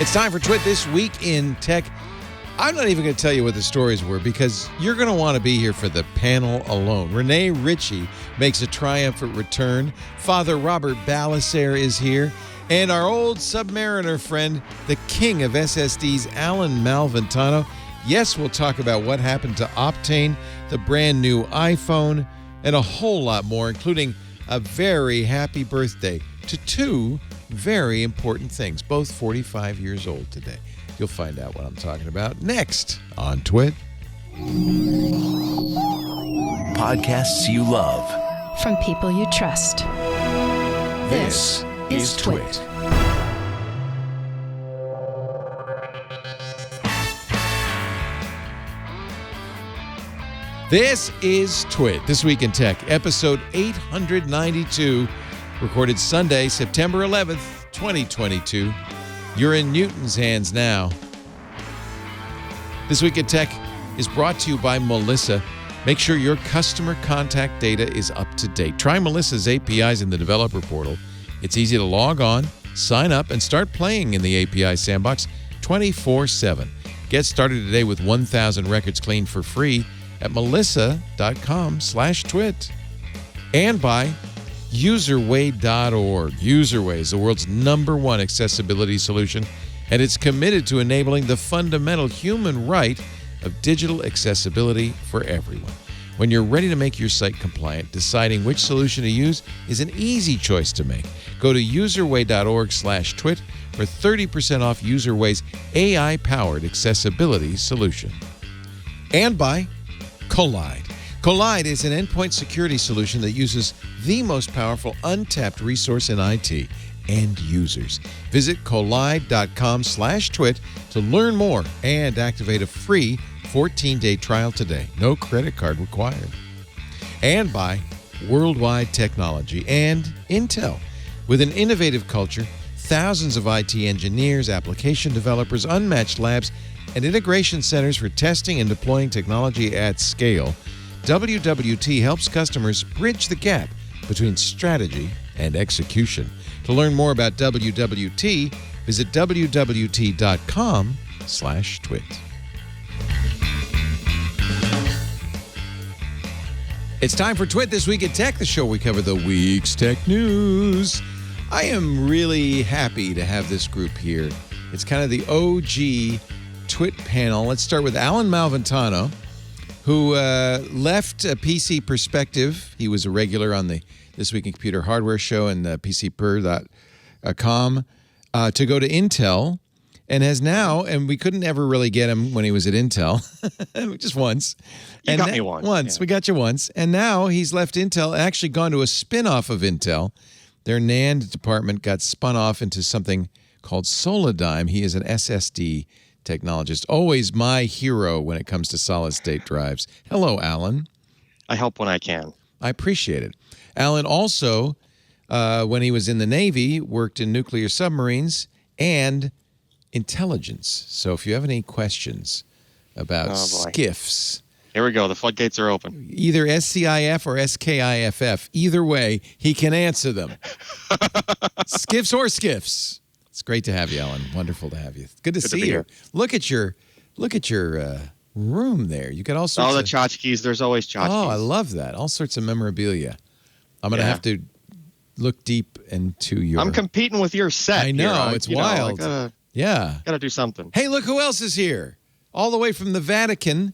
It's time for Twit This Week in Tech. I'm not even going to tell you what the stories were because you're going to want to be here for the panel alone. Renee Ritchie makes a triumphant return. Father Robert Ballesaire is here. And our old Submariner friend, the king of SSDs, Alan Malventano. Yes, we'll talk about what happened to Optane, the brand new iPhone, and a whole lot more, including a very happy birthday to two very important things, both 45 years old today. You'll find out what I'm talking about next on Twit. Podcasts you love. From people you trust. This is Twit. This is Twit, This Week in Tech, episode 892, recorded Sunday, September 11th, 2022. You're in Newton's hands now. This Week in Tech is brought to you by Melissa. Make sure your customer contact data is up to date. Try Melissa's APIs in the developer portal. It's easy to log on, sign up, and start playing in the API sandbox 24/7. Get started today with 1,000 records cleaned for free at melissa.com/twit. And by UserWay.org. UserWay is the world's #1 accessibility solution, and it's committed to enabling the fundamental human right of digital accessibility for everyone. When you're ready to make your site compliant, deciding which solution to use is an easy choice to make. Go to userway.org/twit for 30% off UserWay's AI-powered accessibility solution. And by Collide. Collide is an endpoint security solution that uses the most powerful untapped resource in IT, end users. Visit collide.com/twit to learn more and activate a free 14-day trial today. No credit card required. And by Worldwide Technology and Intel. With an innovative culture, thousands of IT engineers, application developers, unmatched labs, and integration centers for testing and deploying technology at scale, WWT helps customers bridge the gap between strategy and execution. To learn more about WWT, visit wwt.com/twit. It's time for Twit This Week in Tech, the show we cover the week's tech news. I am really happy to have this group here. It's kind of the OG Twit panel. Let's start with Alan Malventano, who left PC Perspective. He was a regular on the This Week in Computer Hardware show and PCPer.com to go to Intel, and has now, and we couldn't ever really get him when he was at Intel, just once. You got me once. Once, yeah. We got you once. And now he's left Intel, actually gone to a spin-off of Intel. Their NAND department got spun off into something called Solidigm. He is an SSD technologist. Always my hero when it comes to solid-state drives. Hello, Alan. I help when I can. I appreciate it. Alan also, when he was in the Navy, worked in nuclear submarines and intelligence. So if you have any questions about SCIFs... Here we go. The floodgates are open. Either SCIF or SKIFF. Either way, he can answer them. SCIFs or SCIFs. It's great to have you, Alan. Wonderful to have you. Good to see you. Here. Look at your room there. You got all sorts of... the tchotchkes. There's always tchotchkes. Oh, I love that. All sorts of memorabilia. I'm going to have to look deep into your... I'm competing with your set. I know. Here. It's wild. Got to do something. Hey, look who else is here. All the way from the Vatican.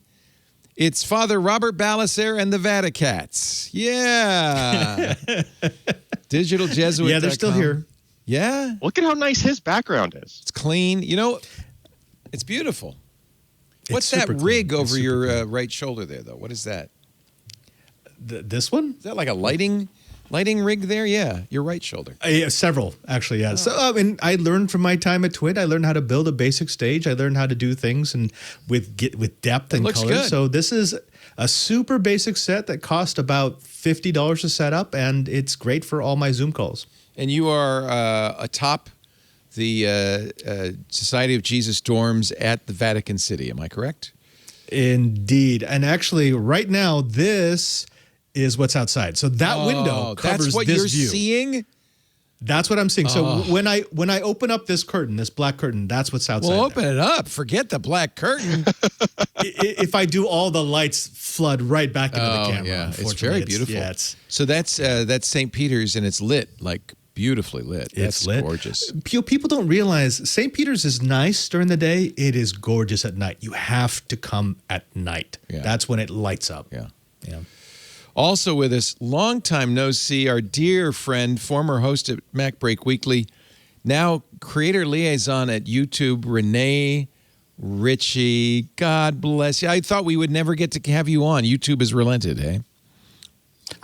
It's Father Robert Ballesaire and the Vaticats. Yeah. Digital Jesuit. Yeah, they're still here. Yeah. Look at how nice his background is. It's clean. You know, it's beautiful. What's that rig over your right shoulder there, though? What is that? This one? Is that like a lighting rig there? Yeah, your right shoulder. Yeah, several, actually, yeah. Oh. So, and I learned from my time at Twit. I learned how to build a basic stage. I learned how to do things and with depth and color. Good. So this is a super basic set that cost about $50 to set up, and it's great for all my Zoom calls. And you are atop the Society of Jesus dorms at the Vatican City. Am I correct? Indeed. And actually, right now, this is what's outside. So that window covers that's what this you're view. Seeing? That's what I'm seeing. So when I open up this curtain, this black curtain, that's what's outside. Well, open it up. Forget the black curtain. If I do, all the lights flood right back into the camera. Yeah, it's very beautiful. So that's St. Peter's, and it's lit, like beautifully lit. It's lit. Gorgeous. People don't realize St. Peter's is nice during the day. It is gorgeous at night. You have to come at night. Yeah. That's when it lights up. Yeah. Yeah. Also with us, long time no see, our dear friend, former host at MacBreak Weekly, now creator liaison at YouTube, Renee Ritchie. God bless you. I thought we would never get to have you on. YouTube has relented, eh?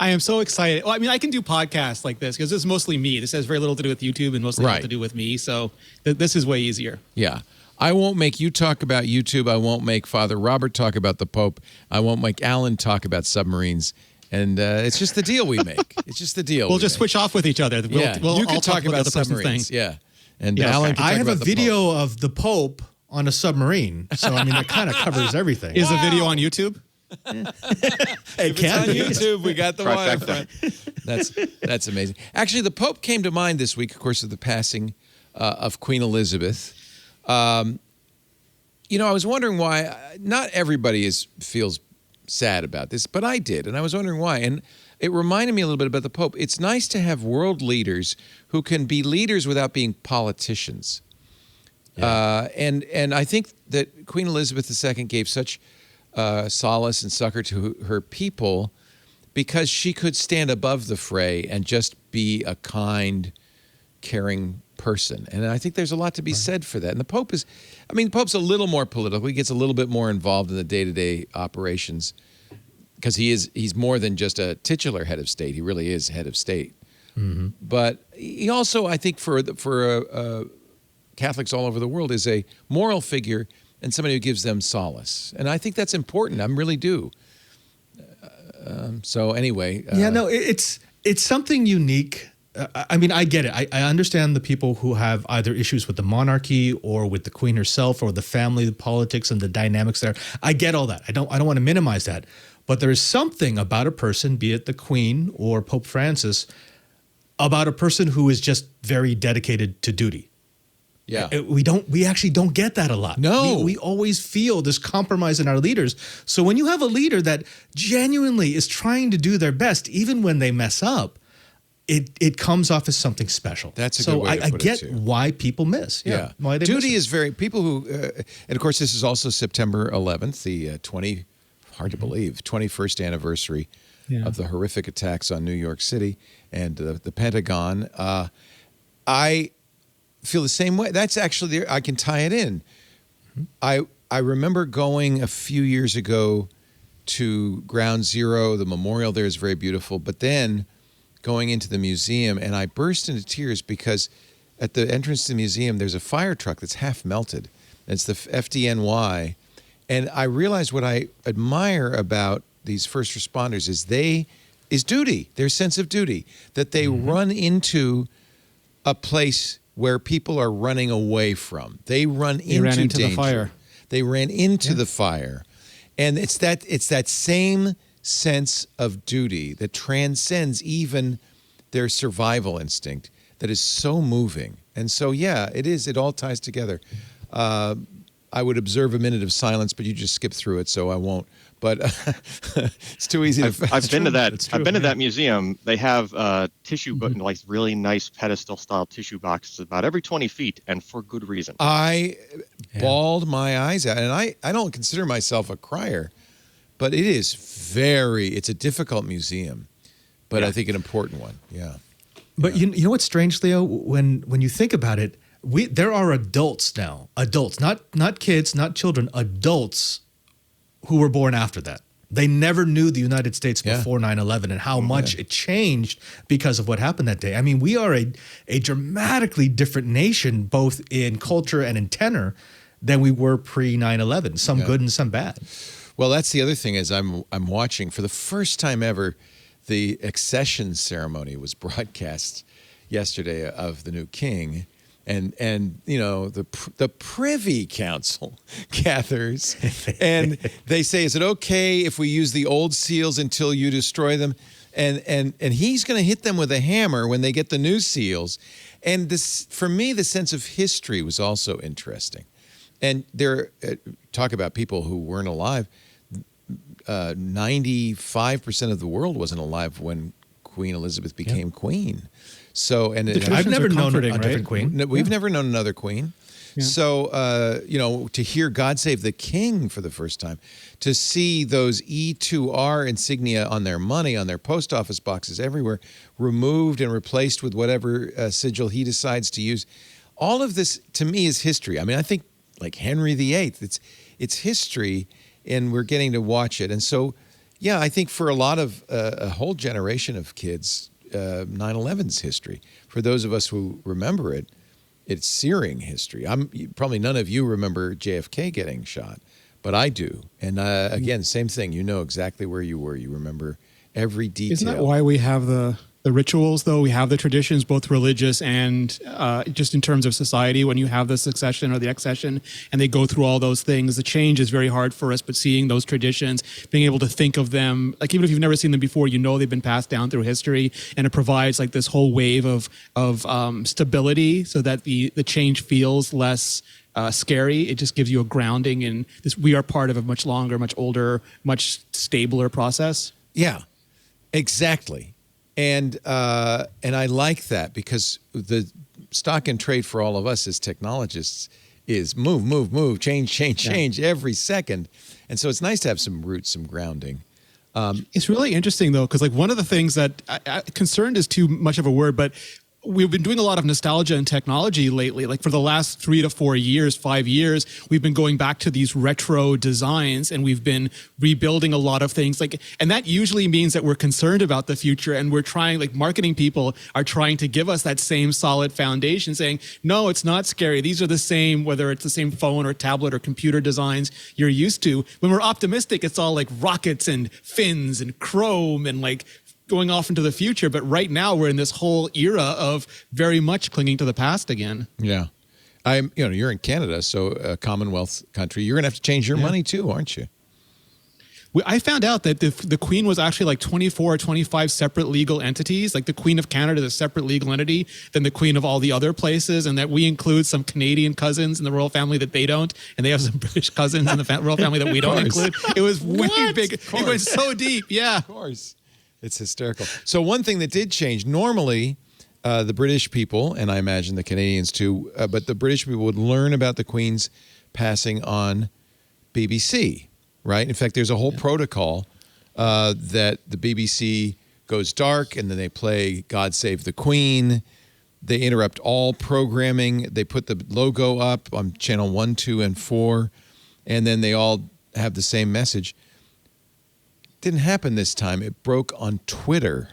I am so excited. Well, I mean, I can do podcasts like this because this is mostly me. This has very little to do with YouTube and mostly all to do with me. So this is way easier. Yeah. I won't make you talk about YouTube. I won't make Father Robert talk about the Pope. I won't make Alan talk about submarines. And it's just the deal we make. It's just the deal. We'll just switch off with each other. We'll you can all talk about the submarines. Yeah. And Yeah, Alan okay. can I talk have about a the Pope. video of the Pope on a submarine. So, I mean, that kind of covers everything. Is the video on YouTube? It can on be. YouTube. We got the Trifecta. waterfront. That's amazing. Actually, the Pope came to mind this week, of course, of the passing of Queen Elizabeth. You know, I was wondering why. Not everybody feels sad about this, but I did, and I was wondering why. And it reminded me a little bit about the Pope. It's nice to have world leaders who can be leaders without being politicians. Yeah. And I think that Queen Elizabeth II gave such solace and succor to her people because she could stand above the fray and just be a kind, caring person. And I think there's a lot to be said for that. And the Pope's a little more political. He gets a little bit more involved in the day-to-day operations because he's more than just a titular head of state. He really is head of state. Mm-hmm. But he also, I think, for Catholics all over the world, is a moral figure and somebody who gives them solace. And I think that's important. I really do. So anyway. It's something unique. I mean, I get it. I understand the people who have either issues with the monarchy or with the Queen herself or the family, the politics, and the dynamics there. I get all that. I don't want to minimize that. But there is something about a person, be it the Queen or Pope Francis, about a person who is just very dedicated to duty. Yeah. We actually don't get that a lot. No. We always feel this compromise in our leaders. So when you have a leader that genuinely is trying to do their best, even when they mess up, it comes off as something special. That's a good way to put it, I get too. why people miss. Yeah. Why they Duty miss is very, people who, and of course this is also September 11th, the hard to believe, 21st anniversary of the horrific attacks on New York City and the Pentagon. I feel the same way. That's actually, I can tie it in. I remember going a few years ago to Ground Zero. The memorial there is very beautiful. But then going into the museum, and I burst into tears because at the entrance to the museum, there's a fire truck that's half melted. It's the FDNY. And I realized what I admire about these first responders is duty, their sense of duty, that they run into a place where people are running away from. They ran into danger. The fire. They ran into the fire. And it's that same sense of duty that transcends even their survival instinct that is so moving. And so, yeah, it is. It all ties together. I would observe a minute of silence, but you just skip through it, so I won't. But it's too easy. I've been to that. I've been to that museum. They have tissue, but like really nice pedestal style tissue boxes about every 20 feet, and for good reason. I bawled my eyes out, and I don't consider myself a crier, but it's a difficult museum, but I think an important one. Yeah. But you know what's strange, Leo? When you think about it, there are adults now, not kids, not children, adults who were born after that. They never knew the United States before 9/11 and how much it changed because of what happened that day. I mean, we are a dramatically different nation, both in culture and in tenor, than we were pre-9/11. Some good and some bad. Well, that's the other thing is I'm watching for the first time ever. The accession ceremony was broadcast yesterday of the new king. And you know, the Privy Council gathers and they say, is it okay if we use the old seals until you destroy them? and he's going to hit them with a hammer when they get the new seals. And this, for me, the sense of history was also interesting. And there, talk about people who weren't alive. 95% of the world wasn't alive when Queen Elizabeth became queen. So, and I've never known a different queen. No, we've never known another queen. Yeah. So, to hear God Save the King for the first time, to see those E2R insignia on their money, on their post office boxes everywhere, removed and replaced with whatever sigil he decides to use. All of this, to me, is history. I mean, I think like Henry VIII, it's history, and we're getting to watch it. And so, yeah, I think for a lot of a whole generation of kids, 9/11's history. For those of us who remember it, it's searing history. Probably none of you remember JFK getting shot, but I do. And again, same thing. You know exactly where you were. You remember every detail. Isn't that why we have the rituals, though? We have the traditions, both religious and just in terms of society. When you have the succession or the accession and they go through all those things, the change is very hard for us. But seeing those traditions, being able to think of them, like even if you've never seen them before, you know they've been passed down through history, and it provides like this whole wave of stability, so that the change feels less scary. It just gives you a grounding in this. We are part of a much longer, much older, much stabler process. Yeah, exactly. And I like that, because the stock and trade for all of us as technologists is move, change every second. And so it's nice to have some roots, some grounding. It's really interesting, though, because like one of the things that concerned is too much of a word, but we've been doing a lot of nostalgia and technology lately. Like for the last 3 to 4 years, 5 years, we've been going back to these retro designs, and we've been rebuilding a lot of things. Like, and that usually means that we're concerned about the future, and we're trying, like marketing people are trying to give us that same solid foundation, saying, no, it's not scary. These are the same, whether it's the same phone or tablet or computer designs you're used to. When we're optimistic, it's all like rockets and fins and chrome and like going off into the future. But right now we're in this whole era of very much clinging to the past again. Yeah. You're in Canada, so a Commonwealth country. You're going to have to change your money too, aren't you? I found out that the Queen was actually like 24 or 25 separate legal entities. Like the Queen of Canada is a separate legal entity than the Queen of all the other places, and that we include some Canadian cousins in the royal family that they don't, and they have some British cousins in the royal family that we don't include. It was way big. It went so deep. Yeah. Of course. It's hysterical. So one thing that did change, normally the British people, and I imagine the Canadians too, but the British people would learn about the Queen's passing on BBC, right? In fact, there's a whole protocol that the BBC goes dark, and then they play God Save the Queen. They interrupt all programming. They put the logo up on channel 1, 2, and 4, and then they all have the same message. Didn't happen this time. It broke on Twitter.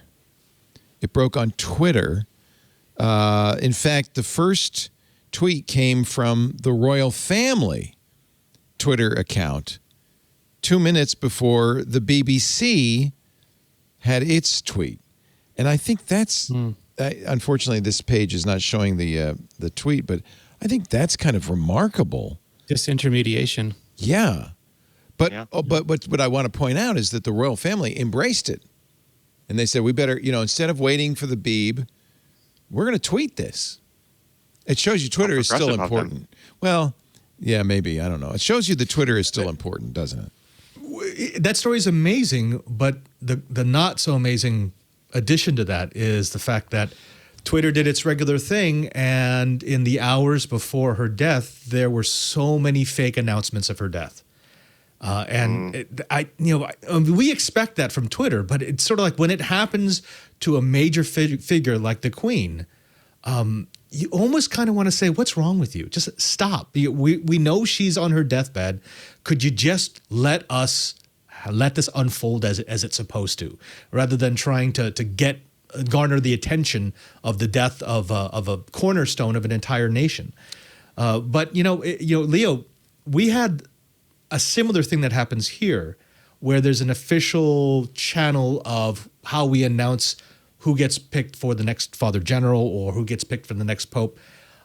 In fact, the first tweet came from the royal family Twitter account 2 minutes before the BBC had its tweet. And I think that's, unfortunately, this page is not showing the tweet, but I think that's kind of remarkable. Disintermediation. Yeah. But what I want to point out is that the royal family embraced it. And they said, we better, instead of waiting for the Beeb, we're going to tweet this. It shows you Twitter is still important. Well, yeah, maybe. I don't know. It shows you that Twitter is still important, doesn't it? That story is amazing, but the not so amazing addition to that is the fact that Twitter did its regular thing, and in the hours before her death, there were so many fake announcements of her death. We expect that from Twitter, but it's sort of like when it happens to a major figure like the Queen, you almost kind of want to say, what's wrong with you? Just stop. We know she's on her deathbed. Could you just let this unfold as it's supposed to, rather than trying to garner the attention of the death of a cornerstone of an entire nation? But Leo, we had a similar thing that happens here, where there's an official channel of how we announce who gets picked for the next Father General or who gets picked for the next Pope.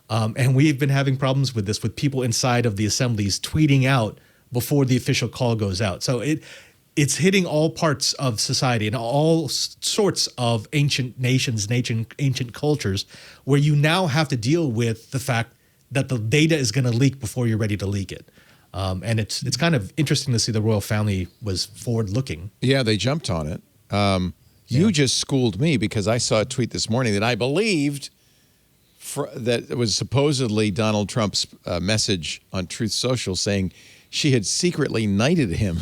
And we've been having problems with this, with people inside of the assemblies tweeting out before the official call goes out. So it's hitting all parts of society and all sorts of ancient nations, ancient cultures, where you now have to deal with the fact that the data is going to leak before you're ready to leak it. And it's kind of interesting to see the royal family was forward-looking. Yeah, they jumped on it. You just schooled me because I saw a tweet this morning that I believed that it was supposedly Donald Trump's message on Truth Social saying she had secretly knighted him.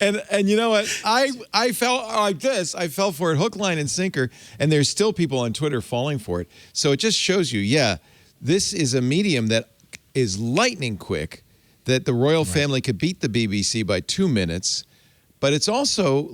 and you know what? I felt like this. I fell for it hook, line, and sinker. And there's still people on Twitter falling for it. So it just shows you, this is a medium that is lightning quick, that the royal family could beat the BBC by 2 minutes. But it's also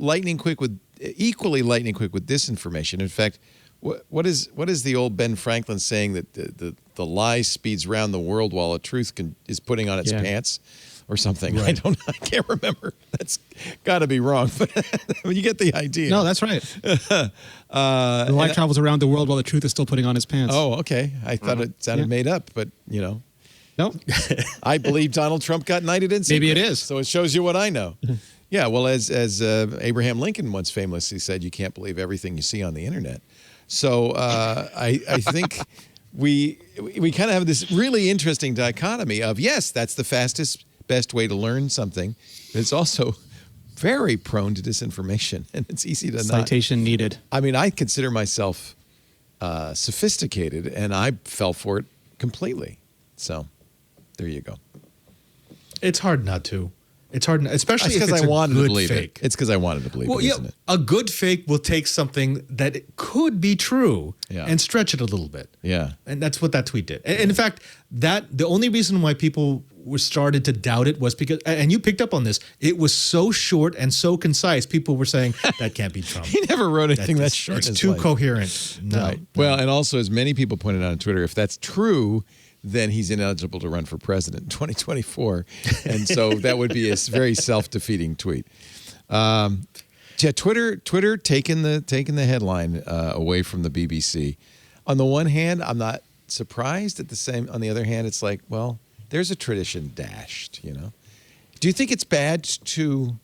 equally lightning quick with disinformation. In fact, what is the old Ben Franklin saying that the lie speeds around the world while a truth is putting on its pants or something? Right. I can't remember. That's got to be wrong, but you get the idea. No, that's right. The lie travels around the world while the truth is still putting on its pants. Oh, okay. I thought it sounded made up, but Nope. I believe Donald Trump got knighted in secret. Maybe it is. So it shows you what I know. Yeah, well, as Abraham Lincoln once famously said, you can't believe everything you see on the internet. So I think we kind of have this really interesting dichotomy of, yes, that's the fastest, best way to learn something, but it's also very prone to disinformation, and it's easy to Citation needed. I mean, I consider myself sophisticated, and I fell for it completely. So there you go. It's hard not to. It's hard, especially if it's I wanted a good to believe fake. It. It's because I wanted to believe it, isn't it? A good fake will take something that it could be true and stretch it a little bit. Yeah. And that's what that tweet did. And in fact, the only reason why people were started to doubt it was because, and you picked up on this, it was so short and so concise. People were saying, that can't be Trump. He never wrote anything that short. It's in his too life. Coherent. No. Right. Well, and also, as many people pointed out on Twitter, if that's true, then he's ineligible to run for president in 2024. And so that would be a very self-defeating tweet. Twitter taking the headline away from the BBC. On the one hand, I'm not surprised. On the other hand, it's like, well, there's a tradition dashed, Do you think it's bad to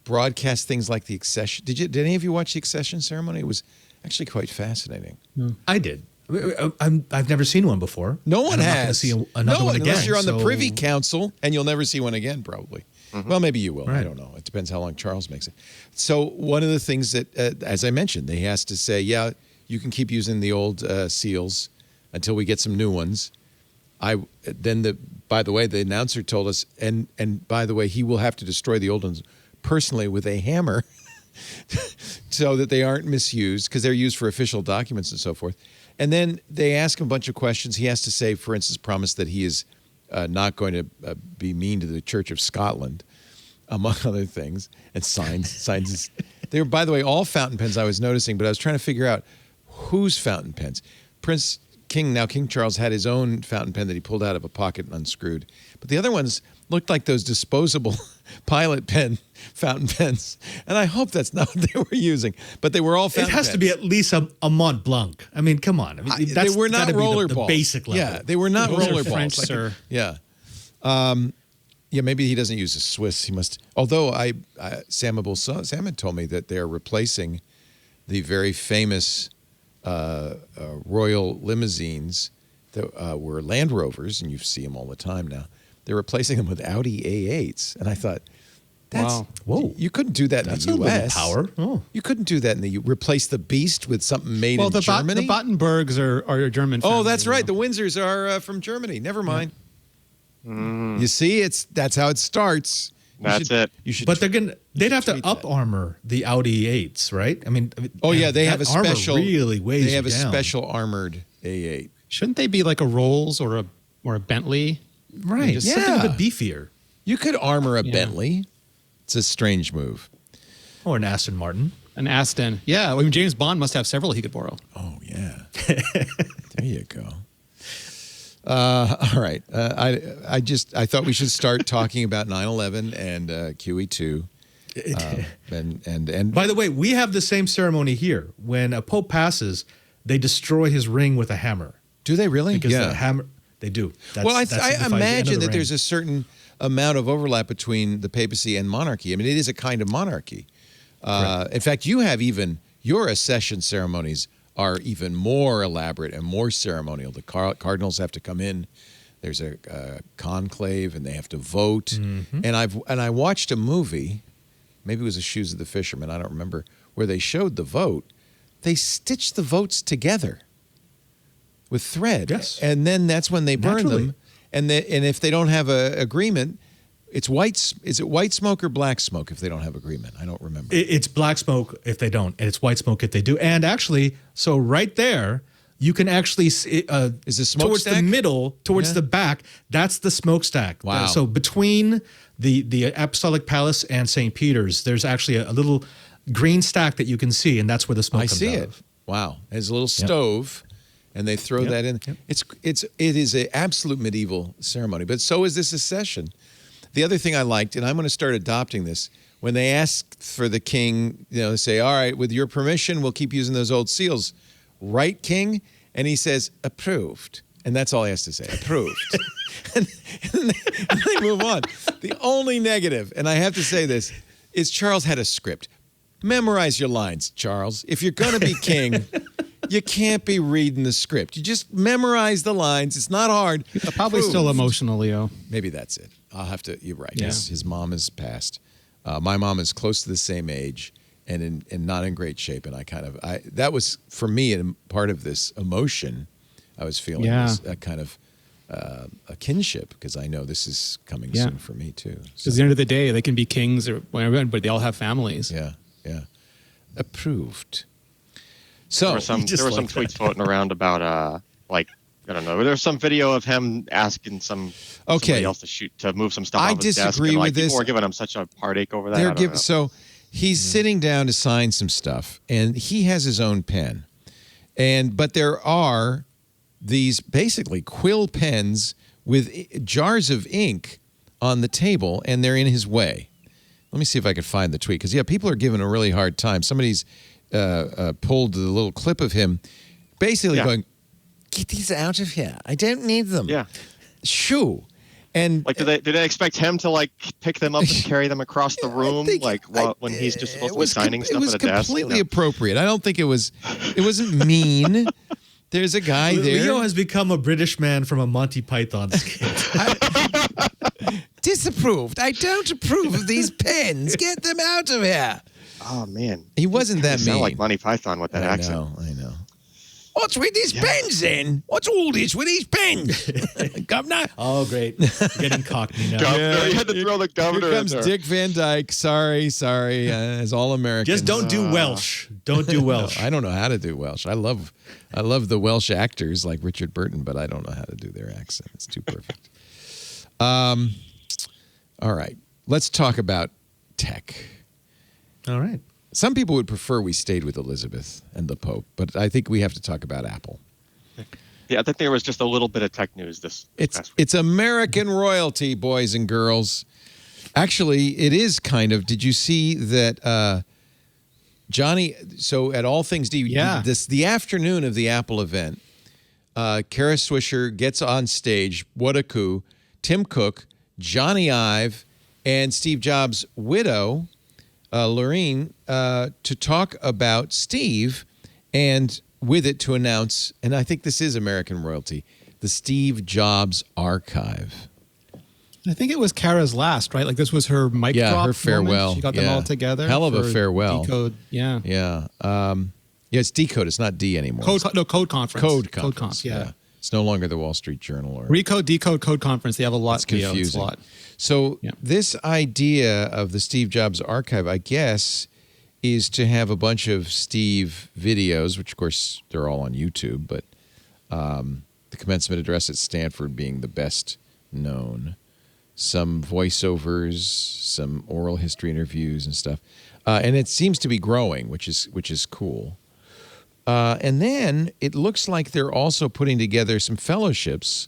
broadcast things like the Accession? Did any of you watch the Accession ceremony? It was actually quite fascinating. I did. I've never seen one before. No one has. I'm not going to see another one again. Unless you're on the Privy Council, and you'll never see one again, probably. Mm-hmm. Well, maybe you will. Right. I don't know. It depends how long Charles makes it. So one of the things that, as I mentioned, they has to say, you can keep using the old seals until we get some new ones. By the way, the announcer told us, and by the way, he will have to destroy the old ones personally with a hammer so that they aren't misused because they're used for official documents and so forth. And then they ask him a bunch of questions. He has to say, for instance, promise that he is not going to be mean to the Church of Scotland, among other things, and signs. They were, by the way, all fountain pens I was noticing, but I was trying to figure out whose fountain pens. King Charles had his own fountain pen that he pulled out of a pocket and unscrewed. But the other ones looked like those disposable pilot pen fountain pens. And I hope that's not what they were using. But they were all fountain pens. It has to be at least a Mont Blanc. I mean, come on. They were not roller balls. The basic level. Yeah, they were not roller balls. French, sir. Yeah. Maybe he doesn't use a Swiss. He must. Although Sam had told me that they're replacing the very famous royal limousines that were Land Rovers, and you see them all the time now. They're replacing them with Audi A8s, and I thought, you couldn't do that in the U.S. Power. Oh. You couldn't do that replace the Beast with something made in Germany. The Battenbergs are German. Oh, that's right. The Windsors are from Germany. Never mind. Yeah. You see, that's how it starts. That's it. But they'd have to up armor the Audi 8s, right? I mean, they have a special. Really weighs They have you a down. special armored A8. Shouldn't they be like a Rolls or a Bentley? Right. Something a bit beefier. You could armor a Bentley. It's a strange move. Or an Aston Martin. An Aston. Yeah. I mean, James Bond must have several he could borrow. Oh, yeah. There you go. All right. I thought we should start talking about 9/11 and QE2. And by the way, we have the same ceremony here. When a pope passes, they destroy his ring with a hammer. Do they really? Because the hammer, They do. Well, I signifies the end of imagine the that there's reign. a certain amount of overlap between the papacy and monarchy. I mean, it is a kind of monarchy. In fact, you have even your accession ceremonies are even more elaborate and more ceremonial. The cardinals have to come in. There's a conclave, and they have to vote. And I watched a movie, maybe it was The Shoes of the Fisherman, I don't remember, where they showed the vote. They stitched the votes together with thread. Yes. And then that's when they burn Naturally. them. And if they don't have an agreement, it's white. Is it white smoke or black smoke if they don't have agreement? I don't remember. It's black smoke if they don't, and it's white smoke if they do. And actually, so right there, you can actually see Is the towards smokestack? the middle, towards Yeah. the back. That's the smokestack. Wow. So between the Apostolic Palace and St. Peter's, there's actually a little green stack that you can see, and that's where the smoke I comes see out it. of. Wow. There's a little stove, and they throw that in. Yep. It is an absolute medieval ceremony, but so is this accession. The other thing I liked, and I'm going to start adopting this, when they ask for the king, they say, all right, with your permission, we'll keep using those old seals. Right, king? And he says, approved. And that's all he has to say, approved. and they move on. The only negative, and I have to say this, is Charles had a script. Memorize your lines, Charles. If you're going to be king, you can't be reading the script. You just memorize the lines. It's not hard. Probably still Approved. emotional, Leo. Maybe that's it. I'll have to. You're right. Yeah. His mom has passed. My mom is close to the same age and not in great shape. And that was for me and part of this emotion I was feeling. Yeah. Was a kind of a kinship because I know this is coming soon for me too. So, Because at the end of the day, they can be kings or whatever, but they all have families. yeah. Approved. So There were some like tweets floating around about I don't know. There's some video of him asking somebody else to move some stuff I off his desk. disagree And, with this. People were giving him such a heartache over that. I don't know. So he's sitting down to sign some stuff, and he has his own pen. But there are these basically quill pens with jars of ink on the table, and they're in his way. Let me see if I can find the tweet. Because, people are giving a really hard time. Somebody's pulled the little clip of him basically going, get these out of here. I don't need them. Yeah. Shoo. And do they expect him to pick them up and carry them across the room when he's just supposed to be signing stuff at a desk? It was completely appropriate. I don't think it wasn't mean. There's a guy there. Leo has become a British man from a Monty Python skit. Disapproved. I don't approve of these pens. Get them out of here. Oh man, He wasn't that sound mean. like Monty Python with that accent. I know. What's with these pens then? What's all this with these pens? Governor? Oh, great. Getting cockney now. Governor, you had to throw the governor Here comes in there. Dick Van Dyke. Sorry. As all Americans. Just don't do Welsh. Don't do Welsh. I don't know how to do Welsh. I love the Welsh actors like Richard Burton, but I don't know how to do their accent. It's too perfect. All right. Let's talk about tech. All right. Some people would prefer we stayed with Elizabeth and the Pope, but I think we have to talk about Apple. Yeah, I think there was just a little bit of tech news this past week. It's American royalty, boys and girls. Actually, it is kind of. Did you see that Johnny? So at All Things D, the afternoon of the Apple event, Kara Swisher gets on stage. What a coup! Tim Cook, Johnny Ive, and Steve Jobs' widow, Lorene, to talk about Steve, and with it to announce, and I think this is American royalty, the Steve Jobs Archive. I think it was Kara's last, right? Like this was her mic drop her farewell. moment. She got them all together. Hell of a for farewell. Decode. Yeah. Yeah. It's Decode. It's not D anymore. Code conference. Code Conf, conference. yeah. It's no longer the Wall Street Journal. Or Recode, Decode, Code Conference. They have a lot. It's confusing. It's a lot. So this idea of the Steve Jobs Archive, I guess, is to have a bunch of Steve videos, which of course they're all on YouTube, but the commencement address at Stanford being the best known, some voiceovers, some oral history interviews and stuff, and it seems to be growing, which is cool. And then it looks like they're also putting together some fellowships.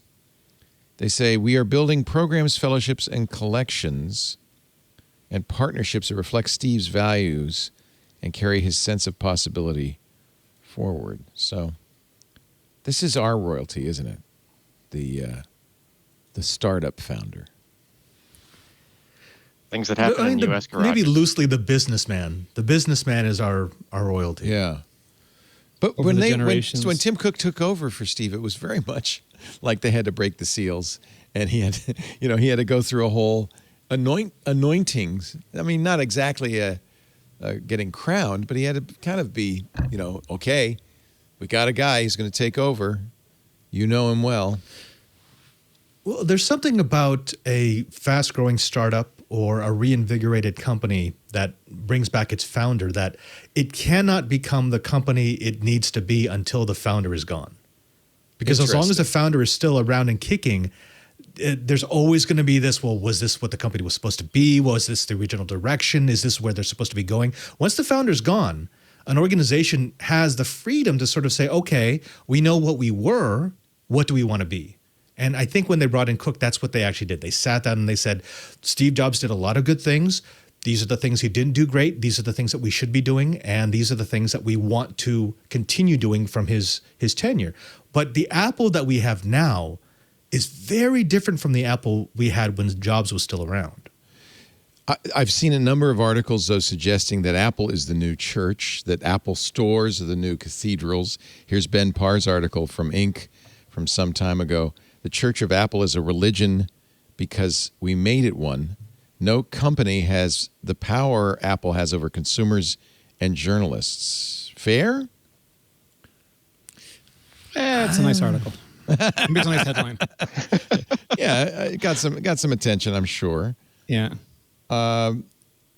They say, we are building programs, fellowships, and collections and partnerships that reflect Steve's values and carry his sense of possibility forward. So this is our royalty, isn't it? the startup founder. Things that happen in U.S. garages. Maybe loosely the businessman. The businessman is our royalty. Yeah. But Over the when generations. when Tim Cook took over for Steve, it was very much like they had to break the seals, and he had to go through a whole anointings. I mean, not exactly a getting crowned, but he had to kind of be, okay, we got a guy who's going to take over. You know him well. Well, there's something about a fast-growing startup or a reinvigorated company that brings back its founder that it cannot become the company it needs to be until the founder is gone. Because as long as the founder is still around and kicking, there's always going to be this, well, was this what the company was supposed to be? Was this the original direction? Is this where they're supposed to be going? Once the founder's gone, an organization has the freedom to sort of say, okay, we know what we were. What do we want to be? And I think when they brought in Cook, that's what they actually did. They sat down and they said, Steve Jobs did a lot of good things. These are the things he didn't do great. These are the things that we should be doing. And these are the things that we want to continue doing from his tenure. But the Apple that we have now is very different from the Apple we had when Jobs was still around. I've seen a number of articles, though, suggesting that Apple is the new church, that Apple stores are the new cathedrals. Here's Ben Parr's article from Inc. from some time ago. The Church of Apple is a religion because we made it one. No company has the power Apple has over consumers and journalists. Fair? It's a nice article. Maybe it's a nice headline. Yeah, it got some attention, I'm sure. Yeah.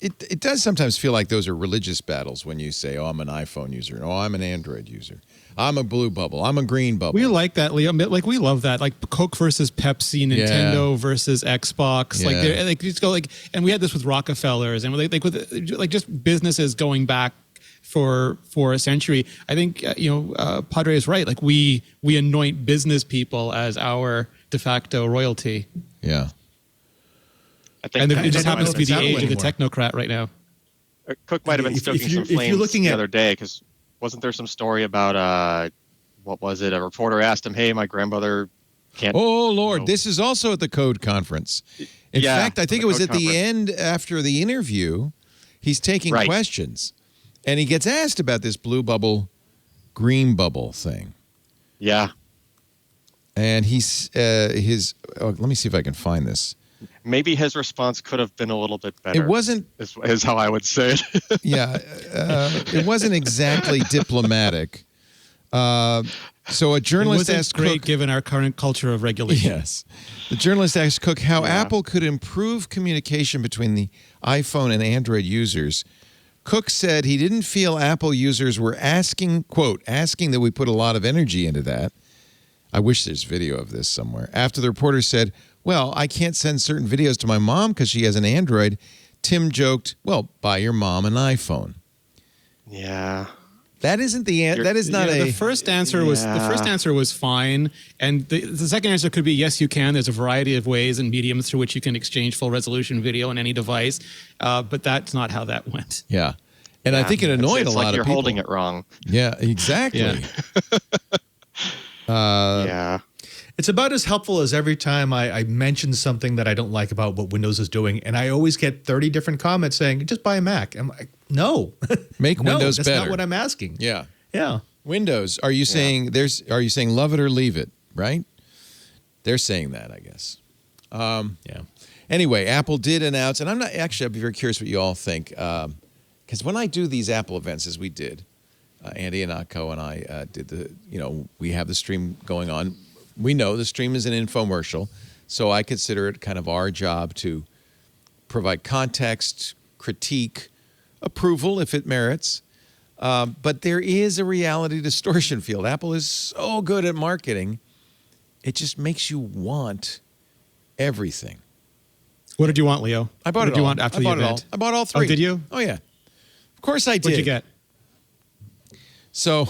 It does sometimes feel like those are religious battles when you say, oh, I'm an iPhone user. Oh, I'm an Android user. I'm a blue bubble. I'm a green bubble. We like that, Leo. Like, we love that. Like Coke versus Pepsi, Nintendo versus Xbox. Yeah. Like, they just go like, and we had this with Rockefellers and with just businesses going back for a century. I think Padre is right. Like we anoint business people as our de facto royalty. Yeah. I think And it just happens to be the age of the anymore. technocrat right now. Cook might have been stoking some flames the other day because wasn't there some story about what was it? A reporter asked him, "Hey, my grandmother can't." Oh Lord, this is also at the Code Conference. In fact, I think it was at the end after the interview. He's taking questions, and he gets asked about this blue bubble, green bubble thing. Yeah. And he's let me see if I can find this. Maybe his response could have been a little bit better. It wasn't. Is how I would say it. Yeah, it wasn't exactly diplomatic. So a journalist asked great Cook, given our current culture of regulation. Yes, the journalist asked Cook how Apple could improve communication between the iPhone and Android users. Cook said he didn't feel Apple users were asking that we put a lot of energy into that. I wish there's video of this somewhere. After the reporter said, well, I can't send certain videos to my mom because she has an Android, Tim joked, well, buy your mom an iPhone. Yeah. That isn't that is not The first answer was fine, and the second answer could be yes, you can. There's a variety of ways and mediums through which you can exchange full resolution video on any device, but that's not how that went. Yeah, and I think it annoyed a lot of people. You're holding it wrong. Yeah, exactly. Yeah. It's about as helpful as every time I mention something that I don't like about what Windows is doing, and I always get 30 different comments saying, just buy a Mac. I'm like, no. Make Windows that's better. That's not what I'm asking. Yeah. Yeah. Windows, are you saying love it or leave it, right? They're saying that, I guess. Yeah. Anyway, Apple did announce, and I'd be very curious what you all think, because when I do these Apple events, as we did, Andy and Akko and I did we have the stream going on. We know the stream is an infomercial, so I consider it kind of our job to provide context, critique, approval if it merits. But there is a reality distortion field. Apple is so good at marketing, it just makes you want everything. What did you want, Leo? I bought what it did you all. want after I the bought event? it all. I bought all three. Oh, did you? Oh, yeah. Of course I did. What'd you get? So,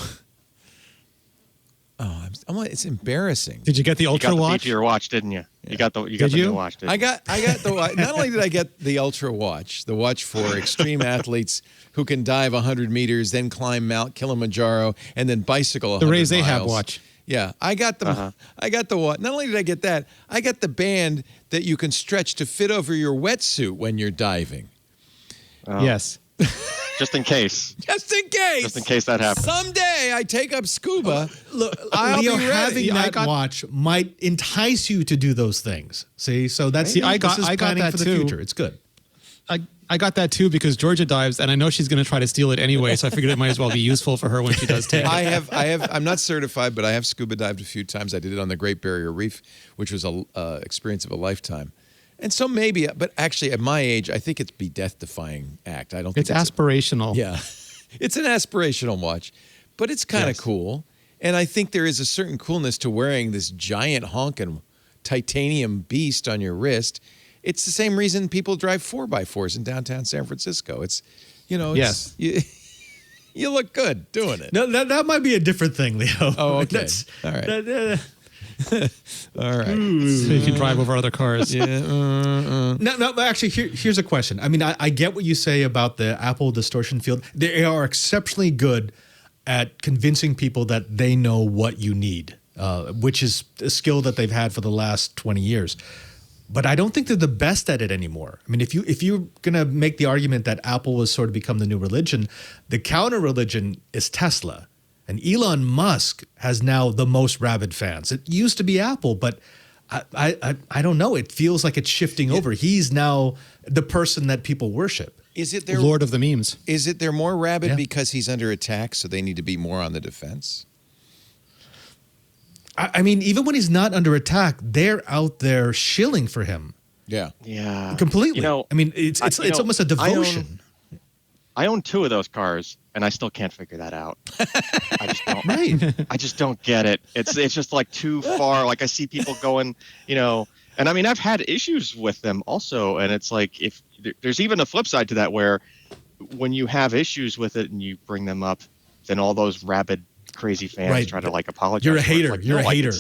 it's embarrassing. Did you get the Ultra You got the Watch? feature watch, didn't you? Yeah. You got the Did you? new watch, didn't you? I got the. Not only did I get the Ultra Watch, the watch for extreme athletes who can dive 100 meters, then climb Mount Kilimanjaro, and then bicycle 100 The Raise miles. Ahab watch. Yeah, I got the what? Not only did I get that, I got the band that you can stretch to fit over your wetsuit when you're diving. Yes. Just in case. Just in case. Just in case that happens. Someday I take up scuba. Look, I'll Leo, be ready. having Yeah, that watch might entice you to do those things. See, so that's I got planning that for the too. future. It's good. I got that too because Georgia dives, and I know she's going to try to steal it anyway. So I figured it might as well be useful for her when she does take it. I'm not certified, but I have scuba dived a few times. I did it on the Great Barrier Reef, which was a experience of a lifetime. And so maybe, but actually at my age, I think it'd be death-defying act. I don't think It's aspirational. Yeah. It's an aspirational watch, but it's kind of cool. And I think there is a certain coolness to wearing this giant honking titanium beast on your wrist. It's the same reason people drive 4x4s in downtown San Francisco. It's, Yes. you look good doing it. No, that might be a different thing, Leo. Oh, okay. All right. All right. So you can drive over other cars. Yeah. No, but actually, here's a question. I mean, I get what you say about the Apple distortion field. They are exceptionally good at convincing people that they know what you need, which is a skill that they've had for the last 20 years. But I don't think they're the best at it anymore. I mean, if you're going to make the argument that Apple has sort of become the new religion, the counter religion is Tesla. And Elon Musk has now the most rabid fans. It used to be Apple, but I don't know. It feels like it's shifting over. He's now the person that people worship. Is it their Lord of the memes. Is it they're more rabid because he's under attack, so they need to be more on the defense? I mean, even when he's not under attack, they're out there shilling for him. Yeah. Yeah. Completely. I mean, it's almost a devotion. I own 2 of those cars, and I still can't figure that out. I just don't. Right. I just don't get it. It's just like too far. Like I see people going, and I mean I've had issues with them also, and it's like if there's even a flip side to that where when you have issues with it and you bring them up, then all those rabid crazy fans try to like apologize. You're a hater. Like, You're a hater.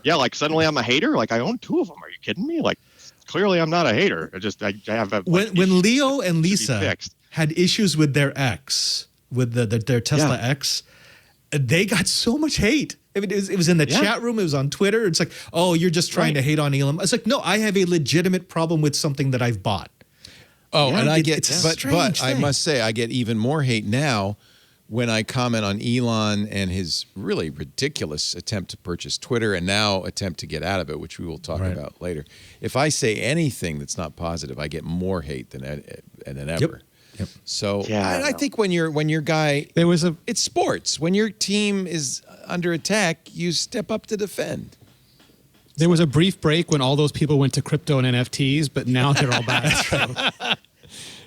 Yeah, like suddenly I'm a hater. Like I own 2 of them. Are you kidding me? Like clearly I'm not a hater. I have a when Leo and Lisa fixed. had issues with their X, with their Tesla X, they got so much hate. I mean, it was in the chat room. It was on Twitter. It's like, oh, you're just trying to hate on Elon. It's like, no, I have a legitimate problem with something that I've bought. Oh, and I get, it's a but strange I thing. must say, I get even more hate now when I comment on Elon and his really ridiculous attempt to purchase Twitter and now attempt to get out of it, which we will talk about later. If I say anything that's not positive, I get more hate than ever. Yep. So I think when your guy, it's sports. When your team is under attack, you step up to defend. There was a brief break when all those people went to crypto and NFTs, but now they're all back.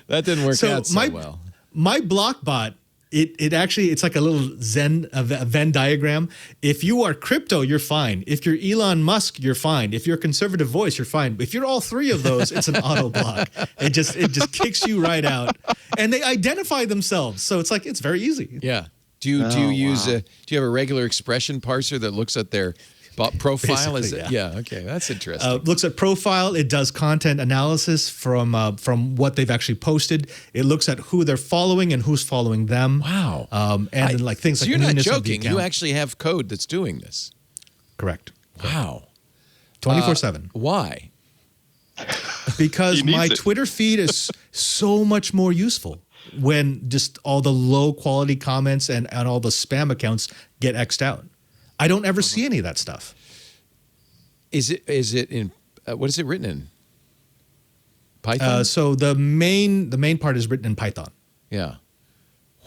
That didn't work out so well. My block bot, it's like a little a Venn diagram. If you are crypto, you're fine. If you're Elon Musk, you're fine. If you're a conservative voice, you're fine. If you're all 3 of those, it's an auto block. It just kicks you right out. And they identify themselves, so it's like it's very easy. Yeah. Do you have a regular expression parser that looks at their profile? Basically, okay, that's interesting. Looks at profile. It does content analysis from what they've actually posted. It looks at who they're following and who's following them. Wow. And then like things like you're not newness of the joking. account. You actually have code that's doing this. Correct. Wow. 24/7. Why? Because my it. Twitter feed is so much more useful when just all the low quality comments and all the spam accounts get X'd out. I don't ever see any of that stuff. Is it in what is it written in? Python? So the main part is written in Python. Yeah.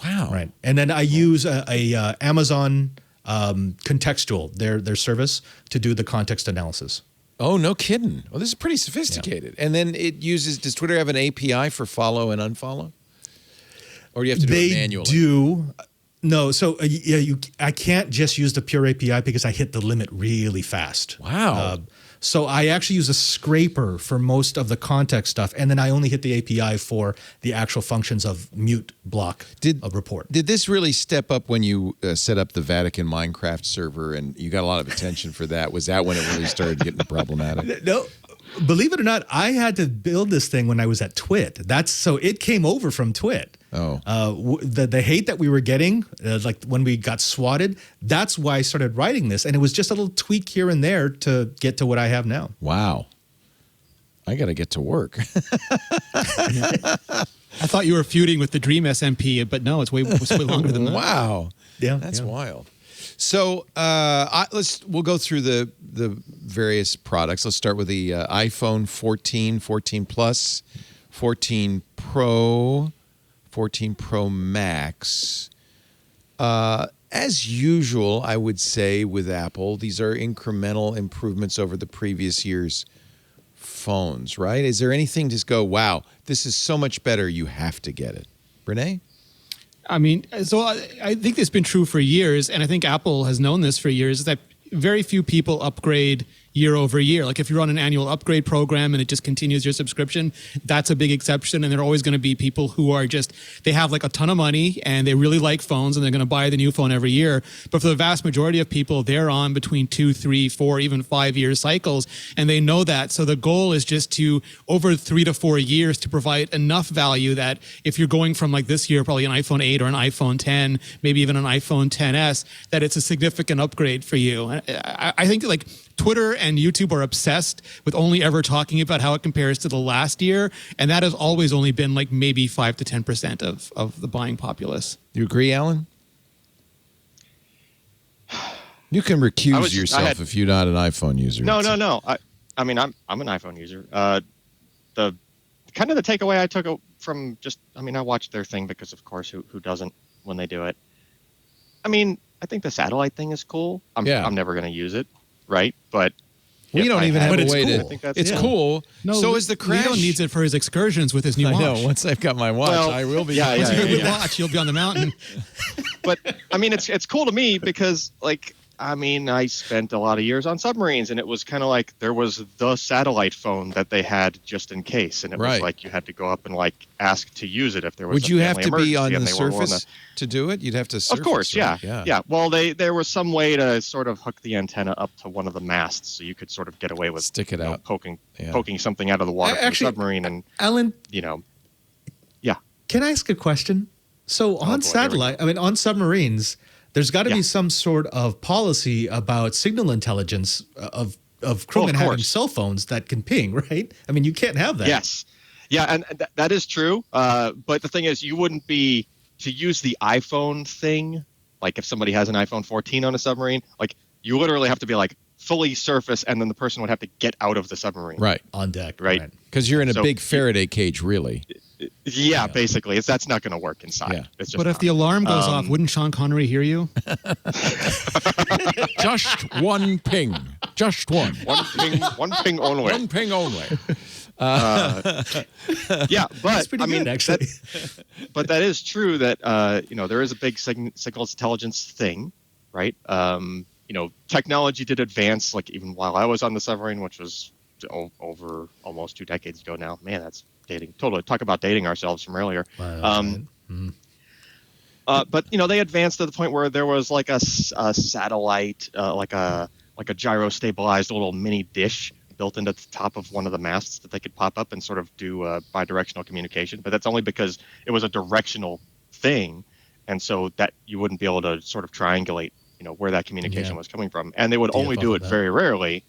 Wow. Right. And then I use a Amazon contextual, their service, to do the context analysis. Oh, no kidding. Well, this is pretty sophisticated. Yeah. And then does Twitter have an API for follow and unfollow? Or do you have to do it manually? They do. No, so I can't just use the pure API because I hit the limit really fast. Wow. So I actually use a scraper for most of the context stuff, and then I only hit the API for the actual functions of mute, block, a report. Did this really step up when you set up the Vatican Minecraft server and you got a lot of attention for that? Was that when it really started getting problematic? No. Believe it or not, I had to build this thing when I was at Twit. So it came over from Twit. Oh. The hate that we were getting, like when we got swatted, that's why I started writing this. And it was just a little tweak here and there to get to what I have now. Wow. I got to get to work. I thought you were feuding with the Dream SMP, but no, it's way longer than that. Wow. Yeah, That's wild. So we'll go through the various products. Let's start with the iPhone 14, 14 Plus, 14 Pro, 14 Pro Max. As usual, I would say with Apple, these are incremental improvements over the previous year's phones, right? Is there anything to just go, wow, this is so much better, you have to get it? Renee? I mean, so I think it's been true for years, and I think Apple has known this for years, is that very few people upgrade year over year. Like if you're on an annual upgrade program and it just continues your subscription, that's a big exception. And there are always going to be people who are just, they have like a ton of money and they really like phones and they're going to buy the new phone every year. But for the vast majority of people, they're on between 2, 3, 4, even 5 year cycles. And they know that. So the goal is just to, over 3 to 4 years, to provide enough value that if you're going from like this year, probably an iPhone 8 or an iPhone 10, maybe even an iPhone 10s, that it's a significant upgrade for you. I think like Twitter and YouTube are obsessed with only ever talking about how it compares to the last year. And that has always only been like maybe 5 to 10% of the buying populace. You agree, Alan? You can recuse yourself if you're not an iPhone user. No. I mean, I'm an iPhone user. The kind of the takeaway I took from I watched their thing because, of course, who doesn't when they do it? I mean, I think the satellite thing is cool. I'm never going to use it, right? But we don't even have a way to. It's cool. No, so is the Crash. Leo needs it for his excursions with his new watch. I know. Once I've got my watch, I will be. Once you get your watch, you'll be on the mountain. But I mean, it's cool to me because, like, I mean, I spent a lot of years on submarines, and it was kind of like there was the satellite phone that they had just in case, and it was like you had to go up and like ask to use it if there was. Would you have to be on the and surface to do it? You'd have to. Surface, of course, right? yeah. Well, there was some way to sort of hook the antenna up to one of the masts, so you could sort of get away with stick it out, poking something out of the water from the submarine, and Alan, yeah. Can I ask a question? So on satellite, on submarines, there's got to be some sort of policy about signal intelligence of crewmen having cell phones that can ping, right? I mean, you can't have that. Yes. Yeah, and that is true. But the thing is, you wouldn't be to use the iPhone thing. Like if somebody has an iPhone 14 on a submarine, like you literally have to be like fully surface, and then the person would have to get out of the submarine. Right. On deck. Right. Because you're in a big Faraday cage, really. Yeah, basically. That's not going to work inside. Yeah. It's just but if the alarm goes off, wouldn't Sean Connery hear you? Just one ping. Just one. One ping only. One ping only. Yeah, but That's pretty good, actually. But that is true that there is a big signals intelligence thing, right? Technology did advance, like even while I was on the submarine, which was over almost 2 decades ago now. Man, that's dating. Totally talk about dating ourselves from earlier. But they advanced to the point where there was like a satellite, like a gyro stabilized little mini dish built into the top of one of the masts that they could pop up and sort of do bi-directional communication. But that's only because it was a directional thing, and so that you wouldn't be able to sort of triangulate, where that communication was coming from. And they would only do it very rarely.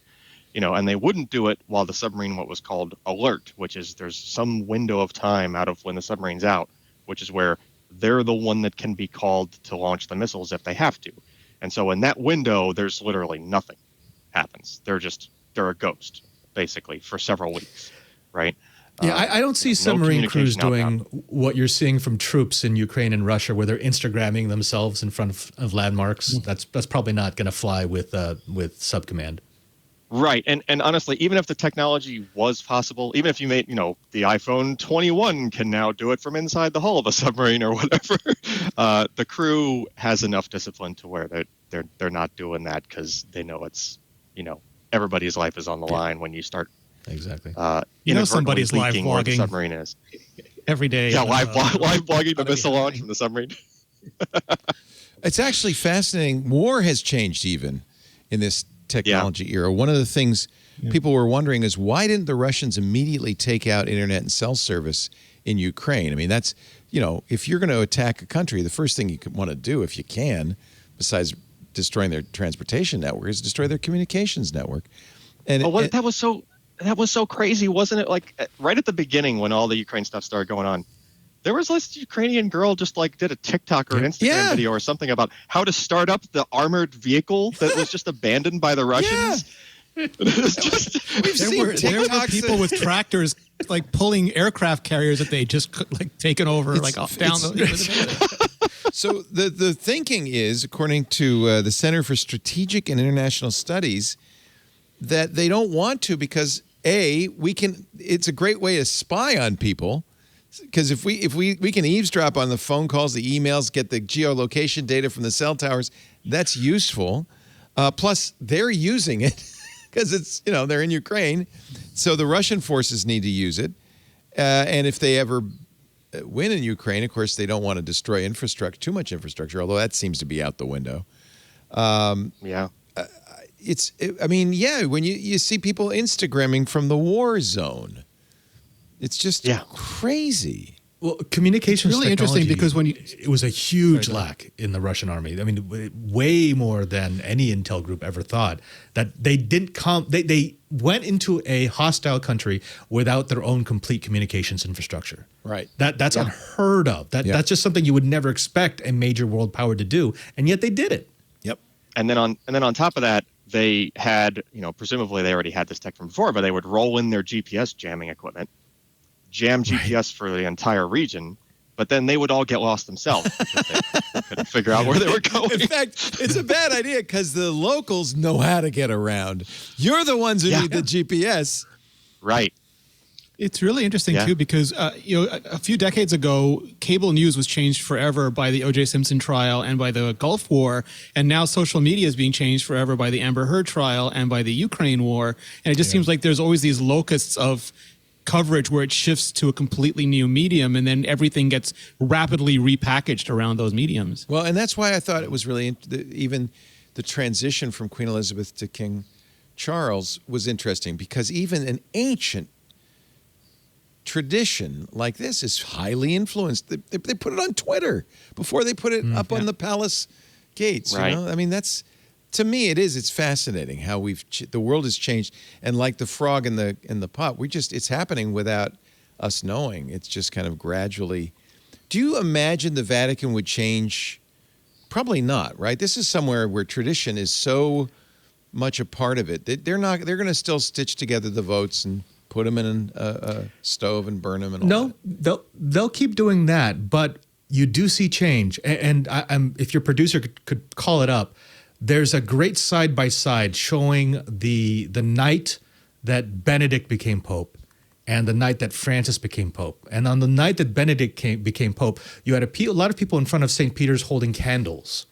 And they wouldn't do it while the submarine what was called alert, which is there's some window of time out of when the submarine's out, which is where they're the one that can be called to launch the missiles if they have to. And so in that window, there's literally nothing happens. They're a ghost, basically, for several weeks, right? Yeah, I don't see submarine crews doing what you're seeing from troops in Ukraine and Russia, where they're Instagramming themselves in front of landmarks. That's probably not going to fly with subcommand. Right. And honestly, even if the technology was possible, even if you made, the iPhone 21 can now do it from inside the hull of a submarine or whatever, the crew has enough discipline to where they're not doing that because they know it's, everybody's life is on the line when you start. Exactly. Somebody's live blogging where the submarine is. Every day. Yeah, live blogging the missile launch from the submarine. It's actually fascinating. War has changed even in this technology era. One of the things people were wondering is why didn't the Russians immediately take out internet and cell service in Ukraine? I mean, that's if you're going to attack a country, the first thing you want to do, if you can, besides destroying their transportation network, is destroy their communications network. And that was so crazy, wasn't it? Like right at the beginning when all the Ukraine stuff started going on, there was this Ukrainian girl just like did a TikTok or Instagram video or something about how to start up the armored vehicle that was just abandoned by the Russians. It was just, there were people with tractors like pulling aircraft carriers that they just like taken over down the. So the thinking is, according to the Center for Strategic and International Studies, that they don't want to because it's a great way to spy on people. Because if we can eavesdrop on the phone calls, the emails, get the geolocation data from the cell towers, that's useful. Plus, they're using it because it's they're in Ukraine, so the Russian forces need to use it. And if they ever win in Ukraine, of course, they don't want to destroy too much infrastructure. Although that seems to be out the window. When you see people Instagramming from the war zone. It's just crazy. Well, communications really interesting because it was a huge lack in the Russian army. I mean, way more than any intel group ever thought. That they didn't they went into a hostile country without their own complete communications infrastructure. Right. That's unheard of. That's just something you would never expect a major world power to do, and yet they did it. Yep. And then on top of that, they had presumably they already had this tech from before, but they would roll in their GPS jamming equipment. Jam GPS for the entire region, but then they would all get lost themselves. They couldn't figure out where they were going. In fact, it's a bad idea because the locals know how to get around. You're the ones who need the GPS. Right. It's really interesting, too, because, a few decades ago, cable news was changed forever by the O.J. Simpson trial and by the Gulf War. And now social media is being changed forever by the Amber Heard trial and by the Ukraine war. And it just seems like there's always these locusts of coverage where it shifts to a completely new medium and then everything gets rapidly repackaged around those mediums. Well, and that's why I thought it was really even the transition from Queen Elizabeth to King Charles was interesting because even an ancient tradition like this is highly influenced. They put it on Twitter before they put it up on the palace gates. Right. I mean, to me, it's fascinating how the world has changed, and like the frog in the pot, it's happening without us knowing. It's just kind of gradually. Do you imagine the Vatican would change? Probably not, right? This is somewhere where tradition is so much a part of it. They're going to still stitch together the votes and put them in a stove and burn them and all that. They'll keep doing that, but you do see change. And if your producer could call it up. There's a great side-by-side showing the night that Benedict became Pope and the night that Francis became Pope. And on the night that Benedict became Pope, you had a lot of people in front of St. Peter's holding candles.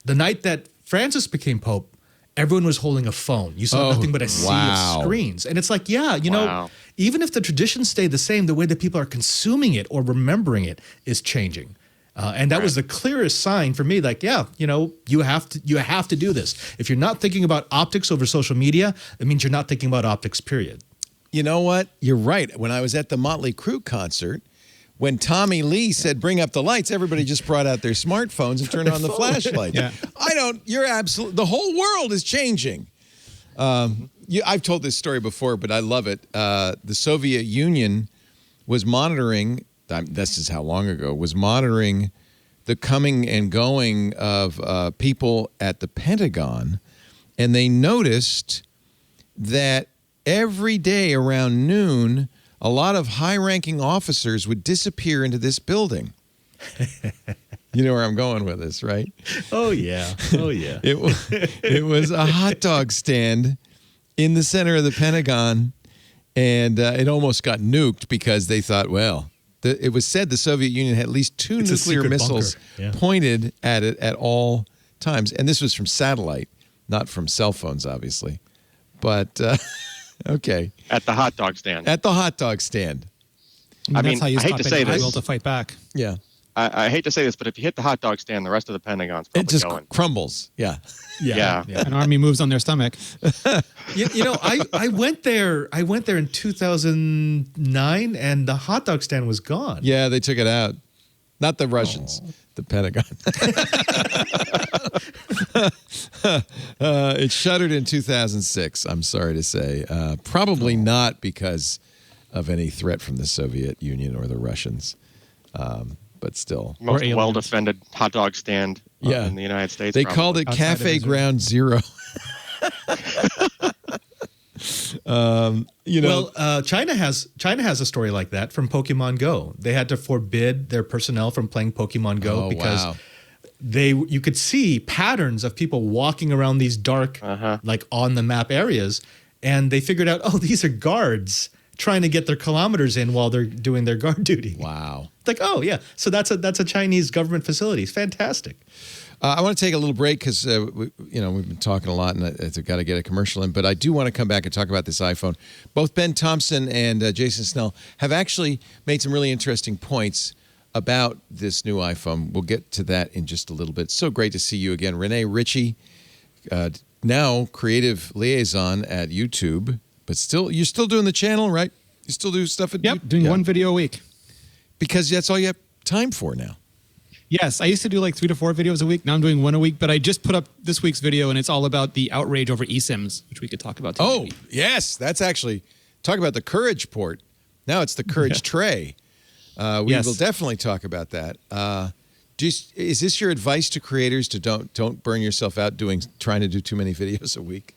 The night that Francis became Pope, everyone was holding a phone. You saw nothing but a sea of screens. And it's like, even if the traditions stay the same, the way that people are consuming it or remembering it is changing. And that was the clearest sign for me. Like, you have to do this. If you're not thinking about optics over social media, it means you're not thinking about optics. Period. You know what? You're right. When I was at the Motley Crue concert, when Tommy Lee said, "Bring up the lights," everybody just brought out their smartphones and turned on the flashlight. You're absolutely. The whole world is changing. I've told this story before, but I love it. The Soviet Union was monitoring. This is how long ago, was monitoring the coming and going of people at the Pentagon, and they noticed that every day around noon, a lot of high-ranking officers would disappear into this building. You know where I'm going with this, right? Oh, yeah. It was a hot dog stand in the center of the Pentagon, and it almost got nuked because they thought, it was said the Soviet Union had at least two nuclear missiles pointed at it at all times. And this was from satellite, not from cell phones, obviously. But, okay. At the hot dog stand. At the hot dog stand. That's how you I hate stop to say anybody this. able to fight back. Yeah. I hate to say this, but if you hit the hot dog stand, the rest of the Pentagon's probably It just going. crumbles. Yeah. An army moves on their stomach. I went there. In 2009, and the hot dog stand was gone. Yeah, they took it out. Not the Russians, the Pentagon. It shuttered in 2006, I'm sorry to say. Probably not because of any threat from the Soviet Union or the Russians, but still. Most well-defended hot dog stand in the United States. They called it Cafe Ground Zero. China has a story like that from Pokemon Go. They had to forbid their personnel from playing Pokemon Go because you could see patterns of people walking around these dark, like on the map areas, and they figured out, these are guards trying to get their kilometers in while they're doing their guard duty. Wow! Like, so that's a Chinese government facility. It's fantastic. I want to take a little break because we've been talking a lot, and I've got to get a commercial in. But I do want to come back and talk about this iPhone. Both Ben Thompson and Jason Snell have actually made some really interesting points about this new iPhone. We'll get to that in just a little bit. So great to see you again, Renee Ritchie, now creative liaison at YouTube, but you're still doing the channel, right? You still do stuff at YouTube? Doing one video a week because that's all you have time for now. Yes, I used to do like 3 to 4 videos a week. Now I'm doing one a week, but I just put up this week's video, and it's all about the outrage over eSIMs, which we could talk about today. Oh, yes. That's actually, talk about the Courage port. Now it's the Courage tray. We will definitely talk about that. Is this your advice to creators to don't burn yourself out trying to do too many videos a week?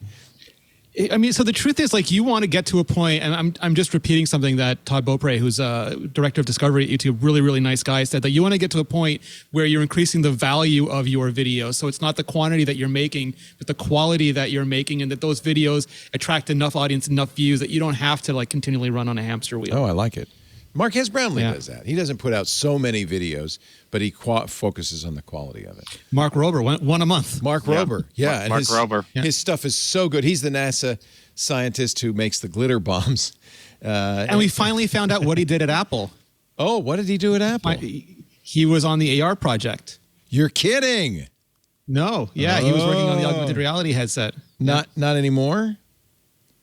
I mean, so the truth is, like, you want to get to a point, and I'm just repeating something that Todd Beaupre, who's director of discovery at YouTube, really, really nice guy, said, that you want to get to a point where you're increasing the value of your videos. So it's not the quantity that you're making, but the quality that you're making, and that those videos attract enough audience, enough views that you don't have to like continually run on a hamster wheel. Oh, I like it. Marquez Brownlee does that. He doesn't put out so many videos, but he focuses on the quality of it. Mark Rober, one a month. Mark Rober, Mark Rober. His stuff is so good. He's the NASA scientist who makes the glitter bombs. And we finally found out what he did at Apple. Oh, what did he do at Apple? He was on the AR project. You're kidding. No, he was working on the augmented reality headset. Not anymore?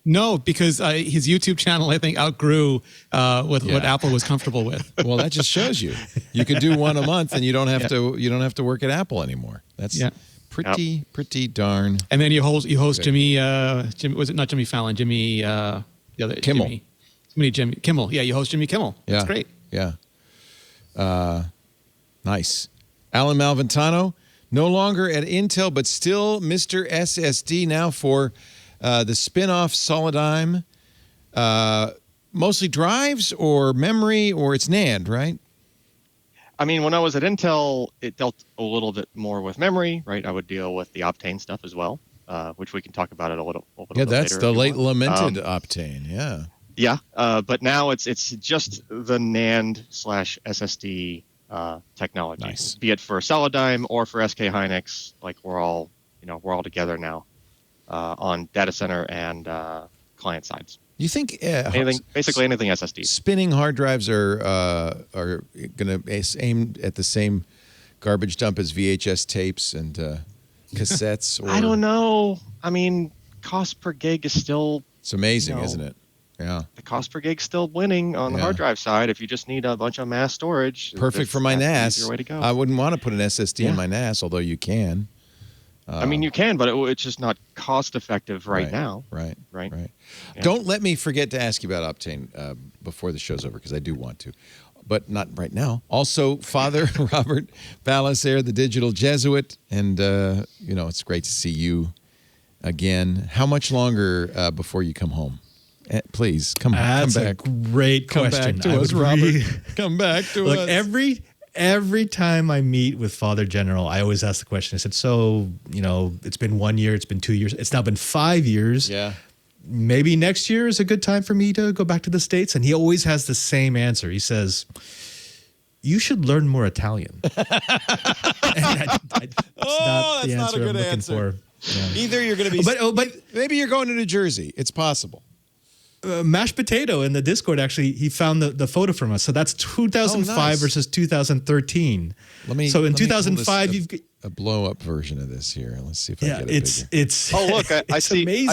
No, because his YouTube channel, I think, outgrew what Apple was comfortable with. Well, that just shows you could do one a month, and you don't have to work at Apple anymore. That's pretty darn. And then you host Jimmy. Was it not Jimmy Fallon? Jimmy the other Kimmel. Jimmy Kimmel. Yeah, you host Jimmy Kimmel. That's great. Yeah. Nice. Alan Malventano, no longer at Intel, but still Mr. SSD now for the spin-off Solidigm. Mostly drives or memory, or it's NAND, right? I mean, when I was at Intel, it dealt a little bit more with memory, right? I would deal with the Optane stuff as well, which we can talk about it a little bit later. Yeah, that's the late lamented Optane, yeah. Yeah, but now it's just the NAND/SSD technology, nice. Be it for Solidigm or for SK Hynix. Like we're all together now on data center and client sides. You think basically anything SSD? Spinning hard drives are going to aim at the same garbage dump as VHS tapes and cassettes? Or, I don't know. I mean, cost per gig is still. It's amazing, isn't it? Yeah. The cost per gig's still winning on the hard drive side. If you just need a bunch of mass storage, perfect for my NAS. Your way to go. I wouldn't want to put an SSD in my NAS, although you can. I mean, you can, but it's just not cost effective right now. Right. Yeah. Don't let me forget to ask you about Optane before the show's over, because I do want to, but not right now. Also, Father Robert Balasair, the digital Jesuit, and it's great to see you again. How much longer before you come home? Please come back. That's a great question. Come back to us, Robert. Come back to us. Look, every time I meet with Father General, I always ask the question. I said, so, it's been 1 year, it's been 2 years, it's now been 5 years. Yeah. Maybe next year is a good time for me to go back to the States. And he always has the same answer. He says, you should learn more Italian. That's not the answer I'm looking for. Yeah. Either you're going to be, but maybe you're going to New Jersey. It's possible. Mashed Potato in the Discord, actually, he found the photo from us. So that's 2005 nice. versus 2013. So in 2005, you've a blow up version of this here. Let's see if I get it bigger. it's Oh, look, I see amazing.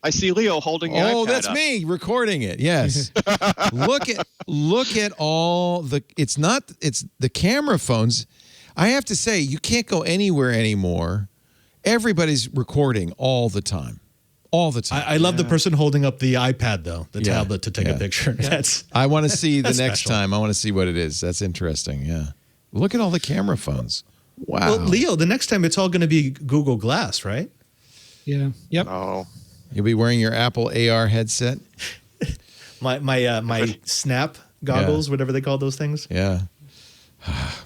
I see Leo holding the iPad that's up. me recording it. Yes. look at all the it's the camera phones. I have to say, you can't go anywhere anymore. Everybody's recording all the time. All the time. I love the person holding up the iPad, though, the tablet to take a picture. I want to see the That's next special. time. I want to see what it is. That's interesting. Yeah. Look at all the camera phones. Wow. Well, Leo, the next time it's all going to be Google Glass, right? Yeah. Yep. Oh, You'll be wearing your Apple AR headset. My Snap goggles, whatever they call those things. Yeah.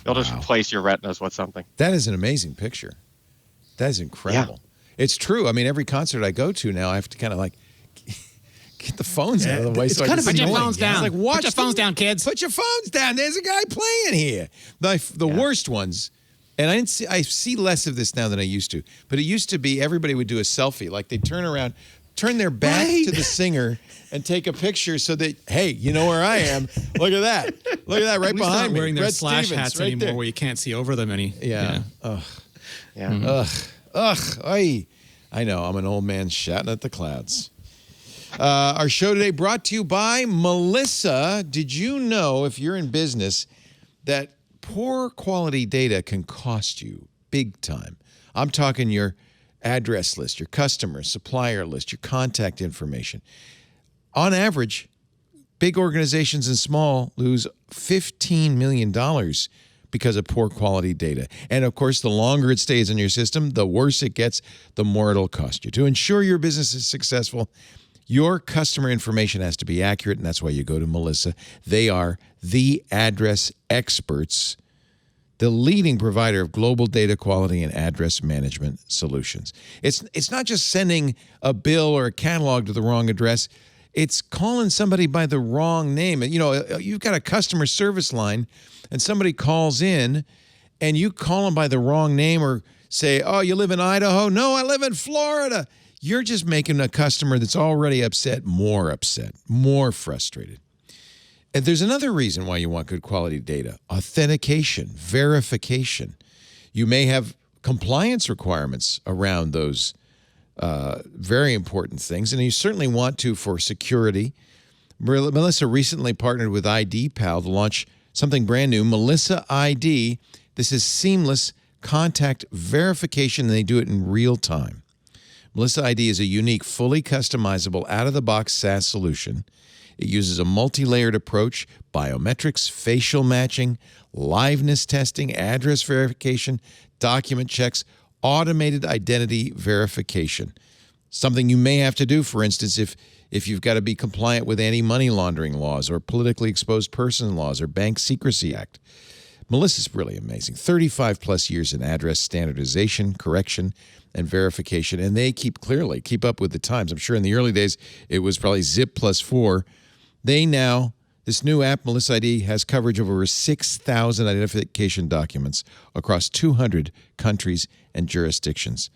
they'll just replace your retinas with something. That is an amazing picture. That is incredible. It's true. I mean, every concert I go to now, I have to kind of like get the phones out of the way. It's So I kind can of see Put your annoying. phones down. It's like, watch Put your phones down, kids. Put your phones down. There's a guy playing here. The worst ones, and I see less of this now than I used to. But it used to be everybody would do a selfie. Like they'd turn around, turn their back Right. to the singer, and take a picture so that, hey, you know where I am. Look at that. Look at that right At least behind not me. wearing their Red slash Stevens, hats right anymore, there. where you can't see over them any. Yeah. Ugh. Yeah. Ugh. I know. I'm an old man shouting at the clouds. Our show today brought to you by Melissa. Did you know, if you're in business, that poor quality data can cost you big time? I'm talking your address list, your customer, supplier list, your contact information. On average, big organizations and small lose $15 million because of poor quality data. And of course, the longer it stays in your system, the worse it gets, the more it'll cost you. To ensure your business is successful, your customer information has to be accurate, and that's why you go to Melissa. They are the address experts, the leading provider of global data quality and address management solutions. It's not just sending a bill or a catalog to the wrong address. It's calling somebody by the wrong name. You know, you've got a customer service line, and somebody calls in, and you call them by the wrong name or say, oh, you live in Idaho? No, I live in Florida. You're just making a customer that's already upset, more frustrated. And there's another reason why you want good quality data: authentication, verification. You may have compliance requirements around those very important things, and you certainly want to for security. Melissa recently partnered with ID Pal to launch something brand new, Melissa ID. This is seamless contact verification, and they do it in real time. Melissa ID is a unique, fully customizable, out-of-the-box SaaS solution. It uses a multi-layered approach: biometrics, facial matching, liveness testing, address verification, document checks, automated identity verification. Something you may have to do, for instance, if you've got to be compliant with anti-money laundering laws or politically exposed person laws or Bank Secrecy Act. Melissa's really amazing. 35 plus years in address standardization, correction, and verification, and they keep up with the times. I'm sure in the early days it was probably zip +4. This new app, Melissa ID, has coverage of over 6,000 identification documents across 200 countries and jurisdictions.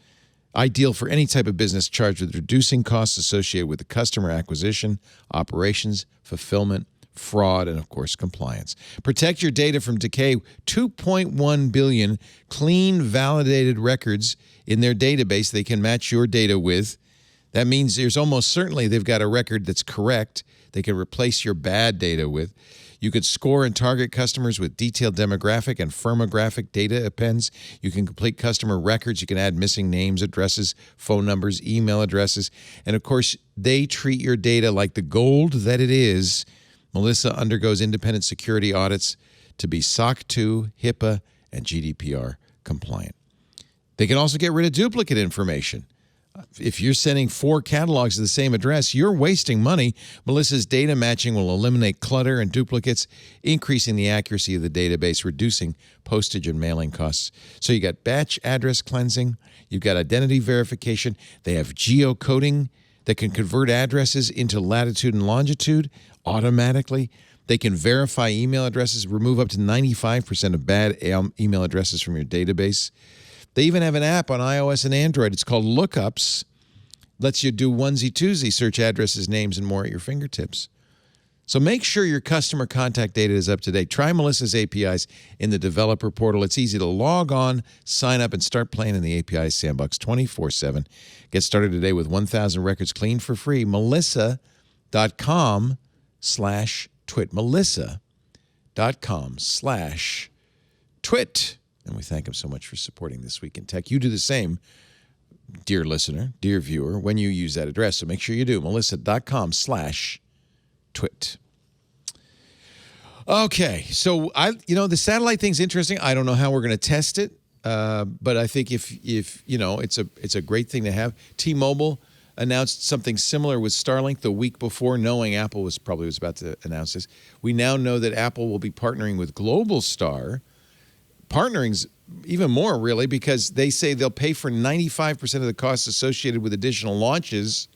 Ideal for any type of business charged with reducing costs associated with the customer acquisition, operations, fulfillment, fraud, and of course, compliance. Protect your data from decay. 2.1 billion clean, validated records in their database they can match your data with. That means there's almost certainly they've got a record that's correct they can replace your bad data with. You could score and target customers with detailed demographic and firmographic data appends. You can complete customer records. You can add missing names, addresses, phone numbers, email addresses. And of course, they treat your data like the gold that it is. Melissa undergoes independent security audits to be SOC 2, HIPAA, and GDPR compliant. They can also get rid of duplicate information. If you're sending 4 catalogs to the same address, you're wasting money. Melissa's data matching will eliminate clutter and duplicates, increasing the accuracy of the database, reducing postage and mailing costs. So you got batch address cleansing, you've got identity verification, they have geocoding that can convert addresses into latitude and longitude automatically. They can verify email addresses, remove up to 95% of bad email addresses from your database. They even have an app on iOS and Android. It's called Lookups. Lets you do onesie-twosie, search addresses, names, and more at your fingertips. So make sure your customer contact data is up to date. Try Melissa's APIs in the developer portal. It's easy to log on, sign up, and start playing in the API sandbox 24/7. Get started today with 1,000 records cleaned for free. Melissa.com/twit. Melissa.com/twit. And we thank him so much for supporting This Week in Tech. You do the same, dear listener, dear viewer, when you use that address. So make sure you do. Melissa.com/twit. Okay, so the satellite thing's interesting. I don't know how we're going to test it, but I think if it's a great thing to have. T-Mobile announced something similar with Starlink the week before, knowing Apple was about to announce this. We now know that Apple will be partnering with Globalstar. Partnering's even more, really, because they say they'll pay for 95% of the costs associated with additional launches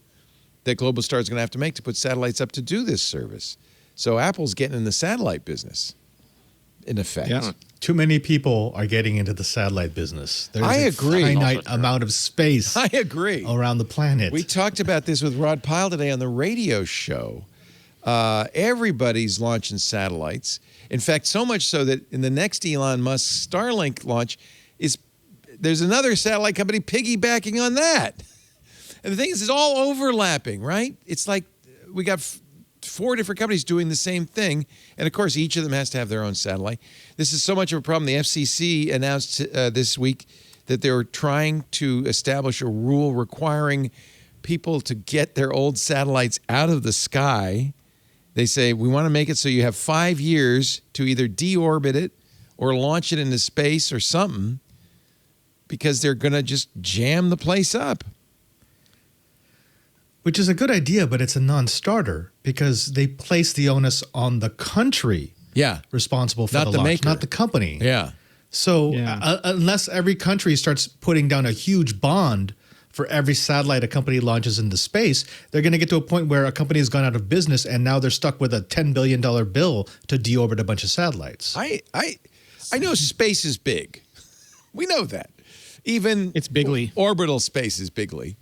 that Globalstar is going to have to make to put satellites up to do this service. So Apple's getting in the satellite business, in effect. Yeah. Too many people are getting into the satellite business. There's I agree. a finite amount of space I agree. around the planet. We talked about this with Rod Pyle today on the radio show. Everybody's launching satellites. In fact, so much so that in the next Elon Musk Starlink launch, there's another satellite company piggybacking on that. And the thing is, it's all overlapping, right? It's like we got 4 different companies doing the same thing. And, of course, each of them has to have their own satellite. This is so much of a problem. The FCC announced this week that they were trying to establish a rule requiring people to get their old satellites out of the sky. They say, we want to make it so you have 5 years to either deorbit it or launch it into space or something, because they're going to just jam the place up. Which is a good idea, but it's a non-starter because they place the onus on the country responsible for Not the launch, maker. not the company. Yeah. So unless every country starts putting down a huge bond for every satellite a company launches into space, they're going to get to a point where a company has gone out of business and now they're stuck with a $10 billion bill to deorbit a bunch of satellites. I know space is big. We know that. Even It's bigly. Orbital space is bigly.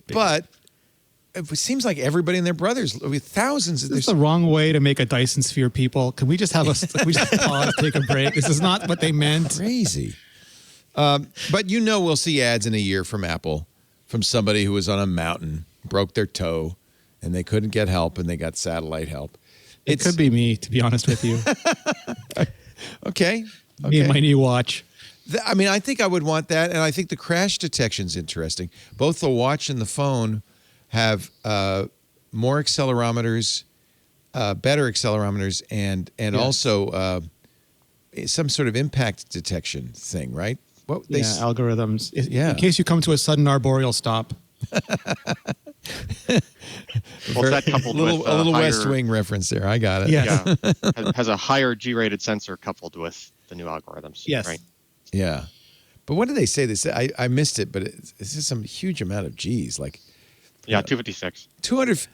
But it seems like everybody and their brothers, with thousands of This is the wrong way to make a Dyson sphere, people. Can we just have pause, take a break? This is not what they meant. Crazy. But we'll see ads in a year from Apple, from somebody who was on a mountain, broke their toe, and they couldn't get help, and they got satellite help. It could be me, to be honest with you. Okay. Me and my new watch. I think I would want that, and I think the crash detection's interesting. Both the watch and the phone have more accelerometers, better accelerometers, and also some sort of impact detection thing, right? Algorithms. Yeah. In case you come to a sudden arboreal stop. Well, that coupled a little with West Wing reference there. I got it. Yes. has a higher G-rated sensor coupled with the new algorithms. Yes. Right. Yeah. But what did they say? They said, I missed it, but it's just some huge amount of G's. Like, 256. 200.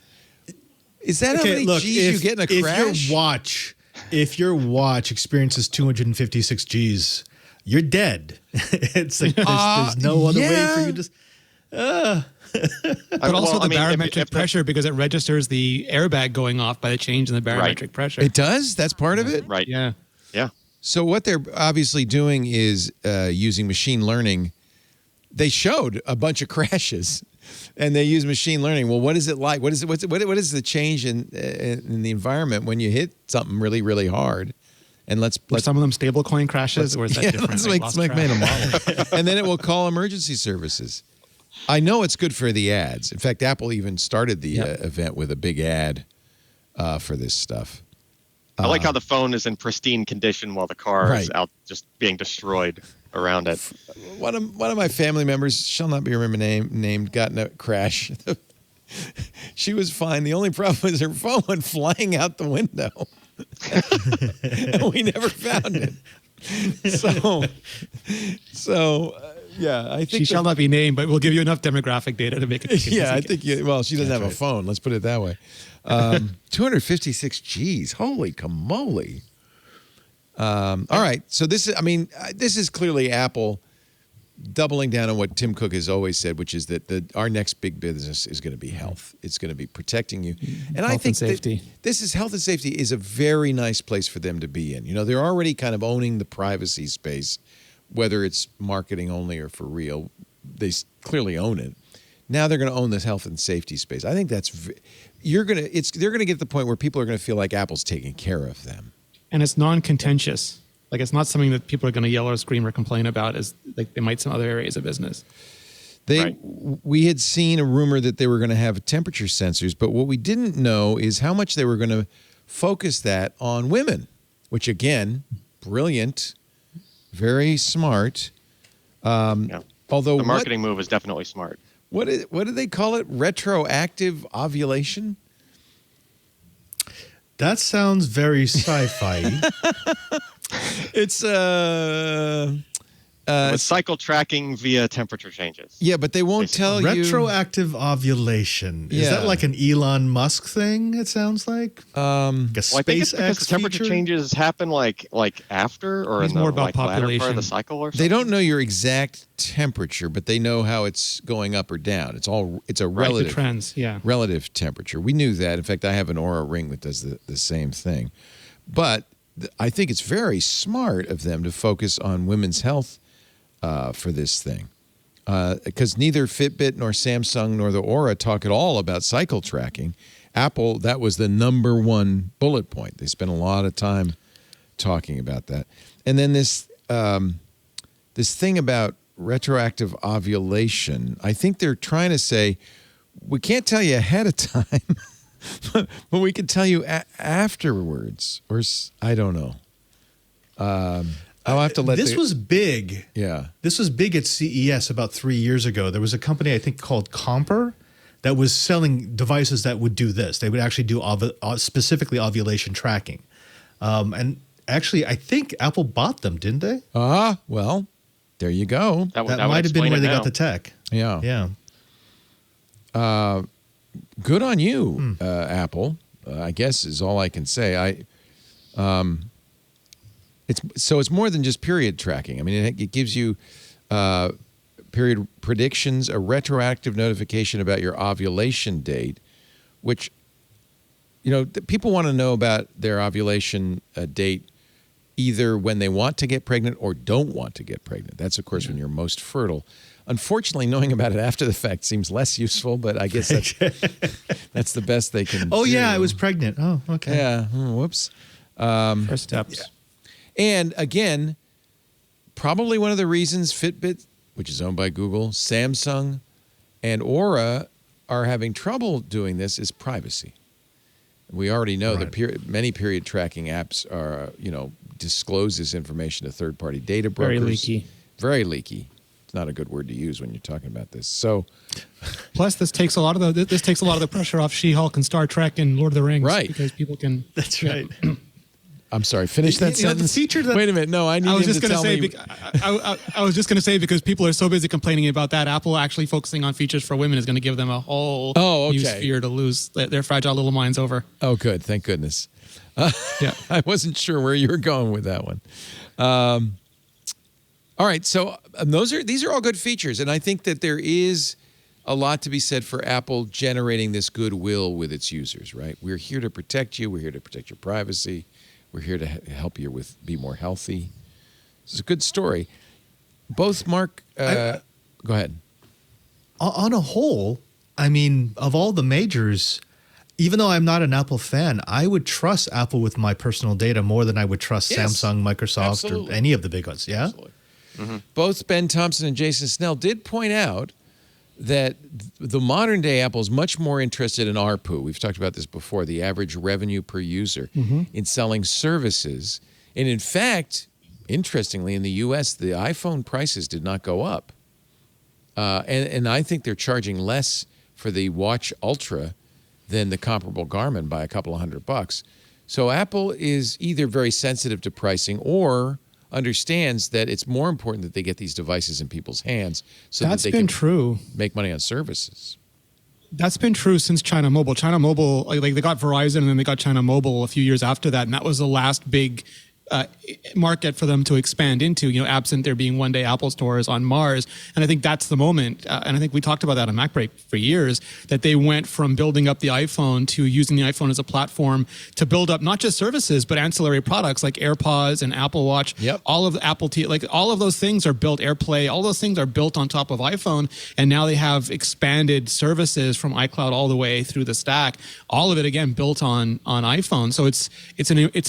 Is that how many G's you get in a crash? If your watch experiences 256 G's, you're dead. It's like there's no other way for you to. But also the barometric pressure, because it registers the airbag going off by the change in the barometric pressure. It does? That's part of it? Right. Yeah. Yeah. So what they're obviously doing is using machine learning. They showed a bunch of crashes, and they use machine learning. Well, what is it like? What is the change in the environment when you hit something really, really hard? And let's some of them stablecoin crashes, or is that different? Let's make a model, and then it will call emergency services. I know it's good for the ads. In fact, Apple even started the event with a big ad for this stuff. I like how the phone is in pristine condition while the car is out just being destroyed around it. One of my family members, shall not be named, got in a crash. She was fine. The only problem was her phone went flying out the window. And we never found it. Yeah, I think she shall not be named, but we'll give you enough demographic data to make it. Yeah, I think she doesn't have a phone. Let's put it that way. 256 G's. Holy camole. All right. So this is clearly Apple doubling down on what Tim Cook has always said, which is that our next big business is going to be health. It's going to be protecting you. And I think safety. This is health and safety is a very nice place for them to be in. You know, they're already kind of owning the privacy space, whether it's marketing only or for real. They clearly own it. Now they're going to own this health and safety space. I think they're going to get to the point where people are going to feel like Apple's taking care of them. And it's non-contentious. Like, it's not something that people are going to yell or scream or complain about as like they might some other areas of business. We had seen a rumor that they were going to have temperature sensors, but what we didn't know is how much they were going to focus that on women, which again, brilliant, very smart. Although the marketing move is definitely smart. What do they call it? Retroactive ovulation? That sounds very sci-fi. It's With cycle tracking via temperature changes. Yeah, but they won't tell you. Retroactive ovulation. Is that like an Elon Musk thing, it sounds like? Like a Well, I think it's because the temperature changes happen like after or It's in the more about latter part population. of the cycle or something. They don't know your exact temperature, but they know how it's going up or down. It's a relative The trends, yeah. relative temperature. We knew that. In fact, I have an Aura ring that does the same thing. But I think it's very smart of them to focus on women's health for this thing. Because neither Fitbit nor Samsung nor the Aura talk at all about cycle tracking. Apple, that was the number one bullet point. They spent a lot of time talking about that. And then this thing about retroactive ovulation, I think they're trying to say, we can't tell you ahead of time, but we can tell you afterwards. Or I don't know. I'll have to let this was big. Yeah. This was big at CES about 3 years ago. There was a company, I think, called Comper that was selling devices that would do this. They would actually do specifically ovulation tracking. And actually, I think Apple bought them, didn't they? Well, there you go. That might have been where they got the tech. Yeah. Yeah. Good on you, Apple, I guess is all I can say. It's more than just period tracking. I mean, it gives you period predictions, a retroactive notification about your ovulation date, which, people want to know about their ovulation date either when they want to get pregnant or don't want to get pregnant. That's, of course, when you're most fertile. Unfortunately, knowing about it after the fact seems less useful, but I guess that's the best they can do. Yeah, I was pregnant. Oh, okay. Yeah, whoops. First steps. Yeah. And again, probably one of the reasons Fitbit, which is owned by Google, Samsung, and Aura are having trouble doing this is privacy. We already know that many period tracking apps are, disclose this information to third-party data brokers. Very leaky. Very leaky. It's not a good word to use when you're talking about this. So, plus this takes a lot of the pressure off She-Hulk and Star Trek and Lord of the Rings, right? Because people can. That's right. I'm sorry. Finish that sentence. The feature that, wait a minute. No, I need him to tell me. I was just going to say because people are so busy complaining about that, Apple actually focusing on features for women is going to give them a whole new sphere to lose their fragile little minds over. Oh, good. Thank goodness. Yeah, I wasn't sure where you were going with that one. All right. So these are all good features, and I think that there is a lot to be said for Apple generating this goodwill with its users. Right? We're here to protect you. We're here to protect your privacy. We're here to help you be more healthy. It's a good story. Both Mark, go ahead. On a whole, I mean, of all the majors, even though I'm not an Apple fan, I would trust Apple with my personal data more than I would trust Samsung, Microsoft, or any of the big ones. Yeah. Absolutely. Mm-hmm. Both Ben Thompson and Jason Snell did point out that the modern day Apple is much more interested in ARPU. We've talked about this before, the average revenue per user in selling services. And in fact, interestingly, in the US, the iPhone prices did not go up. And I think they're charging less for the Watch Ultra than the comparable Garmin by a couple of $100. So Apple is either very sensitive to pricing or understands that it's more important that they get these devices in people's hands so that they can make money on services. That's been true since China Mobile. China Mobile, like they got Verizon and then they got China Mobile a few years after that, and that was the last big market for them to expand into, absent there being one day Apple stores on Mars. And I think that's the moment. And I think we talked about that on MacBreak for years, that they went from building up the iPhone to using the iPhone as a platform to build up not just services, but ancillary products like AirPods and Apple Watch. Yep. All of the Apple TV, like all of those things are built, AirPlay, all those things are built on top of iPhone. And now they have expanded services from iCloud all the way through the stack. All of it, again, built on iPhone. So it's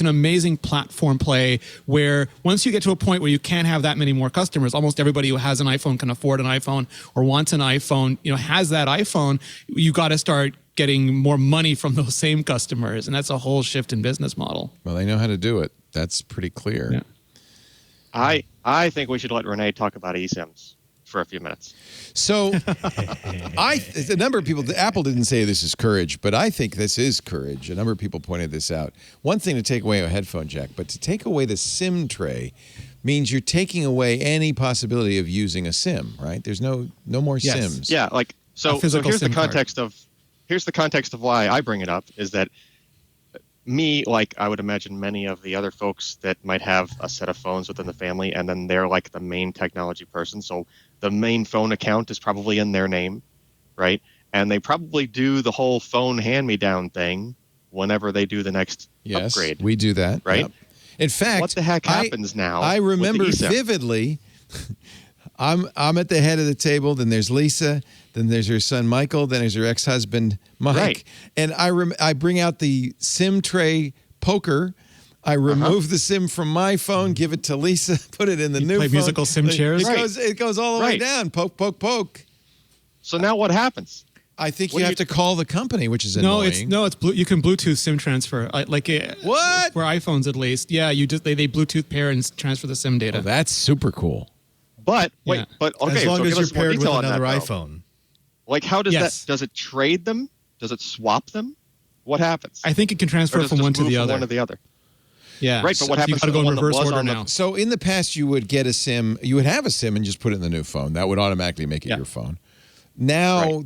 an amazing platform play where once you get to a point where you can't have that many more customers, almost everybody who has an iPhone, can afford an iPhone or wants an iPhone, has that iPhone, you got to start getting more money from those same customers. And that's a whole shift in business model. Well, they know how to do it. That's pretty clear. Yeah. I think we should let Renee talk about eSIMs for a few minutes. So a number of people, Apple didn't say this is courage, but I think this is courage. A number of people pointed this out. One thing to take away a headphone jack, but to take away the SIM tray means you're taking away any possibility of using a SIM, right? There's no more SIMs. Yeah, so here's the SIM context of why I bring it up is that me, like I would imagine many of the other folks that might have a set of phones within the family, and then they're like the main technology person. So the main phone account is probably in their name, right? And they probably do the whole phone hand-me-down thing whenever they do the next upgrade. We do that. Right? Yep. In fact, what the heck happens now? I remember with the eSIM? vividly. I'm at the head of the table. Then there's Lisa. Then there's her son Michael. Then there's her ex-husband Mike. Right. And I bring out the SIM tray poker. I remove the SIM from my phone, give it to Lisa, put it in the new play phone. musical SIM chairs? It goes all the way Right. down. Poke, poke, poke. So now what happens? I think What you do have you- to call the company, which is No, annoying. it's you can Bluetooth SIM transfer. What? For iPhones at least. Yeah, they Bluetooth pair and transfer the SIM data. Oh, that's super cool. But wait, Yeah. but okay, as long so as give you're us more paired with detail on that, another though. iPhone. Like, how does Yes. that? Does it trade them? Does it swap them? What happens? I think it can Or transfer does it from just one to move the from other. One to the other. Yeah. Right, but what you happens got to to go the in one that reverse was order on the- now. So in the past, you would get a SIM. You would have a SIM and just put it in the new phone. That would automatically make it Yeah. your phone. Now,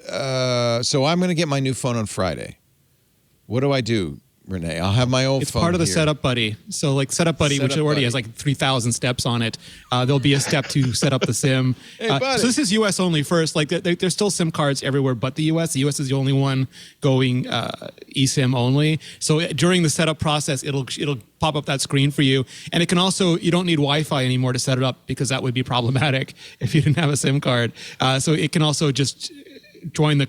so I'm going to get my new phone on Friday. What do I do, Renee? I'll have my old It's phone part of the here. Setup Buddy. So like Setup Buddy, which Setup already Buddy. has like 3,000 steps on it. There'll be a step to set up the SIM. Hey, buddy. So this is US only first. Like there's still SIM cards everywhere but the US. The US is the only one going eSIM only. So during the setup process, it'll pop up that screen for you. And it can also, you don't need Wi-Fi anymore to set it up because that would be problematic if you didn't have a SIM card. So it can also just join the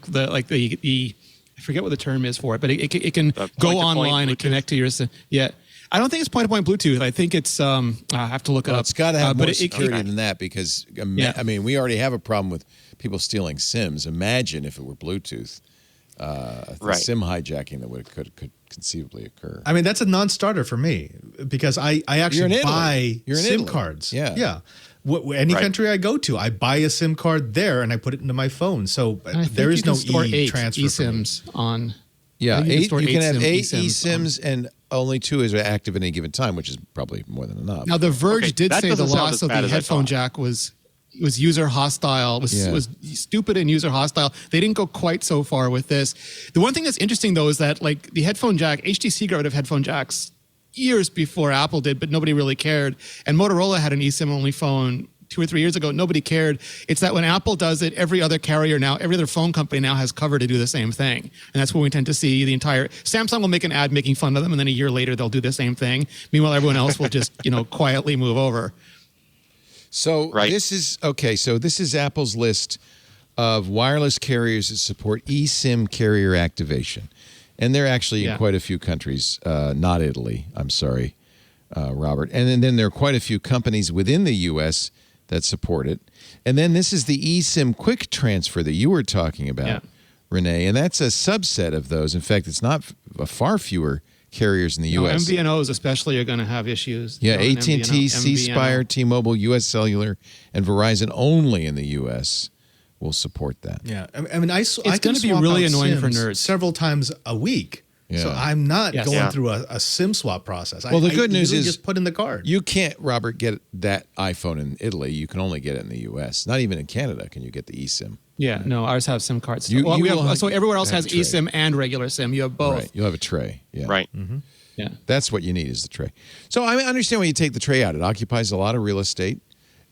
I forget what the term is for it, but it can go point-to-point online and Bluetooth? connect to your SIM. Yeah. I don't think it's point-to-point Bluetooth. I think it's, I have to look it Well, up. it's got to have but more security okay. than that because, Yeah. I mean, we already have a problem with people stealing SIMs. Imagine if it were Bluetooth. The Right. SIM hijacking that could conceivably occur. I mean, that's a non-starter for me because I You're in actually Italy. buy You're in SIM Italy. cards. Yeah. Yeah. Any Right. country I go to, I buy a SIM card there and I put it into my phone. So And I think there is you can no store 8 e-transfer for me. eSIMs on. Yeah, I think you can eight. store You can have 8 eSIMs eSIMs and only 2 is active at any given time, which is probably more than enough. Now, The Verge Okay, did that say the doesn't sound loss as of bad the as I headphone thought. jack was user hostile, was stupid and user hostile. They didn't go quite so far with this. The one thing that's interesting, though, is that like the headphone jack, HTC got rid of headphone jacks years before Apple did, but nobody really cared. And Motorola had an eSIM-only phone 2 or 3 years ago. Nobody cared. It's that when Apple does it, every other carrier now, every other phone company now has cover to do the same thing. And that's what we tend to see. The entire Samsung will make an ad making fun of them, and then a year later they'll do the same thing. Meanwhile, everyone else will just quietly move over. So Right. this is Apple's list of wireless carriers that support eSIM carrier activation. And they're actually in Yeah. quite a few countries, not Italy, I'm sorry, Robert. And then there are quite a few companies within the U.S. that support it. And then this is the eSIM quick transfer that you were talking about, Yeah. Renee. And that's a subset of those. In fact, it's not far fewer carriers in the U.S. MVNOs especially are going to have issues. Yeah, An AT&T, C MVNO. Spire, T-Mobile, U.S. Cellular, and Verizon only in the U.S. will support that. Yeah, I mean, I can gonna be swap really out annoying for SIMs nerds. several times a week. So Yeah. I'm not Yes. going Yeah. through a SIM swap process. Well, the good news usually is just put in the card. You can't, Robert, get that iPhone in Italy. You can only get it in the U.S. Not even in Canada can you get the eSIM. Yeah, no, ours have SIM cards. You- well, you we will have, have- so everywhere else have has a tray. eSIM and regular SIM. You have both. Right. You'll have a tray. Yeah. Right. Yeah. That's what you need is the tray. So I understand why you take the tray out. It occupies a lot of real estate,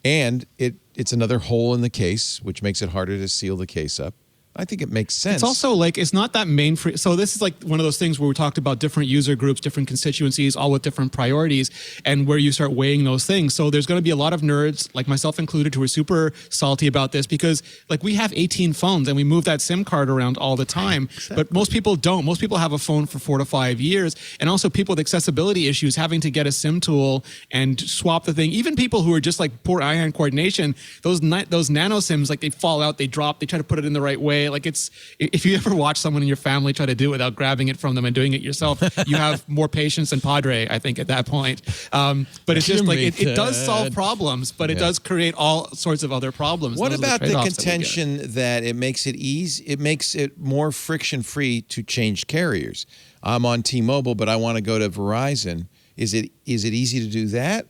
and it's another hole in the case, which makes it harder to seal the case up. I think it makes sense. It's also like, it's not that free. So this is like one of those things where we talked about different user groups, different constituencies, all with different priorities, and where you start weighing those things. So there's going to be a lot of nerds, like myself included, who are super salty about this because like we have 18 phones and we move that SIM card around all the time, but most people don't. Most people have a phone for 4 to 5 years. And also people with accessibility issues having to get a SIM tool and swap the thing. Even people who are just like poor eye-hand coordination, those nano SIMs, like they fall out, they drop, they try to put it in the right way. Like it's, if you ever watch someone in your family try to do it without grabbing it from them and doing it yourself, you have more patience than Padre, I think, at that point. But it's just like, it does solve problems, but it does create all sorts of other problems. What about the trade-offs contention that it makes it easy? It makes it more friction-free to change carriers. I'm on T-Mobile, but I want to go to Verizon. Is it easy to do that?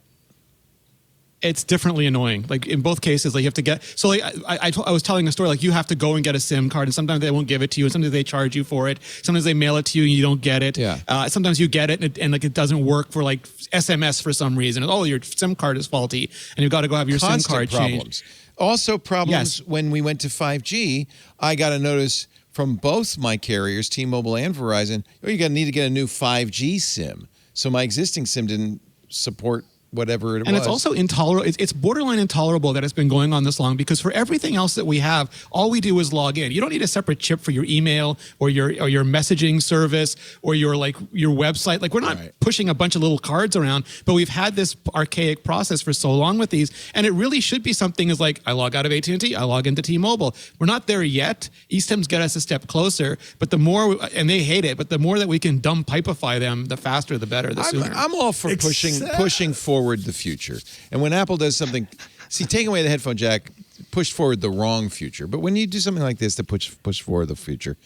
It's differently annoying. Like in both cases, like you have to get, so like I was telling a story, like you have to go and get a SIM card and sometimes they won't give it to you and sometimes they charge you for it. Sometimes they mail it to you and you don't get it. Yeah. Sometimes you get it and like it doesn't work for like SMS for some reason. Oh, your SIM card is faulty and you've got to go have your Constant SIM card problems. changed. Also problems Yes. when we went to 5G, I got a notice from both my carriers, T-Mobile and Verizon, you need to get a new 5G SIM. So my existing SIM didn't support whatever it was. And it's also intolerable. It's borderline intolerable that it's been going on this long because for everything else that we have, all we do is log in. You don't need a separate chip for your email or your messaging service or your website. Like we're not pushing a bunch of little cards around, but we've had this archaic process for so long with these, and it really should be something as like I log out of AT&T, I log into T-Mobile. We're not there yet. eSIMs get us a step closer, but the more, and they hate it, but the more that we can dumb pipeify them, the faster, the better, the sooner. I'm all for pushing forward the future. And when Apple does something, see, taking away the headphone jack pushed forward the wrong future. But when you do something like this to push forward the future,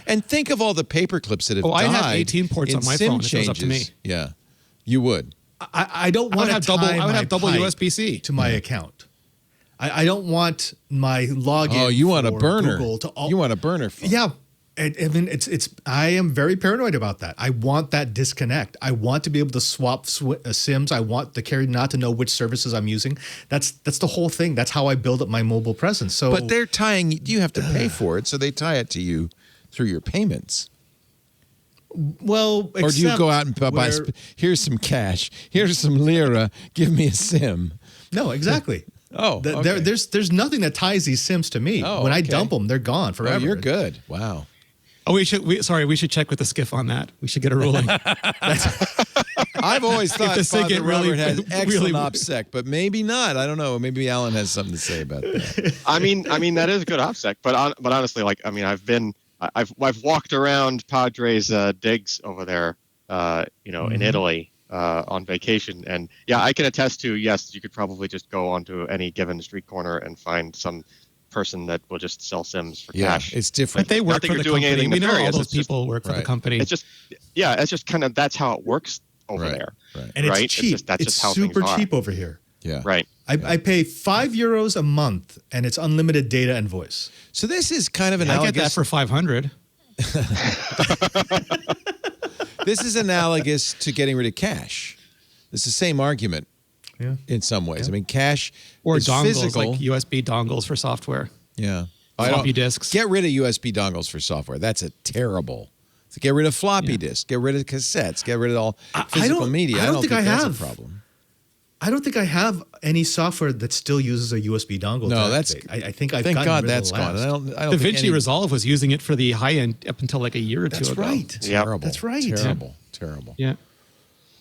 and think of all the paper clips that have died. I have 18 ports on my phone. If it was up to me. Yeah, you would. I don't want to have double. I would have double USB-C to my account. I don't want my login. Oh, you want a for burner? Google to You want a burner phone? Yeah. I mean, I am very paranoid about that. I want that disconnect. I want to be able to swap SIMs. I want the carrier not to know which services I'm using. That's the whole thing. That's how I build up my mobile presence. So, but they're tying. You have to pay for it, so they tie it to you through your payments. Well, or do you go out and buy? Here's some cash. Here's some lira. Give me a SIM. No, exactly. Okay. There's nothing that ties these SIMs to me. When I dump them, they're gone forever. Oh, you're good. Wow. Oh, we should check with the skiff on that. We should get a ruling. I've always thought Father Robert has excellent really OPSEC, but maybe not. I don't know. Maybe Alan has something to say about that. I mean that is good OPSEC, but honestly, like I mean, I've walked around Padre's digs over there, in Italy on vacation, and yeah, I can attest to yes, you could probably just go onto any given street corner and find some person that will just sell SIMs for cash. It's different. But they work for the company. We know all those people work for the company. It's just kind of that's how it works over there. Right. And it's cheap. It's super cheap over here. Yeah. Right. I pay €5 a month, and it's unlimited data and voice. So this is kind of analogous. I get that for 500. This is analogous to getting rid of cash. It's the same argument in some ways. I mean, cash or is dongles, physical. like USB dongles for software. Yeah. Floppy disks. Get rid of USB dongles for software. That's a terrible. So get rid of floppy disks. Get rid of cassettes. Get rid of all physical media. I don't think that's a problem. I don't think I have any software that still uses a USB dongle. No, that's. I think I've thank gotten God rid that's of the gone. last. I don't Da Vinci Resolve was using it for the high end up until like a year or two ago. That's right. Terrible. That's right. Terrible. Yeah.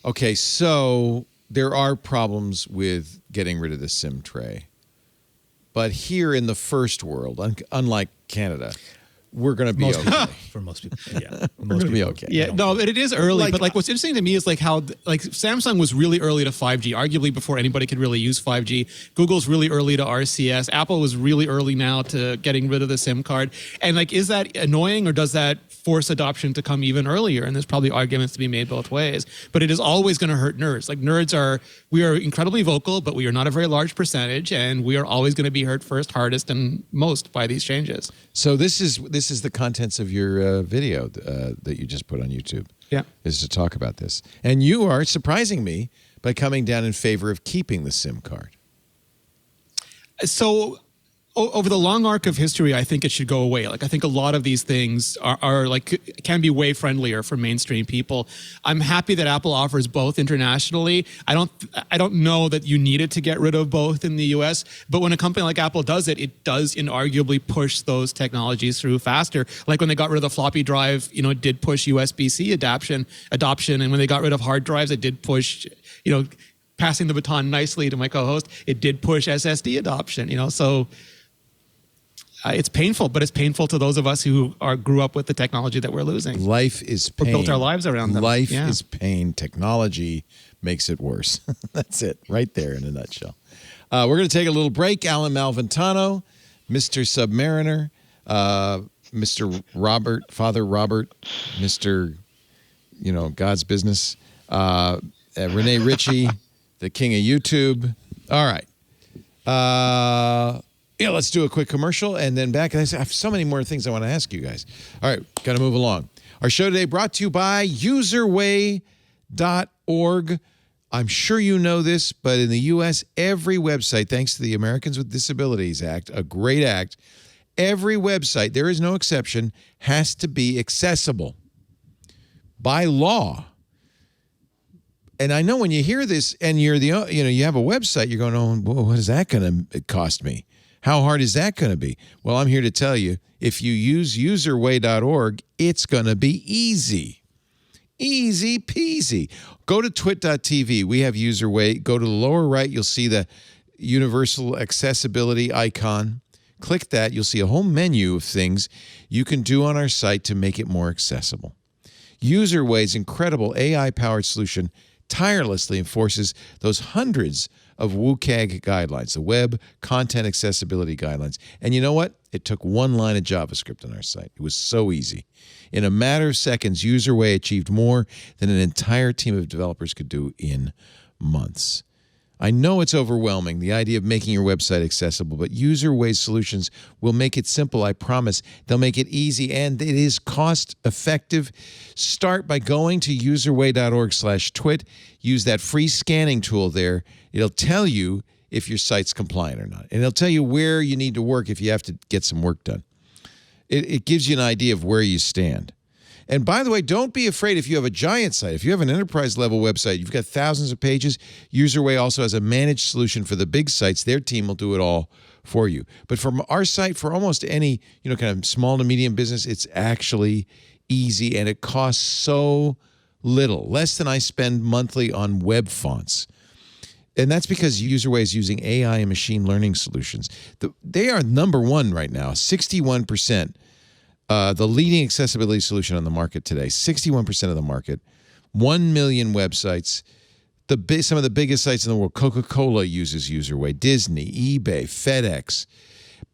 Okay, so there are problems with getting rid of the SIM tray. But here in the first world, unlike Canada, we're going to be okay. For most people, yeah. We're going to be okay. Yeah, no, but it is early. But like, what's interesting to me is like how like Samsung was really early to 5G, arguably before anybody could really use 5G. Google's really early to RCS. Apple was really early now to getting rid of the SIM card. And like, is that annoying or does that force adoption to come even earlier. And there's probably arguments to be made both ways. But it is always going to hurt nerds. Like we are incredibly vocal, but we are not a very large percentage, and we are always going to be hurt first, hardest, and most by these changes. So this is the contents of your video that you just put on YouTube. Yeah. Is to talk about this. And you are surprising me by coming down in favor of keeping the SIM card. So over the long arc of history, I think it should go away. Like, I think a lot of these things are like, can be way friendlier for mainstream people. I'm happy that Apple offers both internationally. I don't know that you needed to get rid of both in the US, but when a company like Apple does it, it does inarguably push those technologies through faster. Like when they got rid of the floppy drive, it did push USB-C adoption. And when they got rid of hard drives, it did push, passing the baton nicely to my co-host, it did push SSD adoption, so it's painful, but it's painful to those of us who grew up with the technology that we're losing. Life is pain. We built our lives around them. Life is pain. Technology makes it worse. That's it, right there in a nutshell. We're going to take a little break. Alan Malventano, Mr. Submariner, Mr. Robert, Father Robert, Mr. God's business, Renee Ritchie, the king of YouTube. All right. Let's do a quick commercial and then back. I have so many more things I want to ask you guys. All right, got to move along. Our show today brought to you by UserWay.org. I'm sure you know this, but in the U.S., every website, thanks to the Americans with Disabilities Act, a great act, every website, there is no exception, has to be accessible by law. And I know when you hear this and you have a website, you're going, oh, what is that going to cost me? How hard is that going to be? Well, I'm here to tell you, if you use userway.org, it's going to be easy. Easy peasy. Go to twit.tv. We have UserWay. Go to the lower right. You'll see the universal accessibility icon. Click that. You'll see a whole menu of things you can do on our site to make it more accessible. UserWay's incredible AI-powered solution tirelessly enforces those hundreds of WCAG guidelines, the Web Content Accessibility Guidelines. And you know what? It took one line of JavaScript on our site. It was so easy. In a matter of seconds, UserWay achieved more than an entire team of developers could do in months. I know it's overwhelming, the idea of making your website accessible, but UserWay's solutions will make it simple, I promise. They'll make it easy, and it is cost-effective. Start by going to userway.org/twit. Use that free scanning tool there. It'll tell you if your site's compliant or not, and it'll tell you where you need to work if you have to get some work done. It gives you an idea of where you stand. And by the way, don't be afraid if you have a giant site. If you have an enterprise-level website, you've got thousands of pages, UserWay also has a managed solution for the big sites. Their team will do it all for you. But from our site, for almost any kind of small to medium business, it's actually easy, and it costs so little, less than I spend monthly on web fonts. And that's because UserWay is using AI and machine learning solutions. They are number one right now, 61%. The leading accessibility solution on the market today, 61% of the market, 1 million websites. Some of the biggest sites in the world, Coca-Cola uses UserWay, Disney, eBay, FedEx.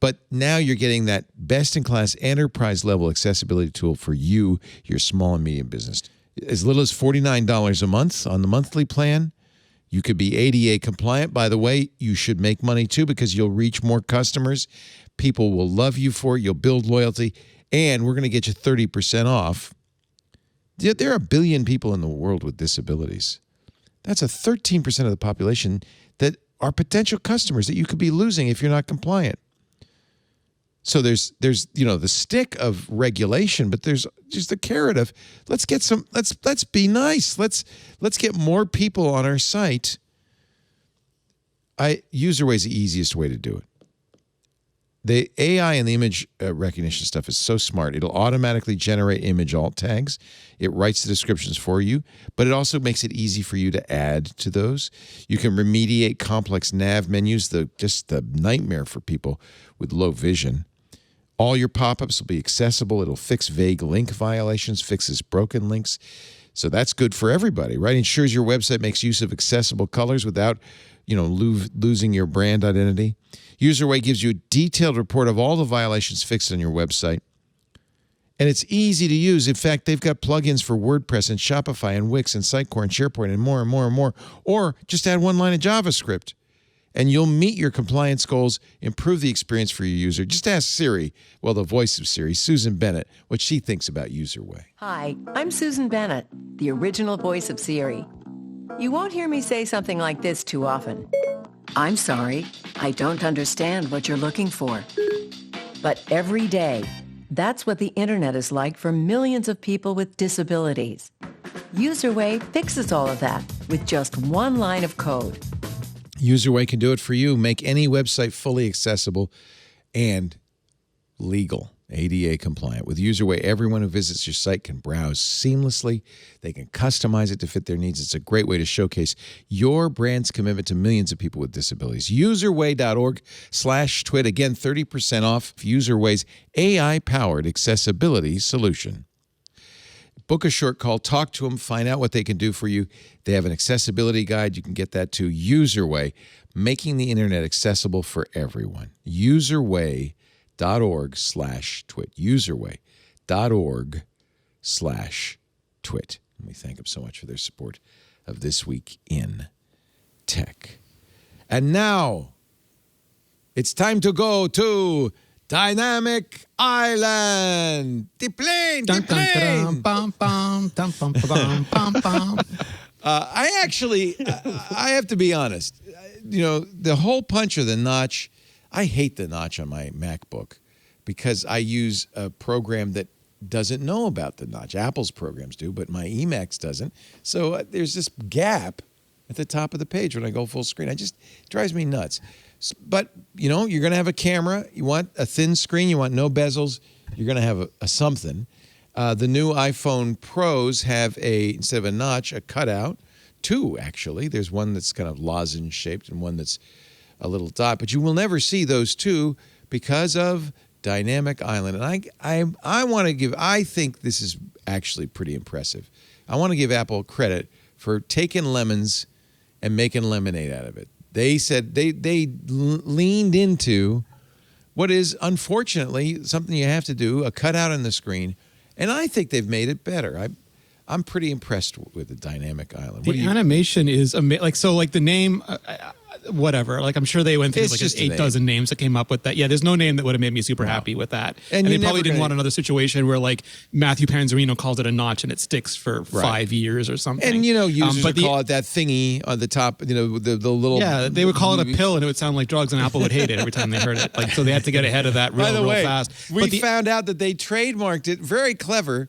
But now you're getting that best-in-class enterprise-level accessibility tool for you, your small and medium business. As little as $49 a month on the monthly plan. You could be ADA compliant. By the way, you should make money too because you'll reach more customers. People will love you for it. You'll build loyalty. And we're going to get you 30% off. There are 1 billion people in the world with disabilities. That's a 13% of the population that are potential customers that you could be losing if you're not compliant. So there's the stick of regulation, but there's just the carrot of let's be nice. Let's get more people on our site. UserWay is the easiest way to do it. The AI and the image recognition stuff is so smart. It'll automatically generate image alt tags. It writes the descriptions for you, but it also makes it easy for you to add to those. You can remediate complex nav menus, just the nightmare for people with low vision. All your pop-ups will be accessible. It'll fix vague link violations, fixes broken links. So that's good for everybody, right? Ensures your website makes use of accessible colors without, losing your brand identity. UserWay gives you a detailed report of all the violations fixed on your website. And it's easy to use. In fact, they've got plugins for WordPress and Shopify and Wix and Sitecore and SharePoint and more and more and more. Or just add one line of JavaScript and you'll meet your compliance goals, improve the experience for your user. Just ask Siri, well, the voice of Siri, Susan Bennett, what she thinks about UserWay. Hi, I'm Susan Bennett, the original voice of Siri. You won't hear me say something like this too often. I'm sorry, I don't understand what you're looking for. But every day, that's what the internet is like for millions of people with disabilities. UserWay fixes all of that with just one line of code. UserWay can do it for you. Make any website fully accessible and legal, ADA compliant. With UserWay, everyone who visits your site can browse seamlessly. They can customize it to fit their needs. It's a great way to showcase your brand's commitment to millions of people with disabilities. Userway.org/twit. Again, 30% off UserWay's AI-powered accessibility solution. Book a short call, talk to them, find out what they can do for you. They have an accessibility guide. You can get that to UserWay, making the internet accessible for everyone. Userway.org/twit. Userway.org/twit. And we thank them so much for their support of This Week in Tech. And now, it's time to go to Dynamic Island. The plane. I have to be honest. The hole punch or the notch, I hate the notch on my MacBook because I use a program that doesn't know about the notch. Apple's programs do, but my Emacs doesn't. So there's this gap at the top of the page when I go full screen. It just drives me nuts. But, you're going to have a camera. You want a thin screen. You want no bezels. You're going to have a something. The new iPhone Pros have instead of a notch, a cutout. Two, actually. There's one that's kind of lozenge-shaped and one that's a little dot. But you will never see those two because of Dynamic Island. And I think this is actually pretty impressive. I want to give Apple credit for taking lemons and making lemonade out of it. They said they leaned into what is, unfortunately, something you have to do, a cutout on the screen, and I think they've made it better. I'm pretty impressed with the Dynamic Island. The animation is amazing. Like the name, whatever. Like I'm sure they went through just 8 dozen names that came up with that. Yeah, there's no name that would have made me super happy with that. And they probably didn't want another situation where like Matthew Panzarino calls it a notch and it sticks for 5 years or something. And users would call it that thingy on the top. The little. Yeah, they would call it a pill and it would sound like drugs, and Apple would hate it every time they heard it. Like so, they had to get ahead of that real fast. We found out that they trademarked it. Very clever.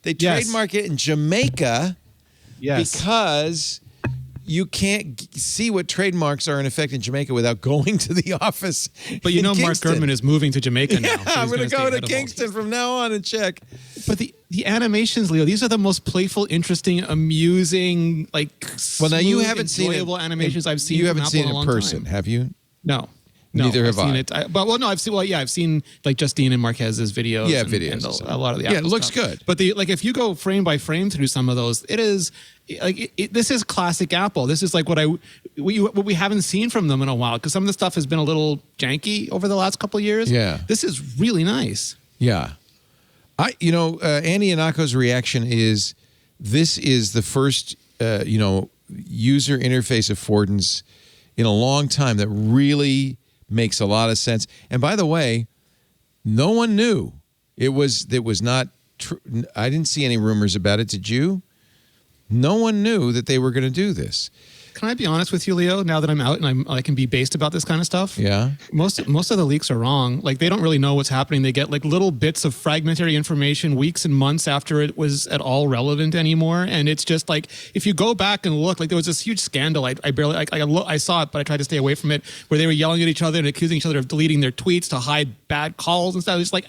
They trademark it in Jamaica because you can't see what trademarks are in effect in Jamaica without going to the office. But Mark Gurman is moving to Jamaica now. So I'm going to go to Kingston from now on and check. But the animations, Leo, these are the most playful, interesting, amusing, now you haven't seen enjoyable animations I've seen. You haven't seen it in person, have you? No. Neither have I. I've seen like Justine and Marquez's videos. Yeah, and videos. a lot of the Apple it looks stuff. good. But if you go frame by frame through some of those, it is this is classic Apple. This is like what we haven't seen from them in a while because some of the stuff has been a little janky over the last couple of years. Yeah, this is really nice. Yeah, Andy Anako's reaction is this is the first user interface affordance in a long time that really makes a lot of sense. And by the way, no one knew. It was not true. I didn't see any rumors about it. Did you? No one knew that they were going to do this. Can I be honest with you, Leo? Now that I'm out and I can be based about this kind of stuff. Yeah. Most of the leaks are wrong. Like they don't really know what's happening. They get like little bits of fragmentary information weeks and months after it was at all relevant anymore. And it's just like if you go back and look, like there was this huge scandal. I saw it, but I tried to stay away from it, where they were yelling at each other and accusing each other of deleting their tweets to hide bad calls and stuff. It's like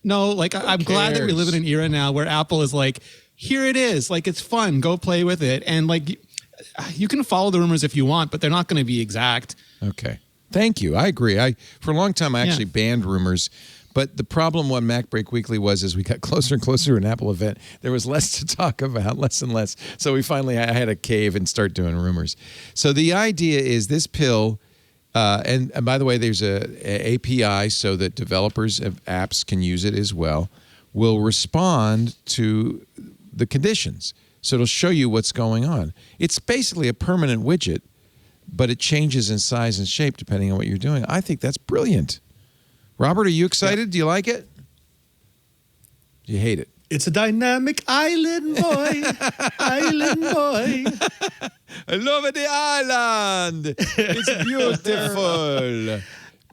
no. Like I'm glad that we live in an era now where Apple is like, here it is. Like it's fun. Go play with it. And like. You can follow the rumors if you want, but they're not going to be exact. Okay. Thank you. I agree. For a long time, I actually banned rumors. But the problem on Mac Break Weekly was as we got closer and closer to an Apple event, there was less to talk about, less and less. So I had to cave and start doing rumors. So the idea is this pill, and by the way, there's a API so that developers of apps can use it as well, will respond to the conditions. So it'll show you what's going on. It's basically a permanent widget, but it changes in size and shape depending on what you're doing. I think that's brilliant. Robert, are you excited? Do you like it? Do you hate it? It's a dynamic island boy. Island boy. I love the island. It's beautiful.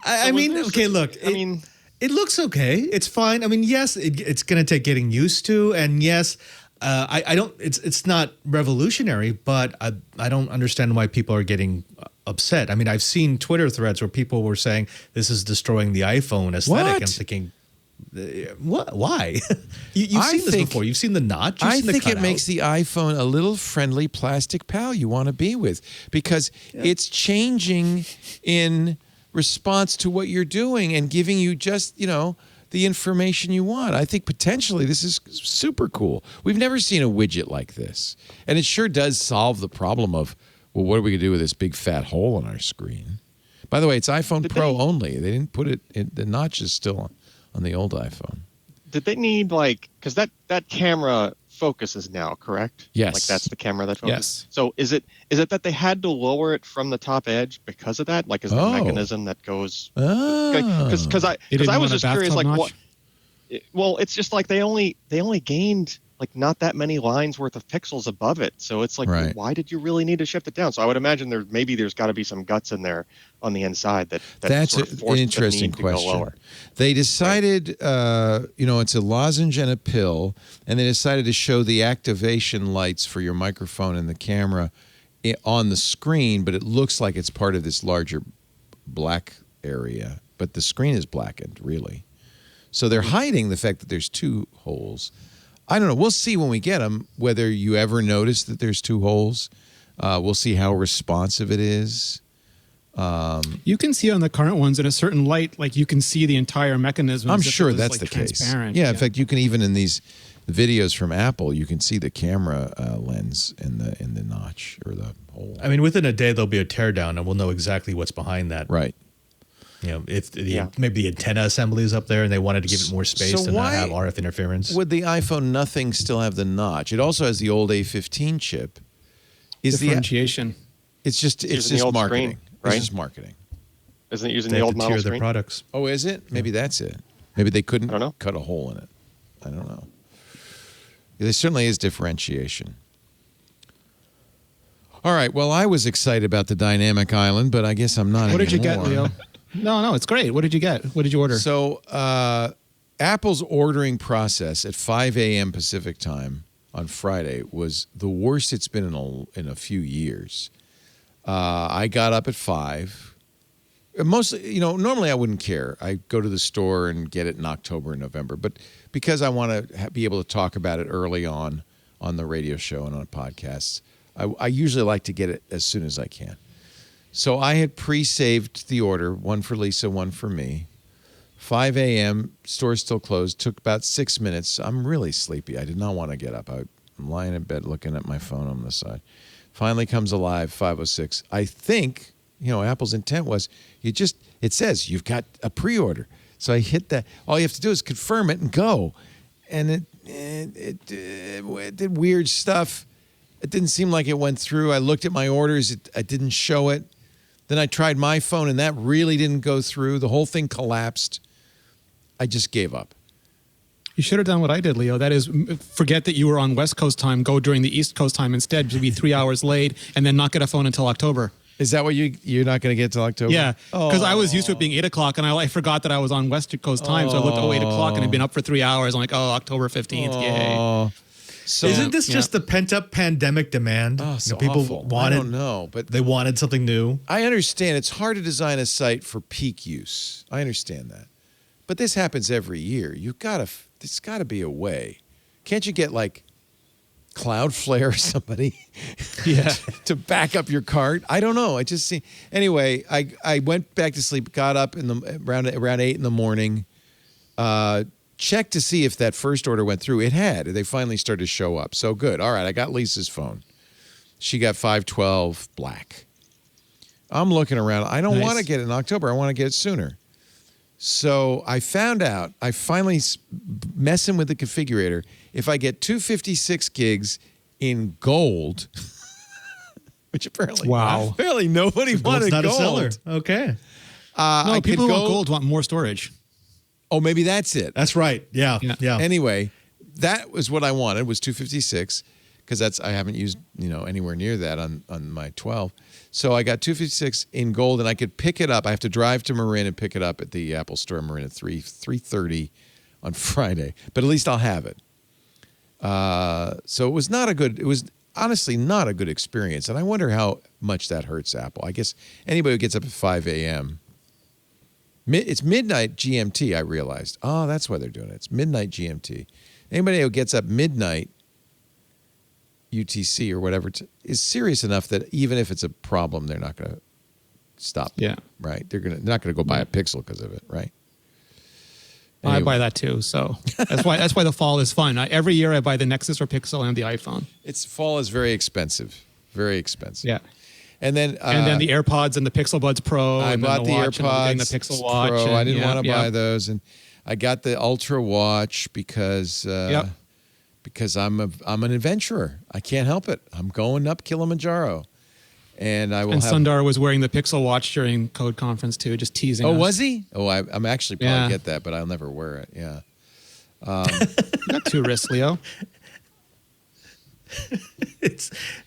I mean, okay, look. It looks okay. It's fine. I mean, yes, it's going to take getting used to, and yes, I don't. It's not revolutionary, but I don't understand why people are getting upset. I mean, I've seen Twitter threads where people were saying this is destroying the iPhone aesthetic. What? I'm thinking, what? Why? You've seen this before. You've seen the notch. I think it makes the iPhone a little friendly plastic pal you want to be with because it's changing in response to what you're doing and giving you just, the information you want. I think potentially this is super cool. We've never seen a widget like this. And it sure does solve the problem of, well, what are we going to do with this big fat hole in our screen? By the way, it's iPhone Pro only. They didn't put it in, the notch is still on the old iPhone. Did they need because that camera focuses now, correct? Yes. Like that's the camera that focuses. Yes. So is it that they had to lower it from the top edge because of that? Like is there a mechanism that goes? Because I was just curious, like what? Well, it's just like they only gained like not that many lines worth of pixels above it. So it's like, well, why did you really need to shift it down? So I would imagine there's got to be some guts in there on the inside that's sort of an interesting question. They decided, it's a lozenge and a pill, and they decided to show the activation lights for your microphone and the camera on the screen, but it looks like it's part of this larger black area, but the screen is blackened, really. So they're hiding the fact that there's two holes. I don't know. We'll see when we get them whether you ever notice that there's two holes. We'll see how responsive it is. You can see on the current ones in a certain light, like you can see the entire mechanism. I'm sure that's the case. Yeah, in fact, you can even in these videos from Apple, you can see the camera lens in the notch or the hole. I mean, within a day there'll be a teardown, and we'll know exactly what's behind that. Right. If maybe the antenna assembly is up there and they wanted to give it more space and not have RF interference. Would the iPhone nothing still have the notch? It also has the old A15 chip. Differentiation. It's just marketing, right? It's just marketing. Isn't it using the old model screen? Their products. Oh, is it? Maybe that's it. Maybe they couldn't cut a hole in it. I don't know. There certainly is differentiation. All right. Well, I was excited about the dynamic island, but I guess I'm not anymore. What did you get, Leo? No, it's great. What did you get? What did you order? So Apple's ordering process at 5 a.m. Pacific time on Friday was the worst it's been in a few years. I got up at 5. Mostly, normally I wouldn't care. I go to the store and get it in October and November. But because I want to be able to talk about it early on the radio show and on podcasts, I usually like to get it as soon as I can. So I had pre-saved the order, one for Lisa, one for me. 5 a.m., store's still closed, took about 6 minutes. I'm really sleepy. I did not want to get up. I'm lying in bed looking at my phone on the side. Finally comes alive, 5:06. I think, Apple's intent was it says you've got a pre-order. So I hit that. All you have to do is confirm it and go. And it did weird stuff. It didn't seem like it went through. I looked at my orders. I didn't show it. Then I tried my phone, and that really didn't go through. The whole thing collapsed. I just gave up. You should have done what I did, Leo. That is, forget that you were on West Coast time. Go during the East Coast time instead to be 3 hours late, and then not get a phone until October. Is that what you're not going to get till October? Yeah, because I was used to it being 8 o'clock, and I forgot that I was on West Coast time. So I looked at 8 o'clock, and it'd been up for 3 hours. I'm like, October 15th, yay. So, isn't this just the pent-up pandemic demand? People awful. I don't know, but they wanted something new. I understand it's hard to design a site for peak use. I understand that, but this happens every year. There's got to be a way. Can't you get like Cloudflare or somebody to back up your cart? I don't know. I just see. Anyway, I went back to sleep, got up around 8 in the morning. Checked to see if that first order went through. It had. They finally started to show up. So good. All right, I got Lisa's phone. She got 512 black. I'm looking around. I don't want to get it in October. I want to get it sooner. So I found out, I finally messing with the configurator, if I get 256 gigs in gold, which apparently nobody wanted not gold. a seller. Okay. No, people who want gold want more storage. Oh, maybe that's it. That's right. Yeah. Anyway, that was what I wanted, was 256, because I haven't used anywhere near that on my 12. So I got 256 in gold, and I could pick it up. I have to drive to Marin and pick it up at the Apple Store in Marin at 3:30 on Friday. But at least I'll have it. So it was not a good. It was honestly not a good experience, and I wonder how much that hurts Apple. I guess anybody who gets up at 5 a.m. It's midnight GMT. I realized. Oh, that's why they're doing it. It's midnight GMT. Anybody who gets up midnight UTC or whatever is serious enough that even if it's a problem, they're not going to stop. Yeah. Right. They're not going to go buy a Pixel because of it. Right. Anyway. I buy that too. So that's why the fall is fun. Every year I buy the Nexus or Pixel and the iPhone. Fall is very expensive. Very expensive. Yeah. And then the AirPods and the Pixel Buds Pro. I and bought the watch, AirPods and the Pixel Watch. Pro. And, I didn't want to buy those, and I got the Ultra Watch because I'm an adventurer. I can't help it. I'm going up Kilimanjaro, and I will. And Sundar was wearing the Pixel Watch during Code Conference too, just teasing. Oh, us. was he? Oh, I'm actually probably get that, but I'll never wear it. Yeah. Not too risky, Leo.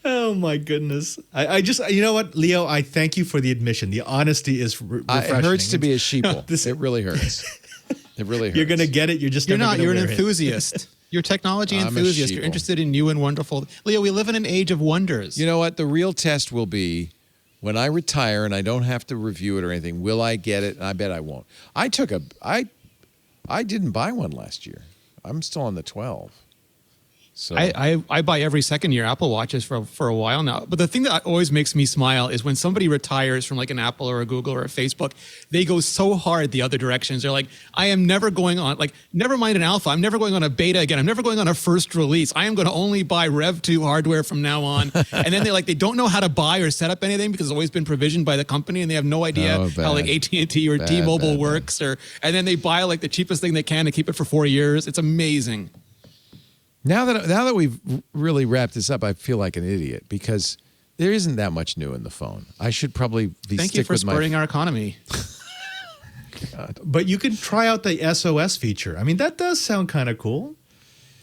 Oh my goodness. I just, you know what, Leo, I thank you for the admission. The honesty is refreshing. It hurts to be a sheeple. It really hurts. It really hurts. You're going to get it. You're just You're never not. You're an wear it. enthusiast. You're a technology enthusiast. You're interested in new and wonderful. Leo, we live in an age of wonders. You know what? The real test will be when I retire and I don't have to review it or anything. Will I get it? And I bet I won't. I didn't buy one last year. I'm still on the 12. So I buy every second year Apple Watches for a while now. But the thing that always makes me smile is when somebody retires from like an Apple or a Google or a Facebook, they go so hard the other directions. They're like, I am never going on, like, never mind an alpha. I'm never going on a beta again. I'm never going on a first release. I am going to only buy Rev 2 hardware from now on. And then they don't know how to buy or set up anything because it's always been provisioned by the company and they have no idea how like AT&T or T-Mobile works. And then they buy like the cheapest thing they can to keep it for 4 years. It's amazing. Now that we've really wrapped this up, I feel like an idiot because there isn't that much new in the phone. I should probably be. Thank you for spurring our economy. God. But you can try out the SOS feature. I mean, that does sound kind of cool,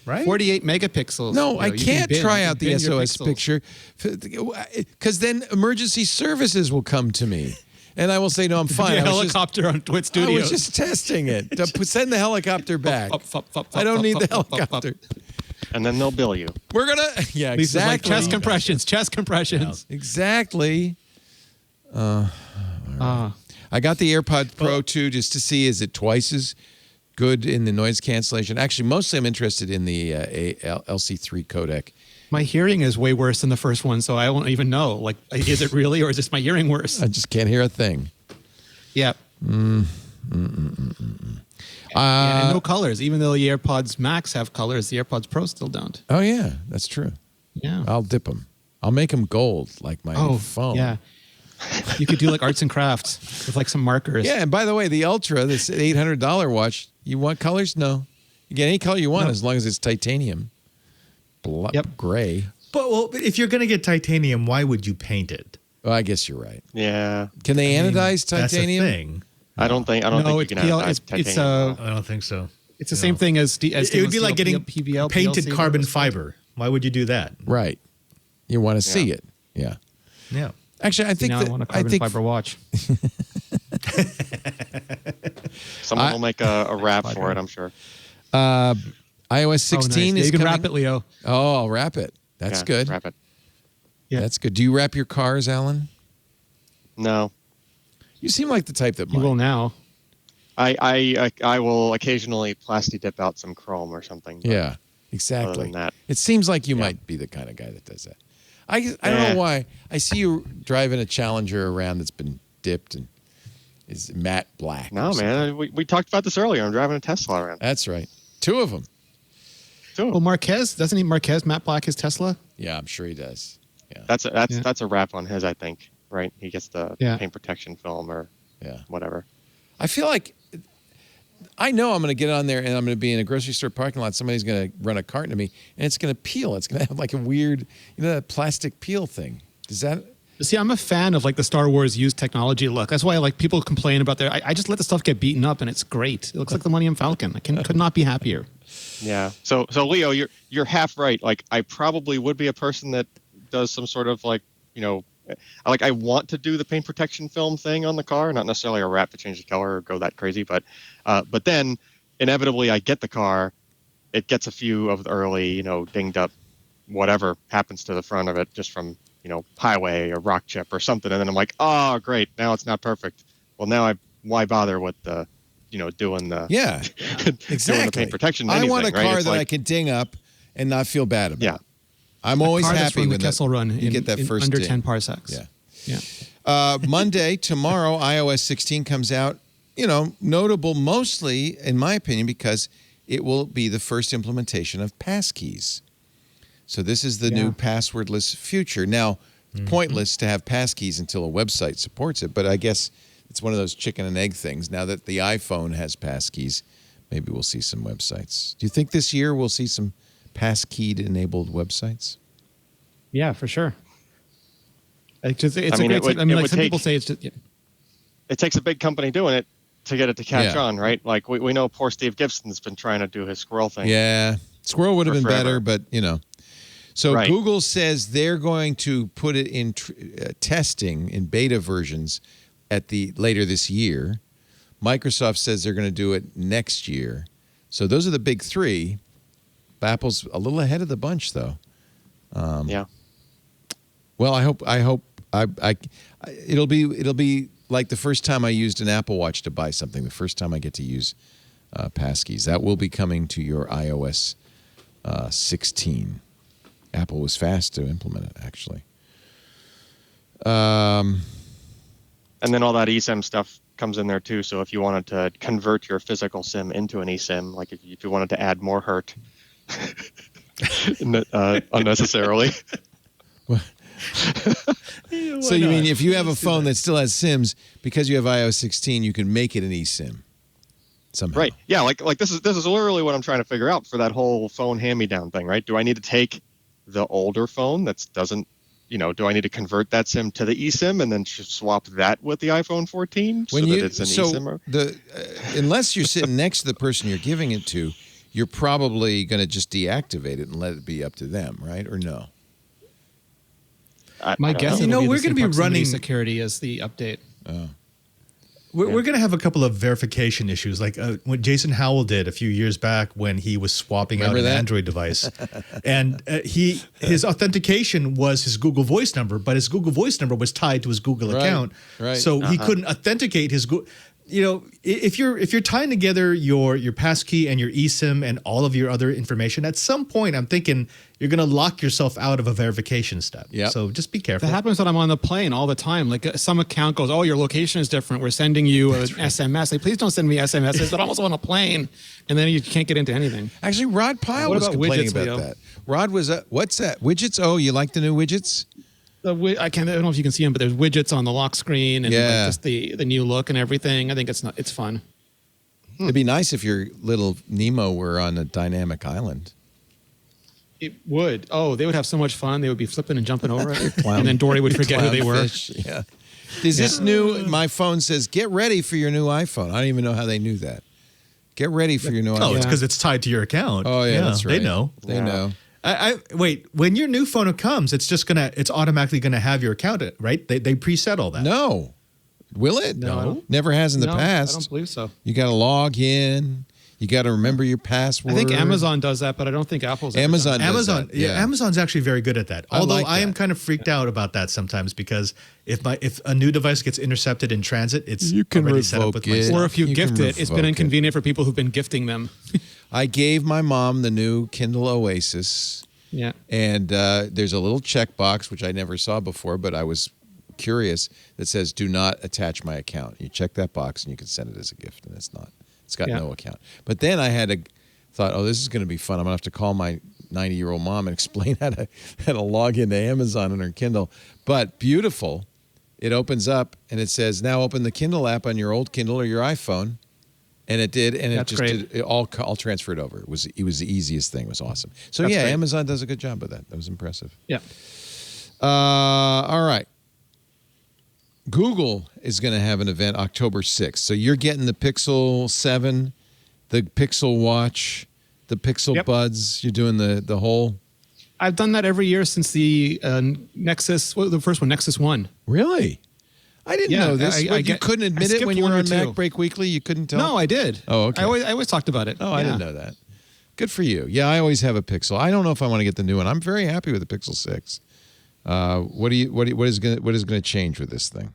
right? 48 megapixels. No, I can't try out the SOS picture because then emergency services will come to me. And I will say, no, I'm fine. The helicopter on Twit Studios. I was just testing it. Send the helicopter back. I don't need the helicopter. And then they'll bill you. We're going to, yeah, exactly. Like chest compressions. Yeah, exactly. I got the AirPod Pro 2 just to see, is it twice as good in the noise cancellation? Actually, mostly I'm interested in the LC3 codec. My hearing is way worse than the first one, so I don't even know. Like, is it really, or is just my hearing worse? I just can't hear a thing. Yeah. And no colors. Even though the AirPods Max have colors, the AirPods Pro still don't. Oh, yeah. That's true. Yeah. I'll dip them. I'll make them gold like my phone. Yeah. You could do like arts and crafts with like some markers. Yeah, and by the way, the Ultra, this $800 watch, you want colors? No. You get any color you want as long as it's titanium. Gray. But if you're going to get titanium, why would you paint it? Well, I guess you're right. Yeah. Can they anodize titanium? That's a thing. I don't think you can anodize titanium. I don't think so. It's the same thing as it would be like getting PBL, painted PLC, carbon fiber. Why would you do that? Right. You want to see it. Yeah. Yeah. Actually, I think I want a carbon fiber watch. Someone will make a wrap for it, I'm sure. iOS 16 is you can coming. wrap it, Leo. Oh, I'll wrap it. That's good. Wrap it. Yeah. That's good. Do you wrap your cars, Alan? No. You seem like the type that You will now. I will occasionally plasti dip out some chrome or something. Yeah, exactly. Other than that, it seems like you might be the kind of guy that does that. I don't know why. I see you driving a Challenger around that's been dipped and is matte black. No, man. We talked about this earlier. I'm driving a Tesla around. That's right. 2 of them. Well, Marquez, doesn't he? Marquez matte black his Tesla? Yeah, I'm sure he does. Yeah. That's a wrap on his, I think. Right? He gets the paint protection film or whatever. I feel like I know I'm going to get on there and I'm going to be in a grocery store parking lot. Somebody's going to run a carton to me and it's going to peel. It's going to have like a weird, that plastic peel thing. Does that? See, I'm a fan of like the Star Wars used technology look. That's why like people complain about their. I just let the stuff get beaten up and it's great. It looks like the Millennium Falcon. Could not be happier. Yeah. So Leo, you're half right. Like I probably would be a person that does some sort of like, I want to do the paint protection film thing on the car, not necessarily a wrap to change the color or go that crazy, but then inevitably I get the car, it gets a few of the early, dinged up, whatever happens to the front of it just from, highway or rock chip or something. And then I'm like, oh, great. Now it's not perfect. Well, now why bother with the, doing the, exactly. doing the paint protection. I want a car right? that I can ding up and not feel bad about. Yeah. I'm always happy when the Kessel Run you get that first under ding. 10 parsecs. Yeah. Monday, tomorrow, iOS 16 comes out. Notable mostly, in my opinion, because it will be the first implementation of Passkeys. So this is the new passwordless future. Now, pointless to have Passkeys until a website supports it, but I guess it's one of those chicken and egg things. Now that the iPhone has Passkeys, maybe we'll see some websites. Do you think this year we'll see some Passkey-enabled websites? Yeah, for sure. Some people say it's just. Yeah. It takes a big company doing it to get it to catch on, right? Like we know poor Steve Gibson's been trying to do his squirrel thing. Yeah, squirrel would have been better, but So right. Google says they're going to put it in testing in beta versions later this year. Microsoft says they're going to do it next year. So those are the big three. Apple's a little ahead of the bunch, though. Yeah. Well, I hope it'll be like the first time I used an Apple Watch to buy something. The first time I get to use Passkeys. That will be coming to your iOS 16. Apple was fast to implement it, actually. And then all that eSIM stuff comes in there too. So if you wanted to convert your physical SIM into an eSIM, like if you wanted to add more hurt unnecessarily. So you mean if you have a phone that still has SIMs, because you have iOS 16, you can make it an eSIM somehow? Right. Yeah. Like this is literally what I'm trying to figure out for that whole phone hand-me-down thing, right? Do I need to take the older phone that doesn't, do I need to convert that SIM to the eSIM and then swap that with the iPhone 14 that it's an eSIM? Unless you're sitting next to the person you're giving it to, you're probably going to just deactivate it and let it be up to them, right? Or no? My guess is we're going to be running security as the update. We're going to have a couple of verification issues, like what Jason Howell did a few years back when he was swapping out an Android device, and his authentication was his Google Voice number, but his Google Voice number was tied to his Google account, so he couldn't authenticate his Google. If you're tying together your passkey and your eSIM and all of your other information, at some point, I'm thinking you're going to lock yourself out of a verification step. Yep. So just be careful. That happens when I'm on the plane all the time. Like some account goes, "Oh, your location is different. We're sending you an SMS." Like, please don't send me SMSs. But I'm also on a plane, and then you can't get into anything. Actually, Rod Pyle What was about complaining widgets, about Leo? that. Rod was, what's that? Widgets? Oh, you like the new widgets? I don't know if you can see them, but there's widgets on the lock screen and like just the new look and everything. I think it's fun. It'd be nice if your little Nemo were on a dynamic island. It would. Oh, they would have so much fun. They would be flipping and jumping over it. And then Dory would forget who they were. Clownfish, yeah. Is this new? My phone says, get ready for your new iPhone. I don't even know how they knew that. Get ready for your new iPhone. Oh, it's because it's tied to your account. Oh, yeah, that's right. They know. They know. Wait, when your new phone comes, it's automatically gonna have your account, right? They preset all that. No. Will it? No. Never has in the No, past. I don't believe so. You got to log in. You got to remember your password. I think Amazon does that, but I don't think Apple's ever Amazon done does Amazon, that, yeah, Amazon's actually very good at that. Although like I am that. kind of freaked out about that sometimes because if a new device gets intercepted in transit, it's You can already set up with my revoke it. stuff. Or if you You gift can it, it's been revoke it. inconvenient for people who've been gifting them. I gave my mom the new Kindle Oasis, Yeah. and there's a little checkbox, which I never saw before, but I was curious, that says, do not attach my account. You check that box, and you can send it as a gift, and it's not. It's got no account. But then I thought, oh, this is going to be fun. I'm going to have to call my 90-year-old mom and explain how to log into Amazon on her Kindle. But beautiful. It opens up, and it says, now open the Kindle app on your old Kindle or your iPhone, And it did, and That's it just great. did it all transferred over. It was the easiest thing. It was awesome. So That's yeah, great. Amazon does a good job of that. That was impressive. Yeah. All right. Google is going to have an event October 6th. So you're getting the Pixel 7, the Pixel Watch, the Pixel Buds. You're doing the whole. I've done that every year since the Nexus, the first one, Nexus 1. Really? I didn't know this. You couldn't admit it when you were on Mac Break Weekly? You couldn't tell? No, I did. Oh, okay. I always talked about it. Oh, I didn't know that. Good for you. Yeah, I always have a Pixel. I don't know if I want to get the new one. I'm very happy with the Pixel 6. What is going to change with this thing?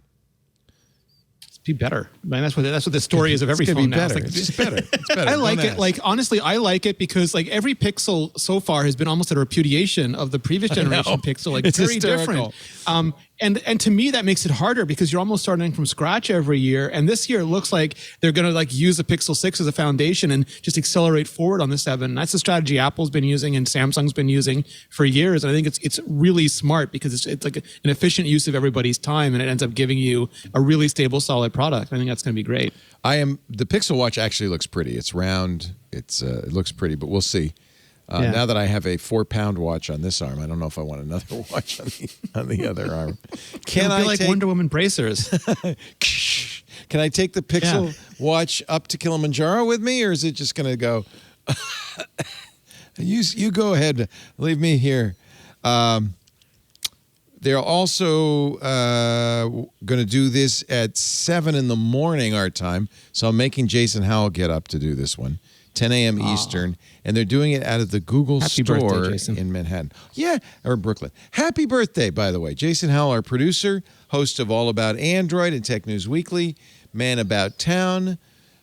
Be better. I mean, that's what the story is of every It's phone gonna be now. better. It's just better. It's better. I like Don't it. ask. Like, honestly, I like it because like every Pixel so far has been almost a repudiation of the previous generation Pixel. Like It's very hysterical. different. And to me, that makes it harder because you're almost starting from scratch every year. And this year it looks like they're going to like use the Pixel 6 as a foundation and just accelerate forward on the 7. And that's the strategy Apple's been using and Samsung's been using for years. And I think it's really smart because it's like an efficient use of everybody's time, and it ends up giving you a really stable, solid product. I think that's going to be great. The Pixel Watch actually looks pretty. It's round. It looks pretty, but we'll see. Now that I have a 4-pound watch on this arm, I don't know if I want another watch on the other arm. Can It'll I be like take, Wonder Woman bracers? Can I take the Pixel Watch up to Kilimanjaro with me, or is it just going to go? You go ahead. Leave me here. They're also going to do this at 7 in the morning our time. So I'm making Jason Howell get up to do this one. 10 a.m. Eastern, and they're doing it out of the Google Happy store birthday, Jason. in Manhattan. Yeah, or Brooklyn. Happy birthday, by the way. Jason Howell, our producer, host of All About Android and Tech News Weekly, Man About Town,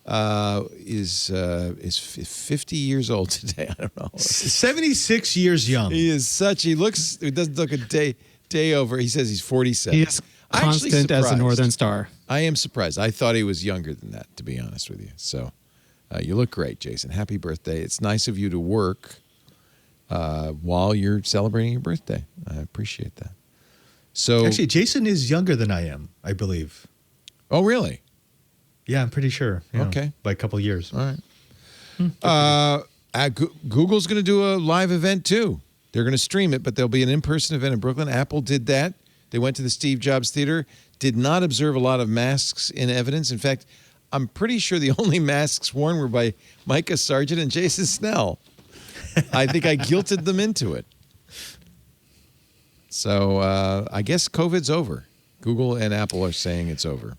is 50 years old today. I don't know. 76 years young. He doesn't look a day over. He says he's 47. He is I'm actually constant as a surprised. Northern Star. I am surprised. I thought he was younger than that, to be honest with you. So you look great, Jason. Happy birthday. It's nice of you to work while you're celebrating your birthday. I appreciate that. So Actually, Jason is younger than I am, I believe. Oh, really? Yeah, I'm pretty sure. Yeah, Okay. by a couple of years. All right. Google's going to do a live event, too. They're going to stream it, but there'll be an in-person event in Brooklyn. Apple did that. They went to the Steve Jobs Theater, did not observe a lot of masks in evidence. In fact, I'm pretty sure the only masks worn were by Micah Sargent and Jason Snell. I think I guilted them into it. So I guess COVID's over. Google and Apple are saying it's over.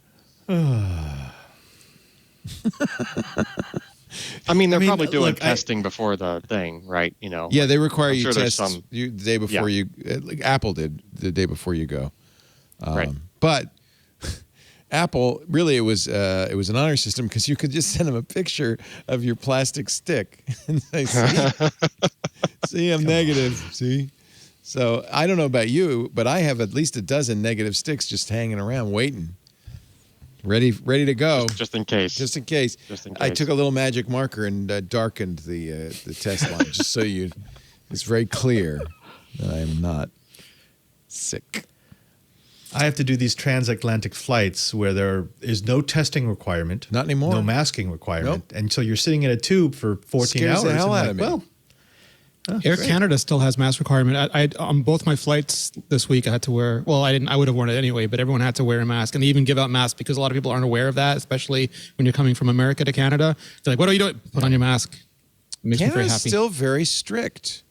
I mean, they're probably doing look, testing before the thing, right? You know. Yeah, they require I'm you sure there's test some- the day before you. Like Apple did the day before you go. Right. But Apple really it was an honor system because you could just send them a picture of your plastic stick and say, "See, I'm negative." See. So I don't know about you, but I have at least a dozen negative sticks just hanging around waiting. Ready to go. Just in case. Just in case. Just in I case. took a little magic marker and darkened the test line just so it's very clear that I am not sick. I have to do these transatlantic flights where there is no testing requirement. Not anymore. No masking requirement. And so you're sitting in a tube for 14 Scares hours. the hell and out of me. Well, Air Canada still has mask requirement. I on both my flights this week, I had to wear. Well, I didn't. I would have worn it anyway, but everyone had to wear a mask, and they even give out masks because a lot of people aren't aware of that, especially when you're coming from America to Canada. They're like, "What are you doing? Put on your mask." It makes me very Canada's happy. still very strict.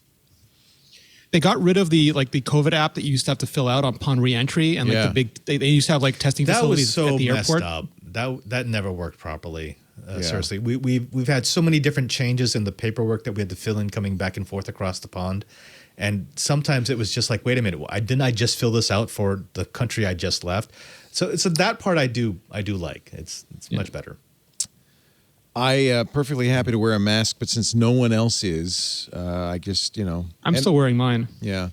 They got rid of the COVID app that you used to have to fill out upon re-entry, and Yeah. they used to have like testing that facilities was so at the messed airport. up. That never worked properly. Yeah. Seriously, we've had so many different changes in the paperwork that we had to fill in coming back and forth across the pond, and sometimes it was just like, wait a minute, didn't I just fill this out for the country I just left? So that part I do like. It's much better. I perfectly happy to wear a mask, but since no one else is, I just I'm still wearing mine. Yeah,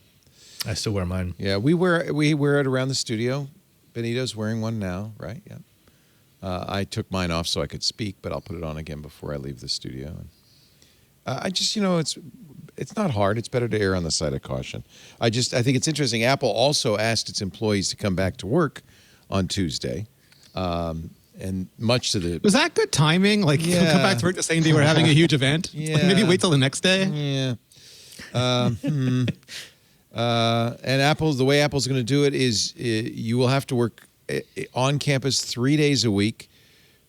I still wear mine. yeah. We wear it around the studio. Benito's wearing one now, right? Yeah. I took mine off so I could speak, but I'll put it on again before I leave the studio. And, I just, it's not hard. It's better to err on the side of caution. I think it's interesting. Apple also asked its employees to come back to work on Tuesday, and much to the Was that good timing? Like, Yeah. come back to work the same day we're having a huge event? Yeah. Like, maybe wait till the next day? yeah. And the way Apple's going to do it is you will have to work on campus 3 days a week,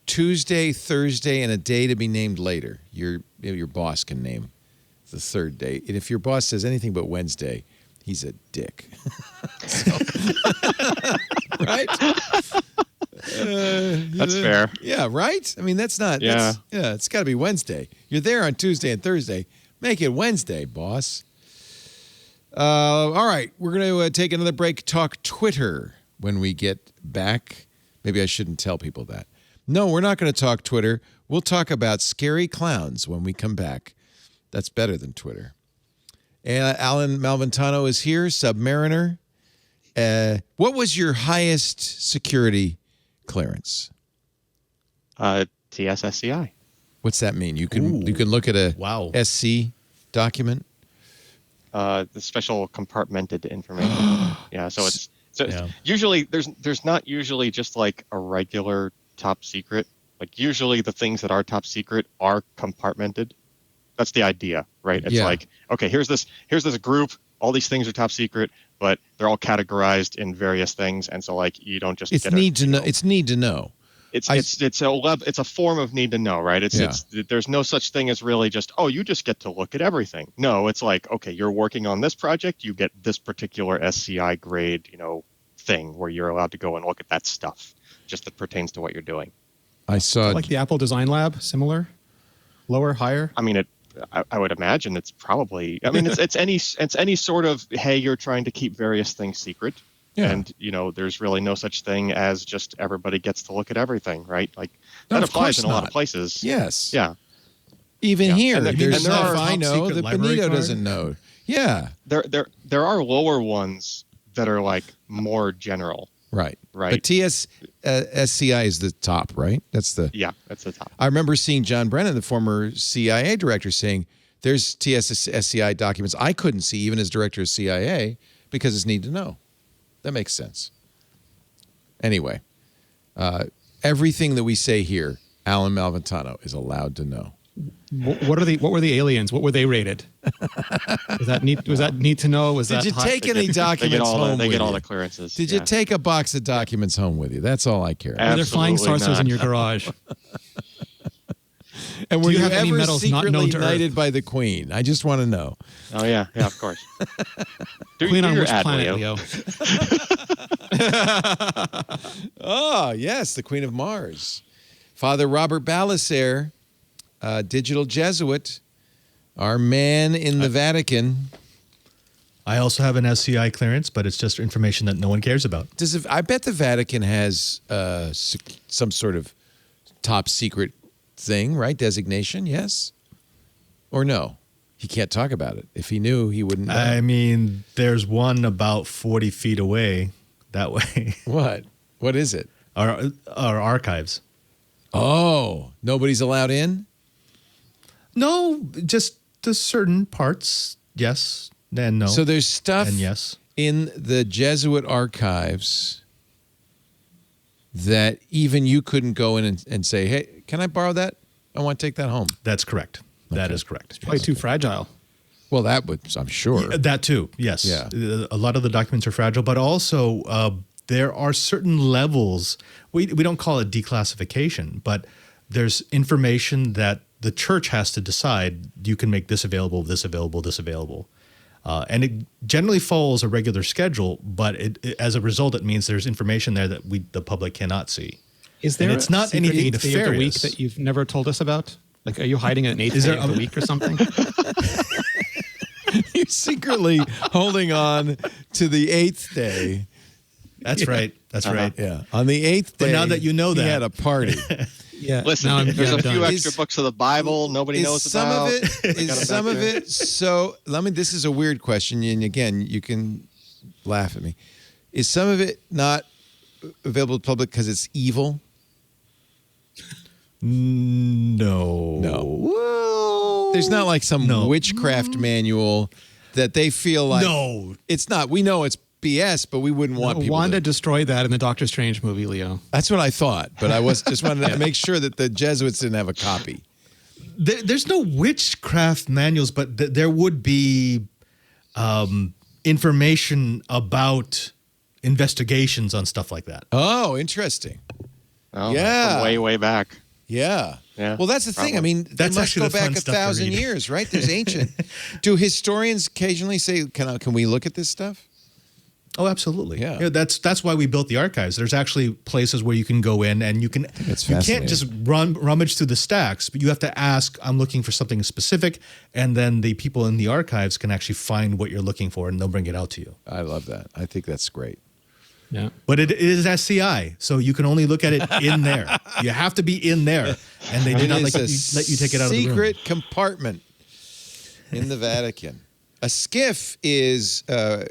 Tuesday, Thursday, and a day to be named later. Your boss can name the third day. And if your boss says anything but Wednesday, he's a dick. Right? That's fair. Yeah, right? I mean, that's not. Yeah. It's got to be Wednesday. You're there on Tuesday and Thursday. Make it Wednesday, boss. All right. We're going to take another break, talk Twitter when we get back. Maybe I shouldn't tell people that. No, we're not going to talk Twitter. We'll talk about scary clowns when we come back. That's better than Twitter. And Alan Malventano is here, Submariner. What was your highest security clearance? TSSCI. What's that mean? You can look at a SC document. The special compartmented information. Yeah, so it's usually there's not usually just like a regular top secret. Like usually the things that are top secret are compartmented. That's the idea, right? It's like, okay, here's this group, all these things are top secret, but they're all categorized in various things, and so like you don't just It's need to know. It's need to know. It's a form of need to know, right? It's there's no such thing as really just, oh, you just get to look at everything. No, it's like, okay, you're working on this project, you get this particular SCI grade, thing where you're allowed to go and look at that stuff, just that pertains to what you're doing. I saw like the Apple Design Lab, similar, lower, higher. I mean, I would imagine it's probably. I mean, it's any sort of, hey, you're trying to keep various things secret. Yeah. And, there's really no such thing as just everybody gets to look at everything, right? Like that applies in a lot of places. Yes. Yeah. Even here, there's there stuff are I know that Benito doesn't know. Yeah. There are lower ones that are like more general. Right. Right. But SCI is the top, right? That's the top. I remember seeing John Brennan, the former CIA director, saying there's SCI documents I couldn't see even as director of CIA because it's need to know. That makes sense. Anyway, everything that we say here, Alan Malventano is allowed to know. What were the aliens? What were they rated? Was that need to know? Did you take any documents home with you? They get all the clearances. Did you take a box of documents home with you? That's all I care about. Are there flying saucers in your garage? And were you have any ever medals not secretly known to knighted Earth? by the Queen? I just want to know. Oh yeah, of course. Queen on which planet, Leo? Oh yes, the Queen of Mars. Father Robert Balasaire, digital Jesuit, our man in the Vatican. I also have an SCI clearance, but it's just information that no one cares about. I bet the Vatican has some sort of top secret thing, right? Designation, yes? Or no? He can't talk about it. If he knew, he wouldn't know. I mean, there's one about 40 feet away that way. What? What is it? Our archives. Oh, nobody's allowed in? No, just the certain parts, yes, and no. So there's stuff and yes. in the Jesuit archives that even you couldn't go in and say, hey, can I borrow that? I want to take that home. That's correct. That is correct. It's probably too fragile. Well, that would, I'm sure. Yeah, that too, yes. Yeah. A lot of the documents are fragile, but also there are certain levels. We don't call it declassification, but there's information that the church has to decide you can make this available, this available, this available. And it generally follows a regular schedule, but as a result, it means there's information there that the public cannot see. Is there it's not anything eighth day of the week nefarious that you've never told us about? Like, are you hiding an eighth Is day there of the week or something? You're secretly holding on to the eighth day. That's right. That's right. Yeah. On the eighth day, But now that you know he that. had a party. Yeah. Listen, there's a few done. extra books of the Bible nobody knows about. So this is a weird question, and again, you can laugh at me. Is some of it not available to the public because it's evil? No. Well, there's not like some witchcraft manual that they feel like. No. It's not. We know it's BS, but we wouldn't want people Wanda to. destroyed that in the Doctor Strange movie, Leo. That's what I thought, but I was just wanted to make sure that the Jesuits didn't have a copy. There's no witchcraft manuals, but there would be information about investigations on stuff like that. Oh, interesting. Oh, Yeah. from way, way back. Yeah. Yeah, Well, that's the thing. I probably. mean, That's they must actually go the fun back stuff to 1,000 read. years, right? There's ancient. Do historians occasionally say, "Can we look at this stuff?" Oh, absolutely. Yeah. That's why we built the archives. There's actually places where you can go in and you that's can't fascinating. just rummage through the stacks, but you have to ask, I'm looking for something specific, and then the people in the archives can actually find what you're looking for and they'll bring it out to you. I love that. I think that's great. Yeah. But it is SCI, so you can only look at it in there. You have to be in there, and they do not let you take it out of the room. Secret compartment in the Vatican. A skiff is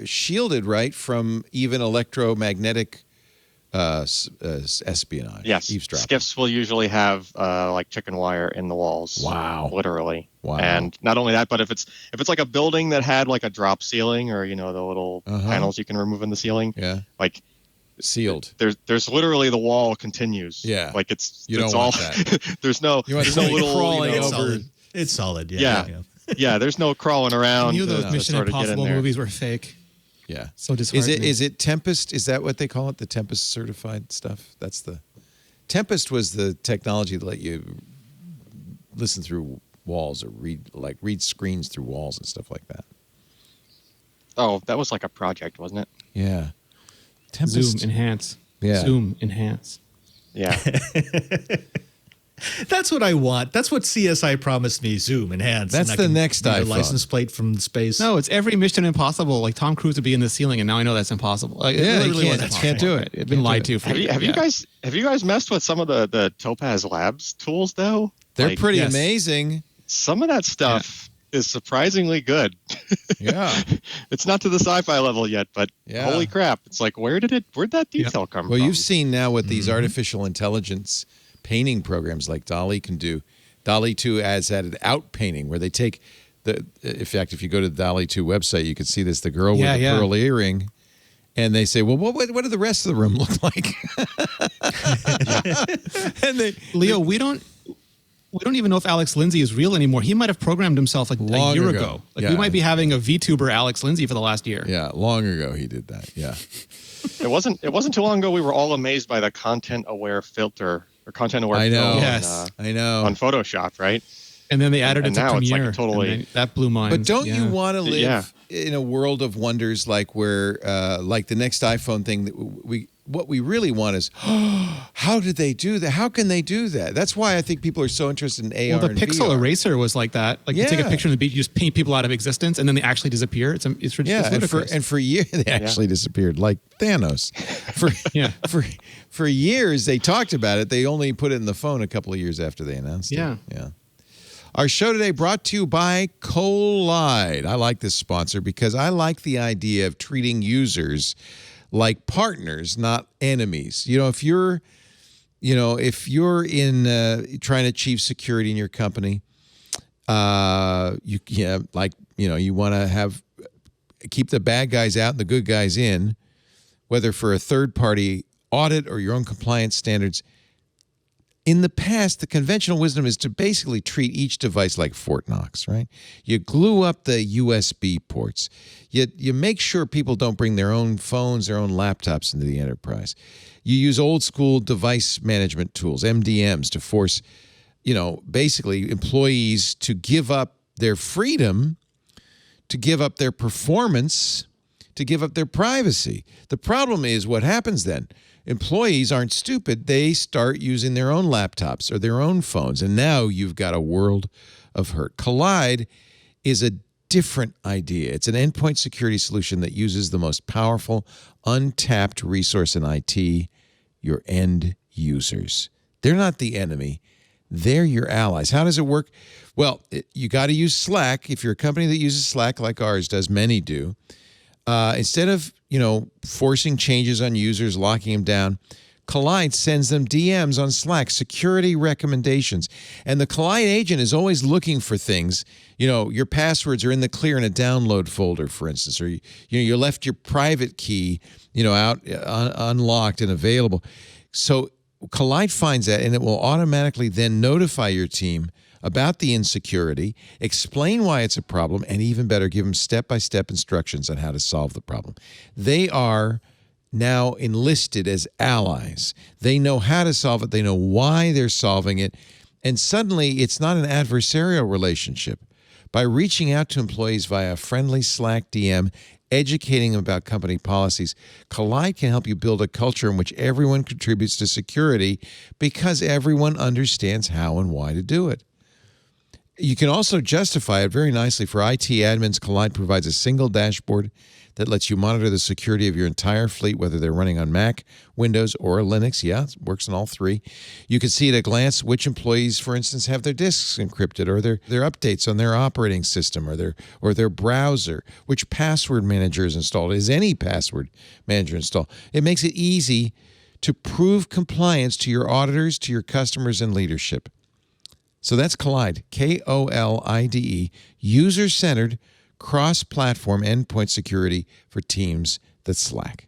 shielded, right, from even electromagnetic espionage. Yes, eavesdropping. skiffs will usually have like chicken wire in the walls. Wow. Literally. Wow. And not only that, but if it's like a building that had like a drop ceiling or the little panels you can remove in the ceiling, Yeah, like sealed. there's literally the wall continues. Yeah. Like it's You don't it's want all that. there's no You want there's no somebody little crawling It's over. solid. It's solid. Yeah. Yeah. There's no crawling I around. knew to- those to Mission sort of get in Impossible there. movies were fake. Yeah. So Is disheartening. it Tempest? Is that what they call it? The Tempest certified stuff? That's the Tempest was the technology that let you listen through walls or read screens through walls and stuff like that. Oh, that was like a project, wasn't it? Yeah. Tempest. Zoom, enhance. Yeah. Zoom, enhance. Yeah. That's what I want. That's what CSI promised me. Zoom, enhance. That's and I the can next read a iPhone. license plate from space. No, it's every Mission Impossible. Like Tom Cruise would be in the ceiling, and now I know that's impossible. Like, it Yeah, really you was can't impossible. do it. It's been lied to. For have you guys messed with some of the Topaz Labs tools though? They're Like, pretty yes. amazing. Some of that stuff is surprisingly good. Yeah. It's not to the sci-fi level yet, but Yeah. holy crap! It's like where'd that detail come Well, from? you've seen now what these artificial intelligence painting programs like DALL-E can do. DALL-E 2 has added out painting where they take in fact, if you go to the DALL-E 2 website, you can see this, the girl with the pearl earring. And they say, well, what do the rest of the room look like? And Leo, we don't even know if Alex Lindsay is real anymore. He might have programmed himself like Long a year ago. ago. Like Yeah. we might be having a VTuber Alex Lindsay for the last year. yeah, long ago he did that. Yeah. It wasn't too long ago we were all amazed by the content-aware filter or content-aware I know. fill Yes. I know. on Photoshop, right? And then they added And it to now it's like Premiere. totally- and then that blew mine. But don't you want to live Yeah. in a world of wonders like where, like the next iPhone thing that what we really want is, how did they do that? How can they do that? That's why I think people are so interested in AR Well, the and Pixel VR. Eraser was like that. Like you take a Yeah. picture on the beach, you just paint people out of existence, and then they actually disappear. It's Yeah, ridiculous. and for years they actually disappeared, like Thanos. For Yeah. for years they talked about it. They only put it in the phone a couple of years after they announced Yeah. it. Yeah. Our show today brought to you by Collide. I like this sponsor because I like the idea of treating users like partners, not enemies. If you're in trying to achieve security in your company, you want to keep the bad guys out and the good guys in, whether for a third party audit or your own compliance standards. In the past, the conventional wisdom is to basically treat each device like Fort Knox, right? You glue up the USB ports. You make sure people don't bring their own phones, their own laptops into the enterprise. You use old school device management tools, MDMs, to force, basically employees to give up their freedom, to give up their performance, to give up their privacy. The problem is what happens then. Employees aren't stupid. They start using their own laptops or their own phones. And now you've got a world of hurt. Collide is a different idea. It's an endpoint security solution that uses the most powerful, untapped resource in IT, your end users. They're not the enemy. They're your allies. How does it work? Well, you got to use Slack. If you're a company that uses Slack like ours does, many do, instead of forcing changes on users, locking them down, Collide sends them DMs on Slack, security recommendations. And the Collide agent is always looking for things. Your passwords are in the clear in a download folder, for instance, or you left your private key, out unlocked and available. So Collide finds that, and it will automatically then notify your team about the insecurity, explain why it's a problem, and even better, give them step-by-step instructions on how to solve the problem. They are now enlisted as allies. They know how to solve it. They know why they're solving it. And suddenly, it's not an adversarial relationship. By reaching out to employees via a friendly Slack DM, educating them about company policies, Collide can help you build a culture in which everyone contributes to security because everyone understands how and why to do it. You can also justify it very nicely for IT admins. Collide provides a single dashboard that lets you monitor the security of your entire fleet, whether they're running on Mac, Windows, or Linux. Yeah, it works on all three. You can see at a glance which employees, for instance, have their disks encrypted, or their updates on their operating system, or their browser, which password manager is installed. Is any password manager installed? It makes it easy to prove compliance to your auditors, to your customers, and leadership. So that's Collide, Kolide, user-centered, cross-platform endpoint security for teams that Slack.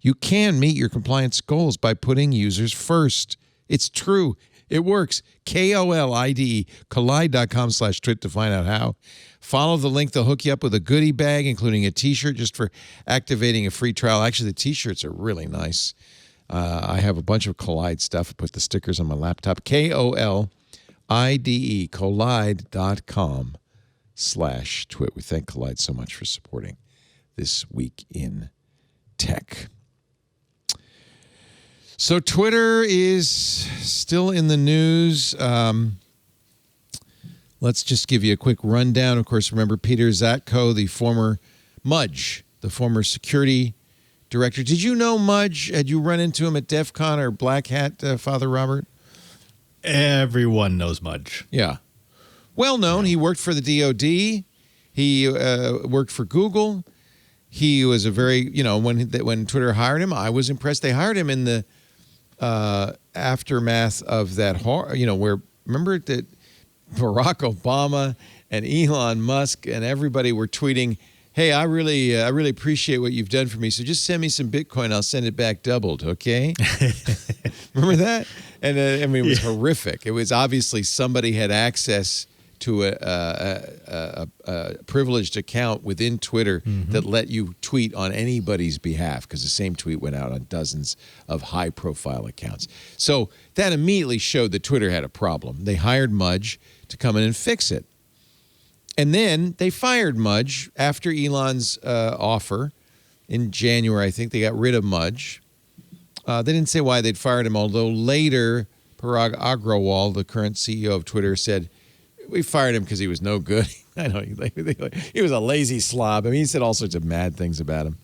You can meet your compliance goals by putting users first. It's true. It works. Kolide, collide.com/twit to find out how. Follow the link. They'll hook you up with a goodie bag, including a T-shirt just for activating a free trial. Actually, the T-shirts are really nice. I have a bunch of Collide stuff. I put the stickers on my laptop. Kolide, collide.com/twit. We thank Collide so much for supporting This Week in Tech. So Twitter is still in the news. Let's just give you a quick rundown. Of course, remember Peter Zatko, the former Mudge, the former security director. Did you know Mudge? Had you run into him at DEF CON or Black Hat, Father Robert? Everyone knows Mudge. Yeah. Well known. He worked for the DOD. He worked for Google. He was a very, when Twitter hired him, I was impressed. They hired him in the aftermath of that, where, remember that Barack Obama and Elon Musk and everybody were tweeting, hey, I really appreciate what you've done for me. So just send me some Bitcoin. I'll send it back doubled, okay? Remember that? And it was horrific. It was obviously somebody had access to a privileged account within Twitter that let you tweet on anybody's behalf, because the same tweet went out on dozens of high-profile accounts. So that immediately showed that Twitter had a problem. They hired Mudge to come in and fix it. And then they fired Mudge after Elon's offer in January. I think they got rid of Mudge. They didn't say why they'd fired him, although later Parag Agrawal, the current CEO of Twitter, said, we fired him because he was no good. I know he was a lazy slob. I mean, he said all sorts of mad things about him.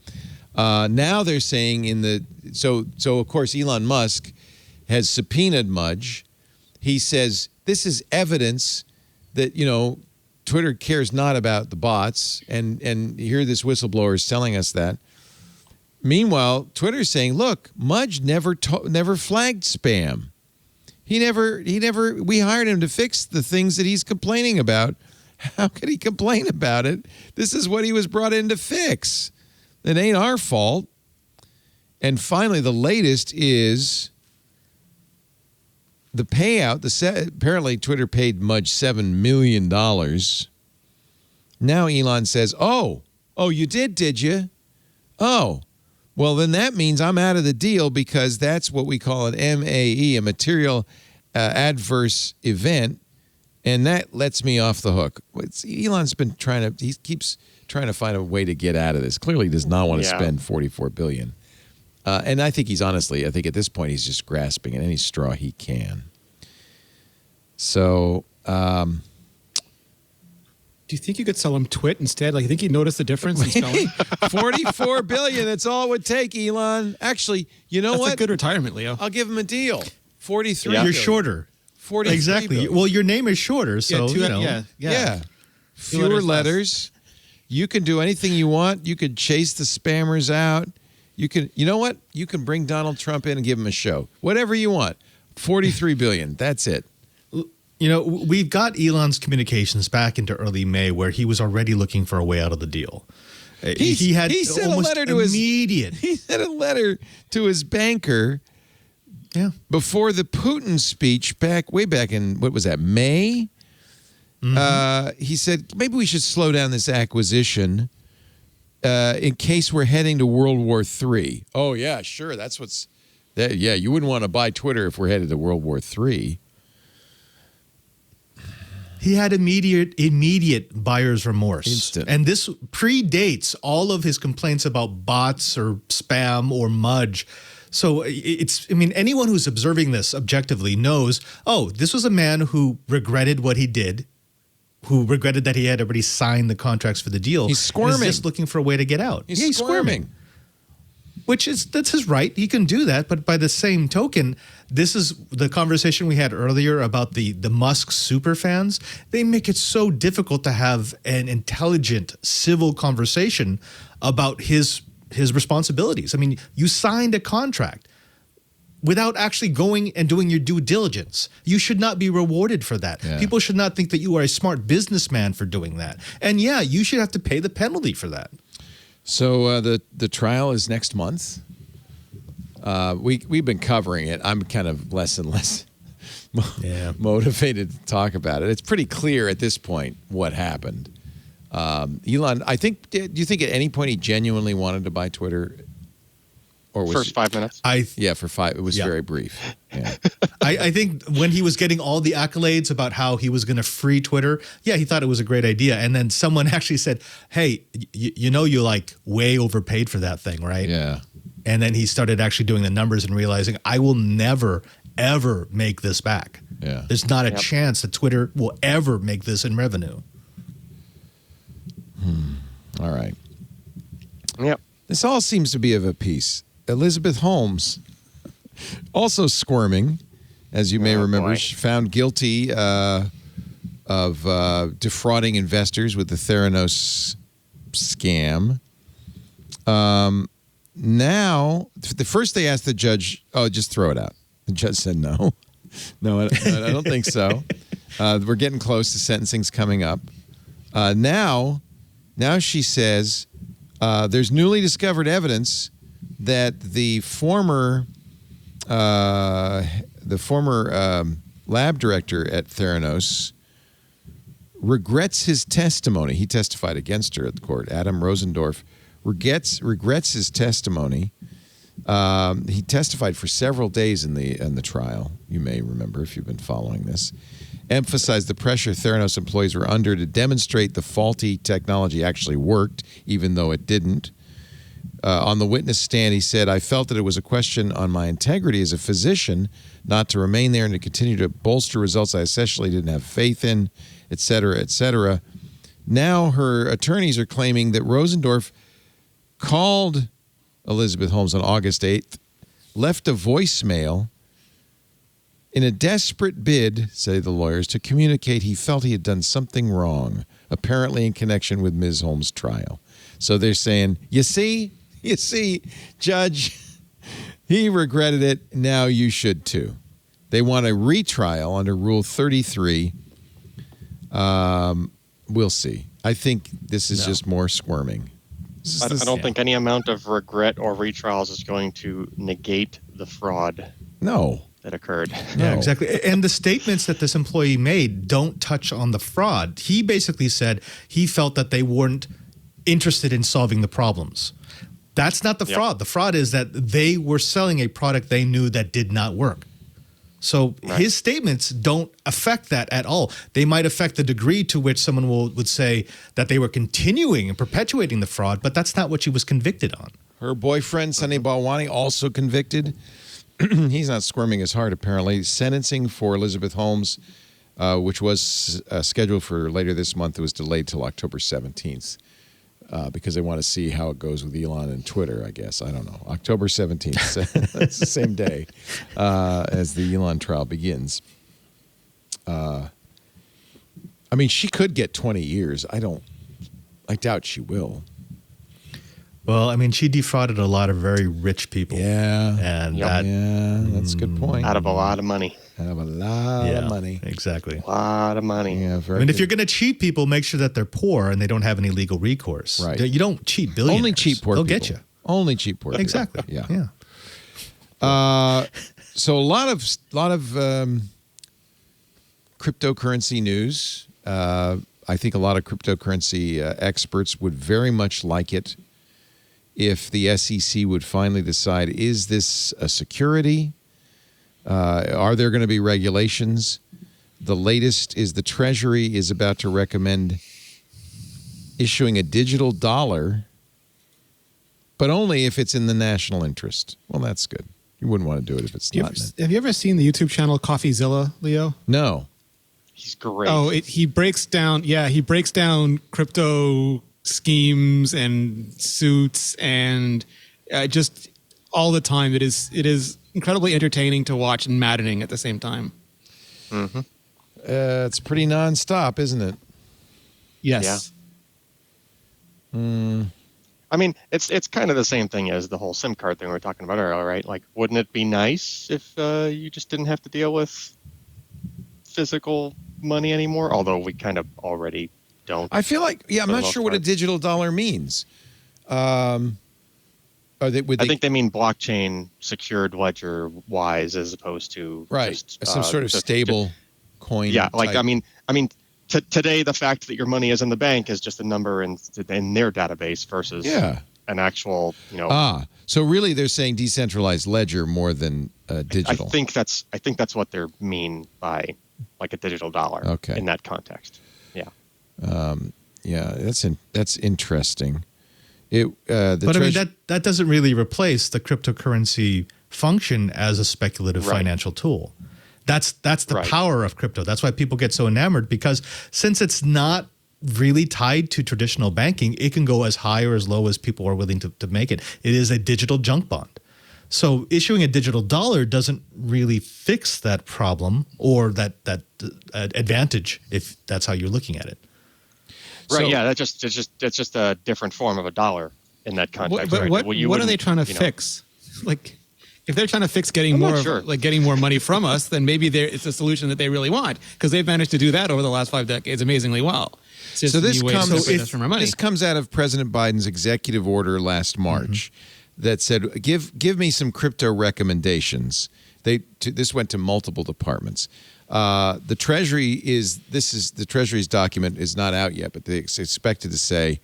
Now they're saying so of course Elon Musk has subpoenaed Mudge. He says this is evidence that Twitter cares not about the bots, and here this whistleblower is telling us that. Meanwhile, Twitter's saying, look, Mudge never flagged spam. We hired him to fix the things that he's complaining about. How could he complain about it? This is what he was brought in to fix. It ain't our fault. And finally, the latest is the payout. Apparently, Twitter paid Mudge $7 million. Now Elon says, oh, you did you? Oh, well, then that means I'm out of the deal, because that's what we call an MAE, a material adverse event, and that lets me off the hook. Elon's been he keeps trying to find a way to get out of this. Clearly does not want to spend $44 billion. And I think I think at this point he's just grasping at any straw he can. So, do you think you could sell him Twit instead? Like, you think he'd notice the difference in spelling? $44 billion. That's all it would take, Elon. Actually, you know what? That's a good retirement, Leo. I'll give him a deal. 43. You're shorter. 43 exactly. billion. Well, your name is shorter, so Yeah. Fewer letters. You can do anything you want. You could chase the spammers out. You know what? You can bring Donald Trump in and give him a show. Whatever you want. $43 billion. That's it. We've got Elon's communications back into early May where he was already looking for a way out of the deal. He sent a letter to his banker before the Putin speech way back in, what was that, May? Mm-hmm. He said, maybe we should slow down this acquisition in case we're heading to World War III. Oh, yeah, sure. You wouldn't want to buy Twitter if we're headed to World War III. He had immediate buyer's remorse. Instant. And this predates all of his complaints about bots or spam or mudge. So anyone who's observing this objectively knows, this was a man who regretted what he did, who regretted that he had already signed the contracts for the deal. He's squirming. He's just looking for a way to get out. He's squirming. That's his right. He can do that. But by the same token, this is the conversation we had earlier about the Musk super fans. They make it so difficult to have an intelligent, civil conversation about his responsibilities. I mean, you signed a contract without actually going and doing your due diligence. You should not be rewarded for that. Yeah. People should not think that you are a smart businessman for doing that. And you should have to pay the penalty for that. So the trial is next month. We've been covering it. I'm kind of less and less motivated to talk about it. It's pretty clear at this point what happened. Elon, do you think at any point he genuinely wanted to buy Twitter? Or was First 5 minutes? For 5. It was very brief. Yeah. I think when he was getting all the accolades about how he was going to free Twitter, he thought it was a great idea. And then someone actually said, hey, you like way overpaid for that thing, right? Yeah. And then he started actually doing the numbers and realizing, I will never, ever make this back. Yeah. There's not a chance that Twitter will ever make this in revenue. All right. Yep. This all seems to be of a piece. Elizabeth Holmes, also squirming, as you may remember, she found guilty of defrauding investors with the Theranos scam. Now, first they asked the judge, just throw it out. The judge said no. No, I don't think so. We're getting close to sentencing's coming up. Now she says there's newly discovered evidence that the former lab director at Theranos regrets his testimony. He testified against her at the court. Adam Rosendorf regrets his testimony. He testified for several days in the trial. You may remember if you've been following this. Emphasized the pressure Theranos employees were under to demonstrate the faulty technology actually worked, even though it didn't. On the witness stand, he said, I felt that it was a question on my integrity as a physician not to remain there and to continue to bolster results I essentially didn't have faith in, et cetera, et cetera. Now her attorneys are claiming that Rosendorf called Elizabeth Holmes on August 8th, left a voicemail in a desperate bid, say the lawyers, to communicate he felt he had done something wrong, apparently in connection with Ms. Holmes' trial. So they're saying, you see, Judge, he regretted it. Now you should too. They want a retrial under Rule 33. We'll see. I think this is just more squirming. I don't think any amount of regret or retrials is going to negate the fraud. No. That occurred. Yeah, exactly. And the statements that this employee made don't touch on the fraud. He basically said he felt that they weren't interested in solving the problems. That's not the fraud. The fraud is that they were selling a product they knew that did not work. So his statements don't affect that at all. They might affect the degree to which someone would say that they were continuing and perpetuating the fraud, but that's not what she was convicted on. Her boyfriend, Sunny Balwani, also convicted. He's not squirming as hard, apparently. Sentencing for Elizabeth Holmes, which was scheduled for later this month, it was delayed till October 17th because they want to see how it goes with Elon and Twitter, I guess. I don't know. October 17th. That's the same day as the Elon trial begins. I mean, she could get 20 years. I doubt she will. Well, I mean, she defrauded a lot of very rich people. Yeah. And Yep. That's a good point. Out of a lot of money. Out of a lot yeah, of money. Exactly. A lot of money. Yeah, very I mean, if good. you're going to cheat people, make sure that they're poor and they don't have any legal recourse. Right. You don't cheat billionaires. Only cheap poor They'll people. get you. Only cheap poor people. Exactly. Yeah. Yeah. So a lot of cryptocurrency news. I think a lot of cryptocurrency experts would very much like it if the SEC would finally decide, is this a security? Are there going to be regulations? The latest is the Treasury is about to recommend issuing a digital dollar, but only if it's in the national interest. Well, that's good. You wouldn't want to do it if it's not. Have you ever seen the YouTube channel CoffeeZilla, Leo? No. He's great. Oh, he breaks down. Yeah, he breaks down crypto schemes and suits and just all the time. It is incredibly entertaining to watch and maddening at the same time. Mm-hmm. It's pretty nonstop, isn't it? Yes. Yeah. I mean, it's kind of the same thing as the whole SIM card thing we were talking about earlier, right? Like, wouldn't it be nice if you just didn't have to deal with physical money anymore? Although we kind of already don't. I feel like, I'm For the not most sure what a part. digital dollar means. I think they mean blockchain secured ledger wise as opposed to right, just, some sort of just- stable coin. Yeah, like type. I mean, today the fact that your money is in the bank is just a number in their database versus an actual, So really, they're saying decentralized ledger more than digital. I think that's what they mean by like a digital dollar. Okay. In that context. Yeah. That's interesting. I mean, that doesn't really replace the cryptocurrency function as a speculative Right. financial tool. That's the Right. power of crypto. That's why people get so enamored, because since it's not really tied to traditional banking, it can go as high or as low as people are willing to make it. It is a digital junk bond. So issuing a digital dollar doesn't really fix that problem or that advantage, if that's how you're looking at it. Right. So- Yeah. It's just a different form of a dollar in that context. But right? what Well, you are they wouldn't, trying to you know, fix? Like, if they're trying to fix getting I'm not more, sure. getting more money from us, then maybe it's a solution that they really want, because they've managed to do that over the last 5 decades amazingly well. It's just So a this new way to comes separate us from our money. This comes out of President Biden's executive order last March that said, "Give me some crypto recommendations." This went to multiple departments. The Treasury's document is not out yet, but they expected to say,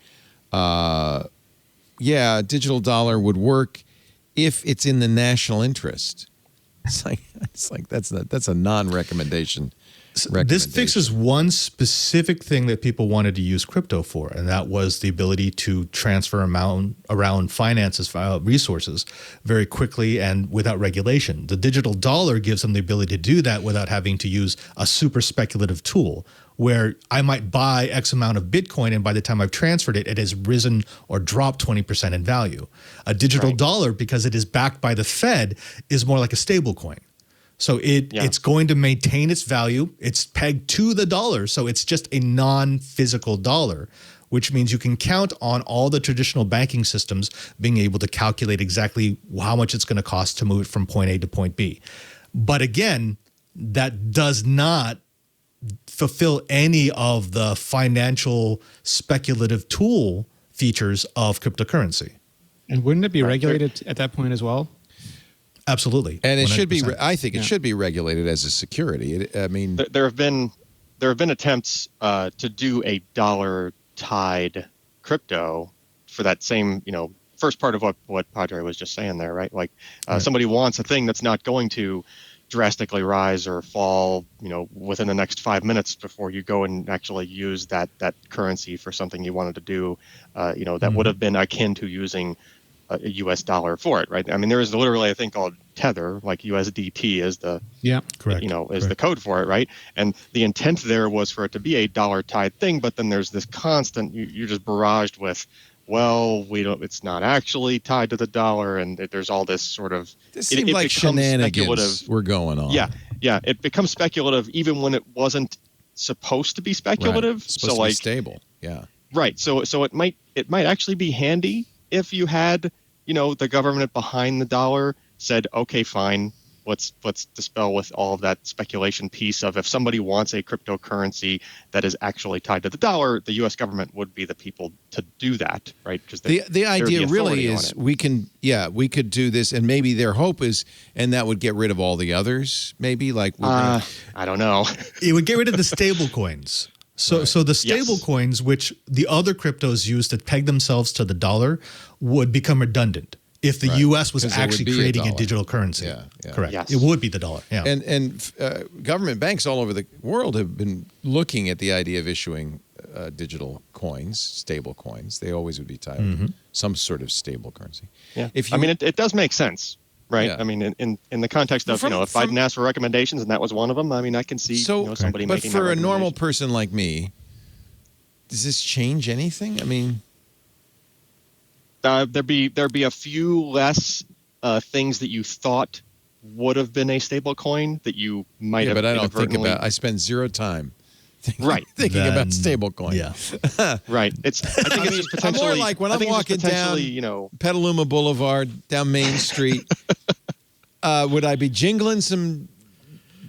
digital dollar would work if it's in the national interest. It's like that's a non-recommendation. This fixes one specific thing that people wanted to use crypto for, and that was the ability to transfer around finances, resources very quickly and without regulation. The digital dollar gives them the ability to do that without having to use a super speculative tool, where I might buy X amount of Bitcoin, and by the time I've transferred it, it has risen or dropped 20% in value. A digital dollar, because it is backed by the Fed, is more like a stable coin. So it's going to maintain its value. It's pegged to the dollar, so it's just a non-physical dollar, which means you can count on all the traditional banking systems being able to calculate exactly how much it's going to cost to move it from point A to point B. But again, that does not fulfill any of the financial speculative tool features of cryptocurrency. And wouldn't it be regulated at that point as well? Absolutely. And it should be. 100%. I think it should be regulated as a security. I mean, There have been attempts to do a dollar tied crypto for that same, first part of what Padre was just saying there, right? Like somebody wants a thing that's not going to drastically rise or fall, within the next 5 minutes before you go and actually use that currency for something you wanted to do, that would have been akin to using a US dollar for it, right? I mean, there is literally a thing called Tether, like USDT is the Correct. the code for it, right? And the intent there was for it to be a dollar tied thing, but then there's this constant you're just barraged with, it's not actually tied to the dollar, and there's all this sort of this seemed like shenanigans were going on. Yeah, it becomes speculative even when it wasn't supposed to be speculative. Right. It's supposed to be stable. Yeah. Right. So it might actually be handy if you had, the government behind the dollar said, okay, fine, let's dispel with all of that speculation piece of if somebody wants a cryptocurrency that is actually tied to the dollar, the U.S. government would be the people to do that, right? Because the idea really is we could do this, and maybe their hope is, and that would get rid of all the others, maybe like I don't know. It would get rid of the stable coins. So the stable coins, which the other cryptos use to peg themselves to the dollar, would become redundant if the U.S. was actually creating a digital currency. Yeah. Correct. Yes. It would be the dollar. Yeah. And government banks all over the world have been looking at the idea of issuing digital coins, stable coins. They always would be tied to some sort of stable currency. Yeah. It does make sense. Right. Yeah. I mean, in the context of, if Biden asked for recommendations and that was one of them, I mean, I can see somebody making that. But for a normal person like me, does this change anything? I mean, there'd be a few less things that you thought would have been a stable coin that you might have. But I don't think about. I spend zero time. Thinking about stable coin. Yeah. Right. I think it's just potentially. I'm more like when I'm walking down Petaluma Boulevard, down Main Street, would I be jingling some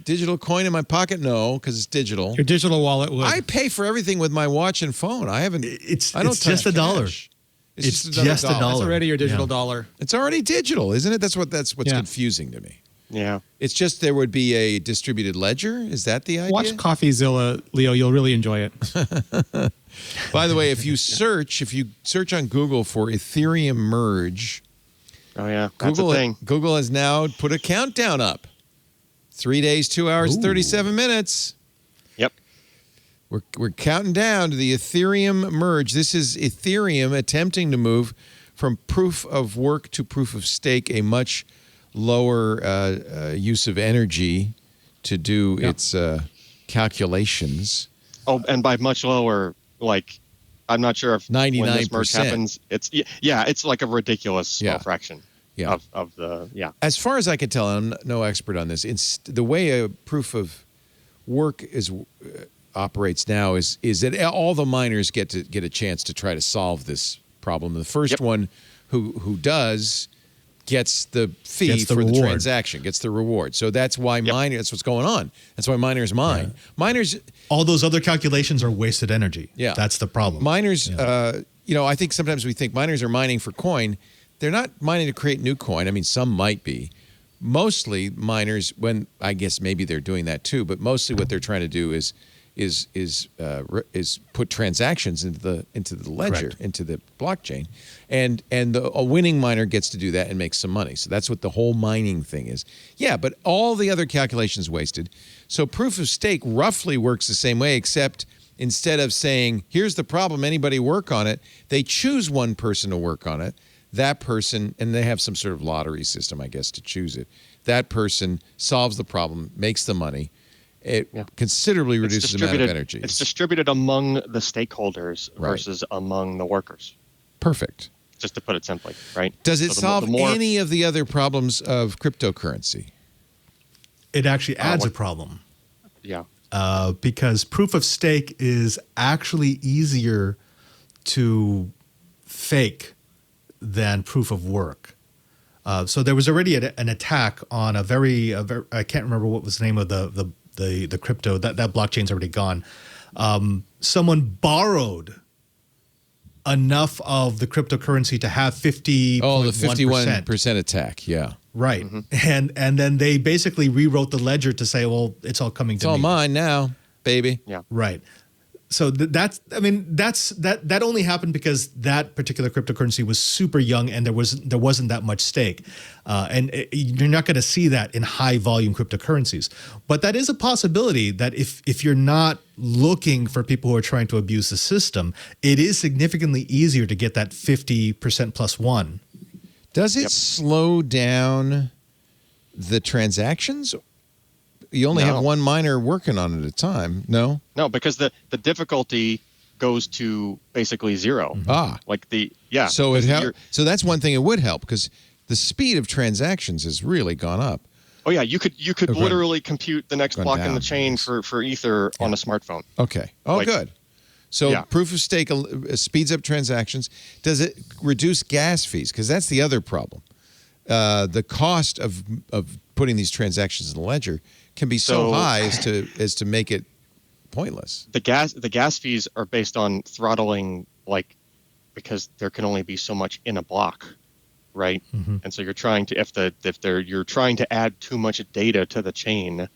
digital coin in my pocket? No, because it's digital. Your digital wallet would. I pay for everything with my watch and phone. I haven't. It's just a dollar. It's just a dollar. It's already your digital dollar. It's already digital, isn't it? That's what's confusing to me. Yeah. It's just there would be a distributed ledger. Is that the idea? Watch CoffeeZilla, Leo. You'll really enjoy it. By the way, if you search on Google for Ethereum Merge, oh yeah, that's a thing. Google has now put a countdown up. 3 days, 2 hours, 37 minutes. Yep. We're counting down to the Ethereum Merge. This is Ethereum attempting to move from proof of work to proof of stake, a much lower use of energy to do its calculations. Oh, and by much lower, like, I'm not sure if 99% when this merge happens, it's like a ridiculous fraction of the. As far as I can tell, I'm no expert on this. It's the way a proof of work operates now is that all the miners get a chance to try to solve this problem. The first one who does gets the fee for the transaction, gets the reward. So that's why that's what's going on. That's why miners mine. Yeah. Miners, all those other calculations are wasted energy. Yeah, that's the problem. Miners, I think sometimes we think miners are mining for coin. They're not mining to create new coin. I mean, some might be. Mostly miners, when I guess maybe they're doing that too, but mostly what they're trying to do is put transactions into the ledger, into the blockchain, and a winning miner gets to do that and make some money. So that's what the whole mining thing is. Yeah, but all the other calculations wasted. So proof of stake roughly works the same way, except instead of saying, here's the problem, anybody work on it, they choose one person to work on it. That person, and they have some sort of lottery system, I guess, to choose it. That person solves the problem, makes the money. It considerably reduces the amount of energy. It's distributed among the stakeholders versus among the workers. Perfect. Just to put it simply, right? Does it solve any of the other problems of cryptocurrency? It actually adds a problem. Yeah. Because proof of stake is actually easier to fake than proof of work. So there was already an attack on a very I can't remember what was the name of the crypto, that blockchain's already gone. Someone borrowed enough of the cryptocurrency to have 50%. Oh, the 51% attack, yeah. Right. Mm-hmm. And then they basically rewrote the ledger to say, well, it's all coming to me. It's all mine now, baby. Yeah. Right. So that only happened because that particular cryptocurrency was super young and there wasn't that much stake, and you're not going to see that in high volume cryptocurrencies. But that is a possibility that if you're not looking for people who are trying to abuse the system, it is significantly easier to get that 50% plus one. Does it slow down the transactions? You only have one miner working on it at a time. No, because the difficulty goes to basically zero. Mm-hmm. So that's one thing it would help, because the speed of transactions has really gone up. Oh yeah, you could literally compute the next block in the chain for Ether on a smartphone. Okay. Good. So Yeah. proof of stake speeds up transactions. Does it reduce gas fees? Because that's the other problem. The cost of putting these transactions in the ledger can be so high as to make it pointless. The gas fees are based on throttling, like, because there can only be so much in a block, right? Mm-hmm. And so you're trying to you're trying to add too much data to the chain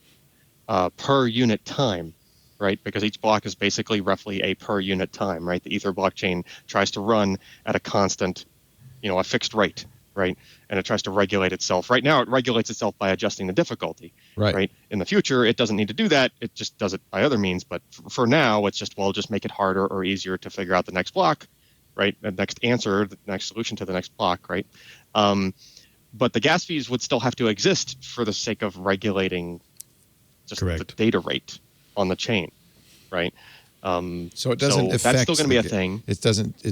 per unit time, right? Because each block is basically roughly a per unit time, right? The Ether blockchain tries to run at a constant, a fixed rate, right? And it tries to regulate itself. Right now, it regulates itself by adjusting the difficulty, Right. In the future, it doesn't need to do that. It just does it by other means. But for now, it's just make it harder or easier to figure out the next block, right? The next answer, the next solution to the next block, right? But the gas fees would still have to exist for the sake of regulating just the data rate on the chain, right? So it doesn't affect. That's still going to be a thing. It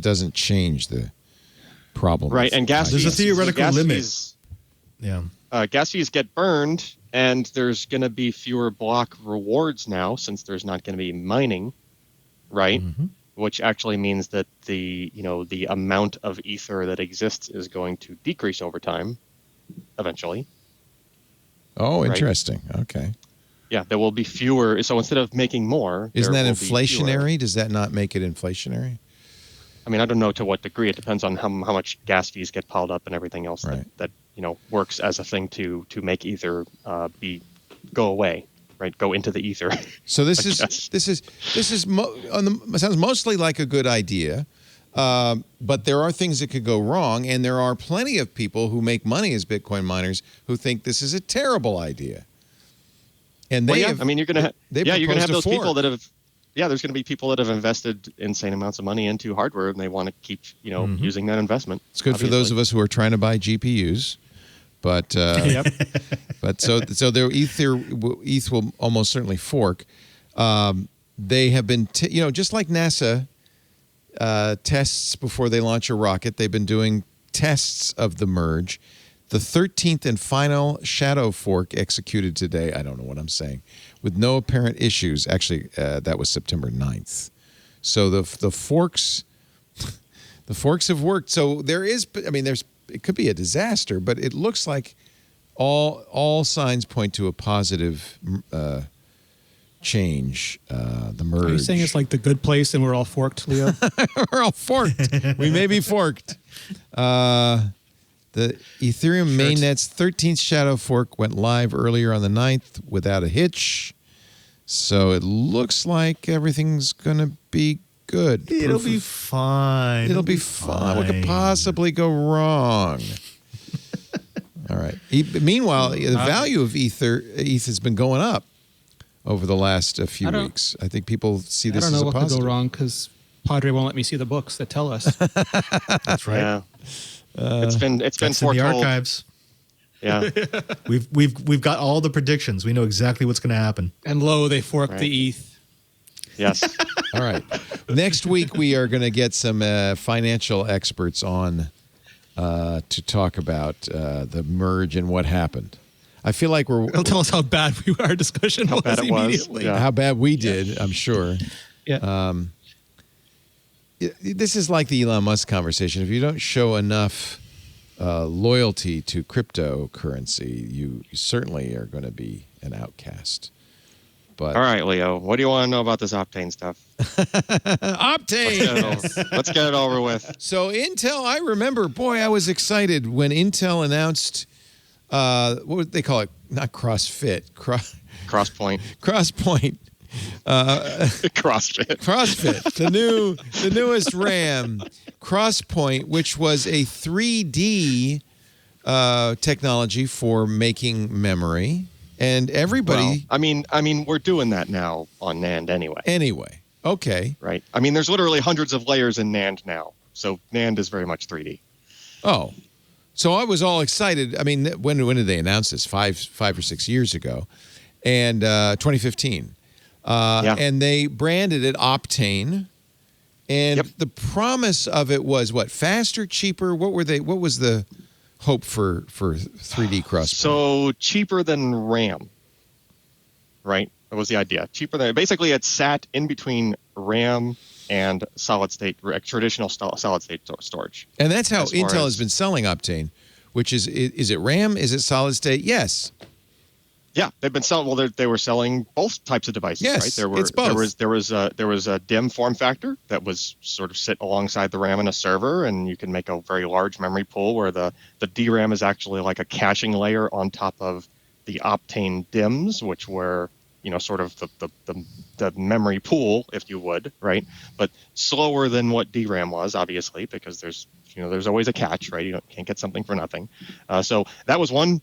doesn't change the problem. Right, and gas There's fees, a theoretical gas limit. Fees, Yeah. Gas fees get burned, and there's going to be fewer block rewards now since there's not going to be mining, right? Mm-hmm. Which actually means that the amount of ether that exists is going to decrease over time, eventually. Oh, Right. interesting. Okay. Yeah, there will be fewer. So instead of making more, Isn't there that will be fewer. inflationary? Does that not make it inflationary? I mean, I don't know to what degree. It depends on how much gas fees get piled up and everything else Right. that works as a thing to make ether go away, right? Go into the ether. So this I is guess. sounds mostly like a good idea, but there are things that could go wrong, and there are plenty of people who make money as Bitcoin miners who think this is a terrible idea. And they, Well, yeah, I mean, you're gonna have proposed a those people fork. that have. Yeah, there's going to be people that have invested insane amounts of money into hardware, and they want to keep, using that investment. It's good for those of us who are trying to buy GPUs, but but so their ETH will almost certainly fork. They have been, just like NASA tests before they launch a rocket. They've been doing tests of the merge. The 13th and final shadow fork executed today. I don't know what I'm saying. With no apparent issues. Actually, that was September 9th. So the forks have worked. So it could be a disaster, but it looks like all signs point to a positive change. The merge. Are you saying it's like the good place and we're all forked, Leo? We're all forked. We may be forked. The Ethereum mainnet's 13th shadow fork went live earlier on the 9th without a hitch. So it looks like everything's going to be good. It'll be fine. It'll be fine. What could possibly go wrong? All right. Meanwhile, the value of ETH has been going up over the last few weeks. I think people see this as a positive. I don't know what could go wrong because Padre won't let me see the books that tell us. That's right. Yeah. It's been That's in the foretold. archives. Yeah. We've got all the predictions. We know exactly what's going to happen. And lo, they forked the ETH. Yes. All right. Next week, we are going to get some financial experts on to talk about the merge and what happened. I feel like They'll tell us how bad our discussion was bad it was. immediately. Yeah. how bad we did, I'm sure. Yeah. This is like the Elon Musk conversation. If you don't show enough loyalty to cryptocurrency, you certainly are going to be an outcast. But All right, Leo. What do you want to know about this Optane stuff? Optane. Let's get it over with. So Intel, I remember, boy, I was excited when Intel announced what would they call it? Not CrossFit, Crosspoint. Crosspoint. CrossFit. the newest RAM, Crosspoint, which was a 3D technology for making memory, and everybody. Well, I mean, we're doing that now on NAND anyway. Anyway, okay. Right. I mean, there's literally hundreds of layers in NAND now, so NAND is very much 3D. Oh, so I was all excited. I mean, when did they announce this? Five or 6 years ago, and 2015. And they branded it Optane, and the promise of it was what? Faster, cheaper? What was the hope for 3D Crosspoint? So cheaper than RAM, right? That was the idea. Cheaper than basically it sat in between RAM and traditional solid state storage. And that's how As far Intel as- has been selling Optane, which is it RAM? Is it solid state? Yes. Yeah, they've been selling. Well, they were selling both types of devices, Yes, right? it's both. There was a DIMM form factor that was sort of sit alongside the RAM in a server, and you can make a very large memory pool where the DRAM is actually like a caching layer on top of the Optane DIMMs, which were sort of the memory pool, if you would, right? But slower than what DRAM was, obviously, because there's always a catch, right? You can't get something for nothing. So that was one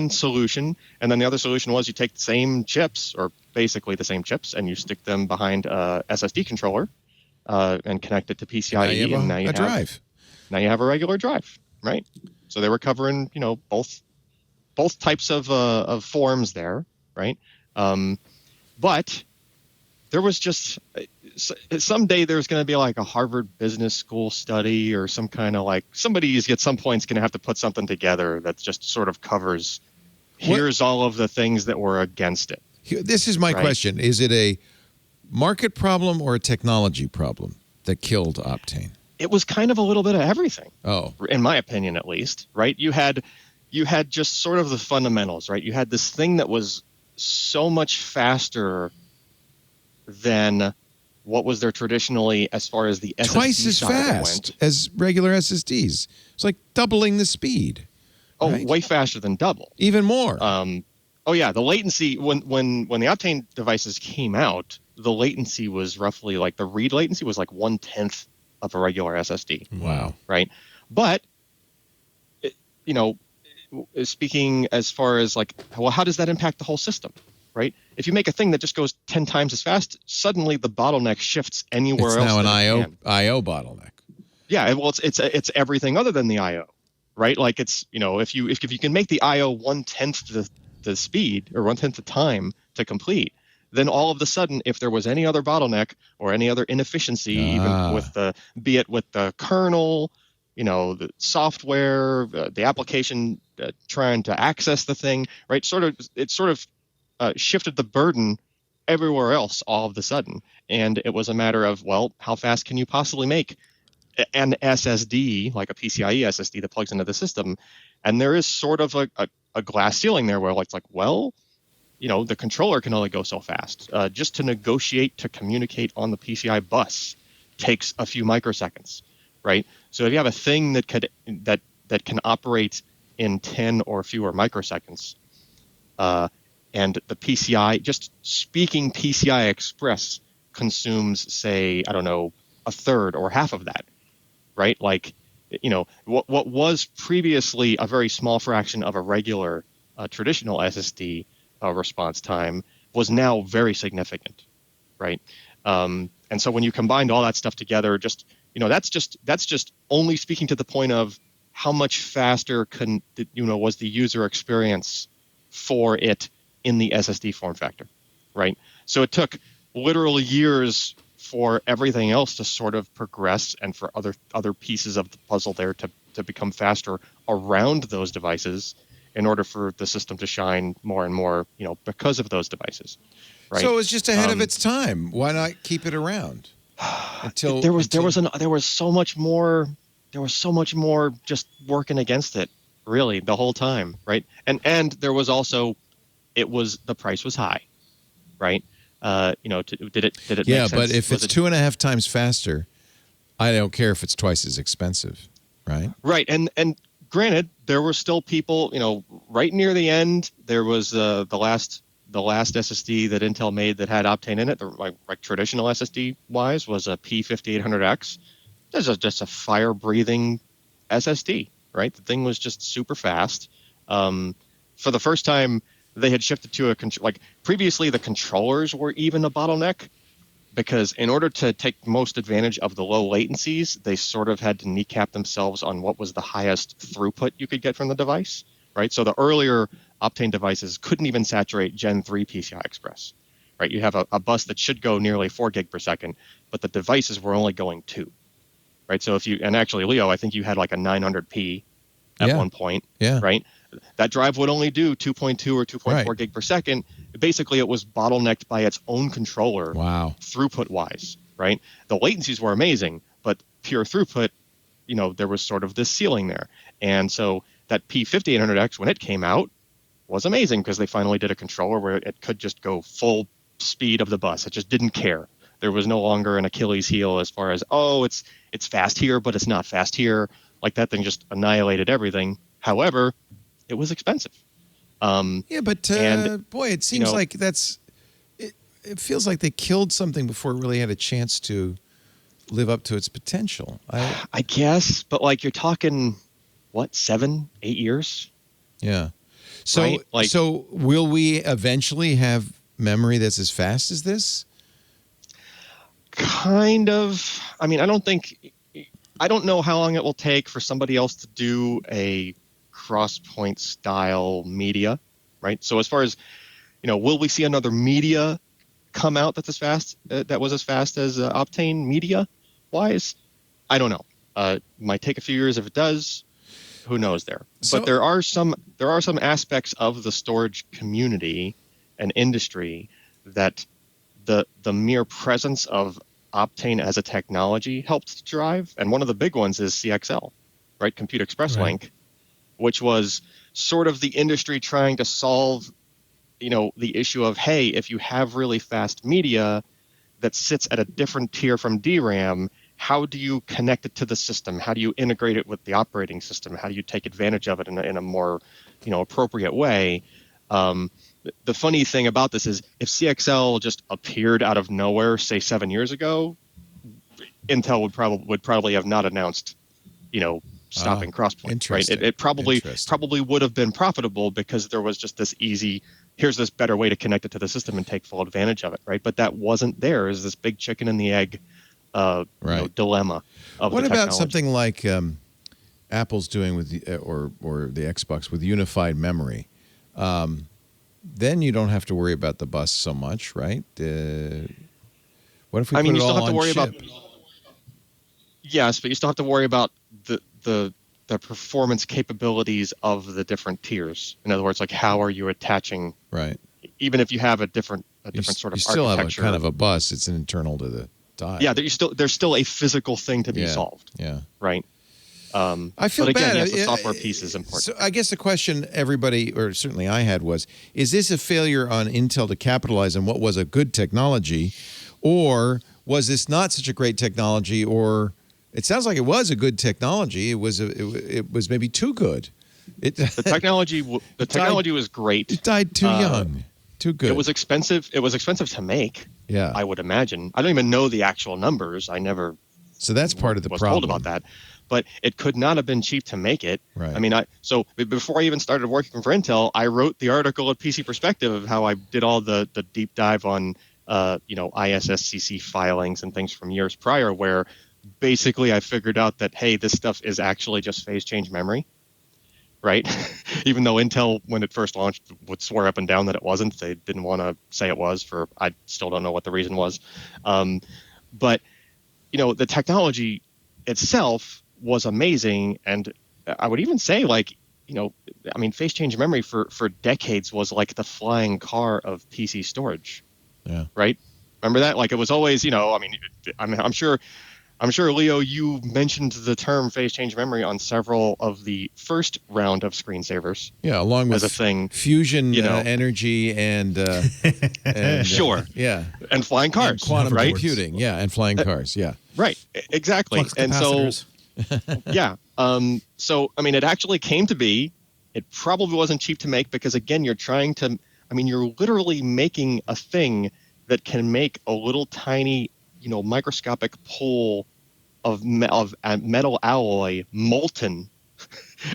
solution, and then the other solution was you take the same chips, or basically the same chips, and you stick them behind a SSD controller and connect it to PCIe, and now you have a drive. Now you have a regular drive, right? So they were covering both types of forms there, right? But there was just someday there's going to be like a Harvard Business School study or some kind of like somebody's at some point is going to have to put something together that just sort of covers here's all of the things that were against it. This is my question. Is it a market problem or a technology problem that killed Optane? It was kind of a little bit of everything. Oh. In my opinion, at least, right? You had just sort of the fundamentals, right? You had this thing that was so much faster than what was there traditionally as far as the SSD twice as side fast went. as regular SSDs. It's like doubling the speed. Oh, right? way faster than double. Even more. Oh yeah, the latency when the Optane devices came out, the latency was roughly like the read latency was like 1/10 of a regular SSD. Wow. Right, but speaking as far as like, well, how does that impact the whole system? Right? If you make a thing that just goes 10 times as fast, suddenly the bottleneck shifts anywhere it's else. Now an that IO bottleneck. Yeah, well, it's everything other than the IO, right? Like it's if you can make the IO 1/10 the speed or 1/10 the time to complete, then all of a sudden, if there was any other bottleneck or any other inefficiency, even with be it with the kernel, the software, the application trying to access the thing, right? It sort of shifted the burden everywhere else all of a sudden. And it was a matter of, well, how fast can you possibly make an SSD, like a PCIe SSD that plugs into the system? And there is sort of a glass ceiling there where it's like, well, the controller can only go so fast. Just to negotiate to communicate on the PCI bus takes a few microseconds, right? So if you have a thing that can operate in 10 or fewer microseconds, and the PCI, just speaking PCI Express consumes, say, I don't know, a third or half of that, right? Like, what was previously a very small fraction of a regular traditional SSD response time was now very significant, right? And so when you combined all that stuff together, just that's just only speaking to the point of how much faster was the user experience for it in the SSD form factor, right? So it took literally years for everything else to sort of progress and for other pieces of the puzzle there to become faster around those devices in order for the system to shine more and more, because of those devices, right? So it was just ahead of its time. Why not keep it around until there was so much more just working against it, really, the whole time, right? And there was also the price was high, right? Did it make sense? But if it's 2.5 times faster, I don't care if it's twice as expensive, right? Right, and granted, there were still people, right near the end, there was the last SSD that Intel made that had Optane in it, like traditional SSD wise, was a P5800X. That's just a fire-breathing SSD, right? The thing was just super fast. For the first time, they had shifted to previously the controllers were even a bottleneck, because in order to take most advantage of the low latencies, they sort of had to kneecap themselves on what was the highest throughput you could get from the device, right? So the earlier Optane devices couldn't even saturate Gen 3 PCI Express, right? You have a bus that should go nearly 4 gig per second, but the devices were only going 2, right? So and actually, Leo, I think you had like a 900p at one point, right? That drive would only do 2.2 or 2.4 gig per second. Basically, it was bottlenecked by its own controller, throughput-wise, right? The latencies were amazing, but pure throughput, there was sort of this ceiling there. And so that P5800X, when it came out, was amazing because they finally did a controller where it could just go full speed of the bus. It just didn't care. There was no longer an Achilles heel as far as, it's fast here, but it's not fast here. Like that thing just annihilated everything. However, it was expensive. Boy, it seems like it feels like they killed something before it really had a chance to live up to its potential. I guess, but like you're talking, 7-8 years? Yeah. So, right? So will we eventually have memory that's as fast as this? Kind of. I mean, I don't know how long it will take for somebody else to do a cross-point style media, right? So as far as, will we see another media come out that's as fast, that was as fast as Optane media-wise? I don't know. Might take a few years if it does. Who knows there? But there are some aspects of the storage community and industry that the mere presence of Optane as a technology helped to drive. And one of the big ones is CXL, right? Compute Express Link, which was sort of the industry trying to solve, the issue of, hey, if you have really fast media that sits at a different tier from DRAM, how do you connect it to the system? How do you integrate it with the operating system? How do you take advantage of it in a more, appropriate way? The funny thing about this is if CXL just appeared out of nowhere, say 7 years ago, Intel would probably have not announced, stopping Crosspoint, right? It probably would have been profitable because there was just this easy, here's this better way to connect it to the system and take full advantage of it, right? But that wasn't there. It was this big chicken and the egg dilemma of what the about technology. something like Apple's doing with the, or the Xbox with unified memory? Then you don't have to worry about the bus so much, right? What if we put you it still all have to on worry chip? about. Yes, but you still have to worry about the performance capabilities of the different tiers. In other words, like how are you attaching? Right. Even if you have a different sort of you still architecture. have a kind of a bus. It's an internal to the die. Yeah, there's still a physical thing to be solved. Yeah. Right. I feel but again, bad. yes, the software piece is important. So I guess the question everybody, or certainly I had, was: is this a failure on Intel to capitalize on what was a good technology, or was this not such a great technology? Or it sounds like it was a good technology. It was maybe too good. The technology was great. It died too young, too good. It was expensive. It was expensive to make. Yeah, I would imagine. I don't even know the actual numbers. I never. So that's part of the was problem. told about that. But it could not have been cheap to make it. Right. I mean, so before I even started working for Intel, I wrote the article at PC Perspective of how I did all the deep dive on, ISSCC filings and things from years prior, where basically I figured out that, hey, this stuff is actually just phase change memory, right? Even though Intel, when it first launched, would swear up and down that it wasn't. They didn't want to say it was I still don't know what the reason was. But, the technology itself was amazing, and I would even say, phase change memory for decades was like the flying car of PC storage. Yeah. Right. Remember that? Like it was always, I'm sure, Leo, you mentioned the term phase change memory on several of the first round of screensavers. Yeah, along with as a thing, fusion energy and sure, yeah, and flying cars, and quantum right? computing, yeah, and flying cars, yeah, right, exactly, Flux and so. capacitors. Yeah. So, it actually came to be, it probably wasn't cheap to make because, again, you're literally making a thing that can make a little tiny, microscopic pull of metal alloy molten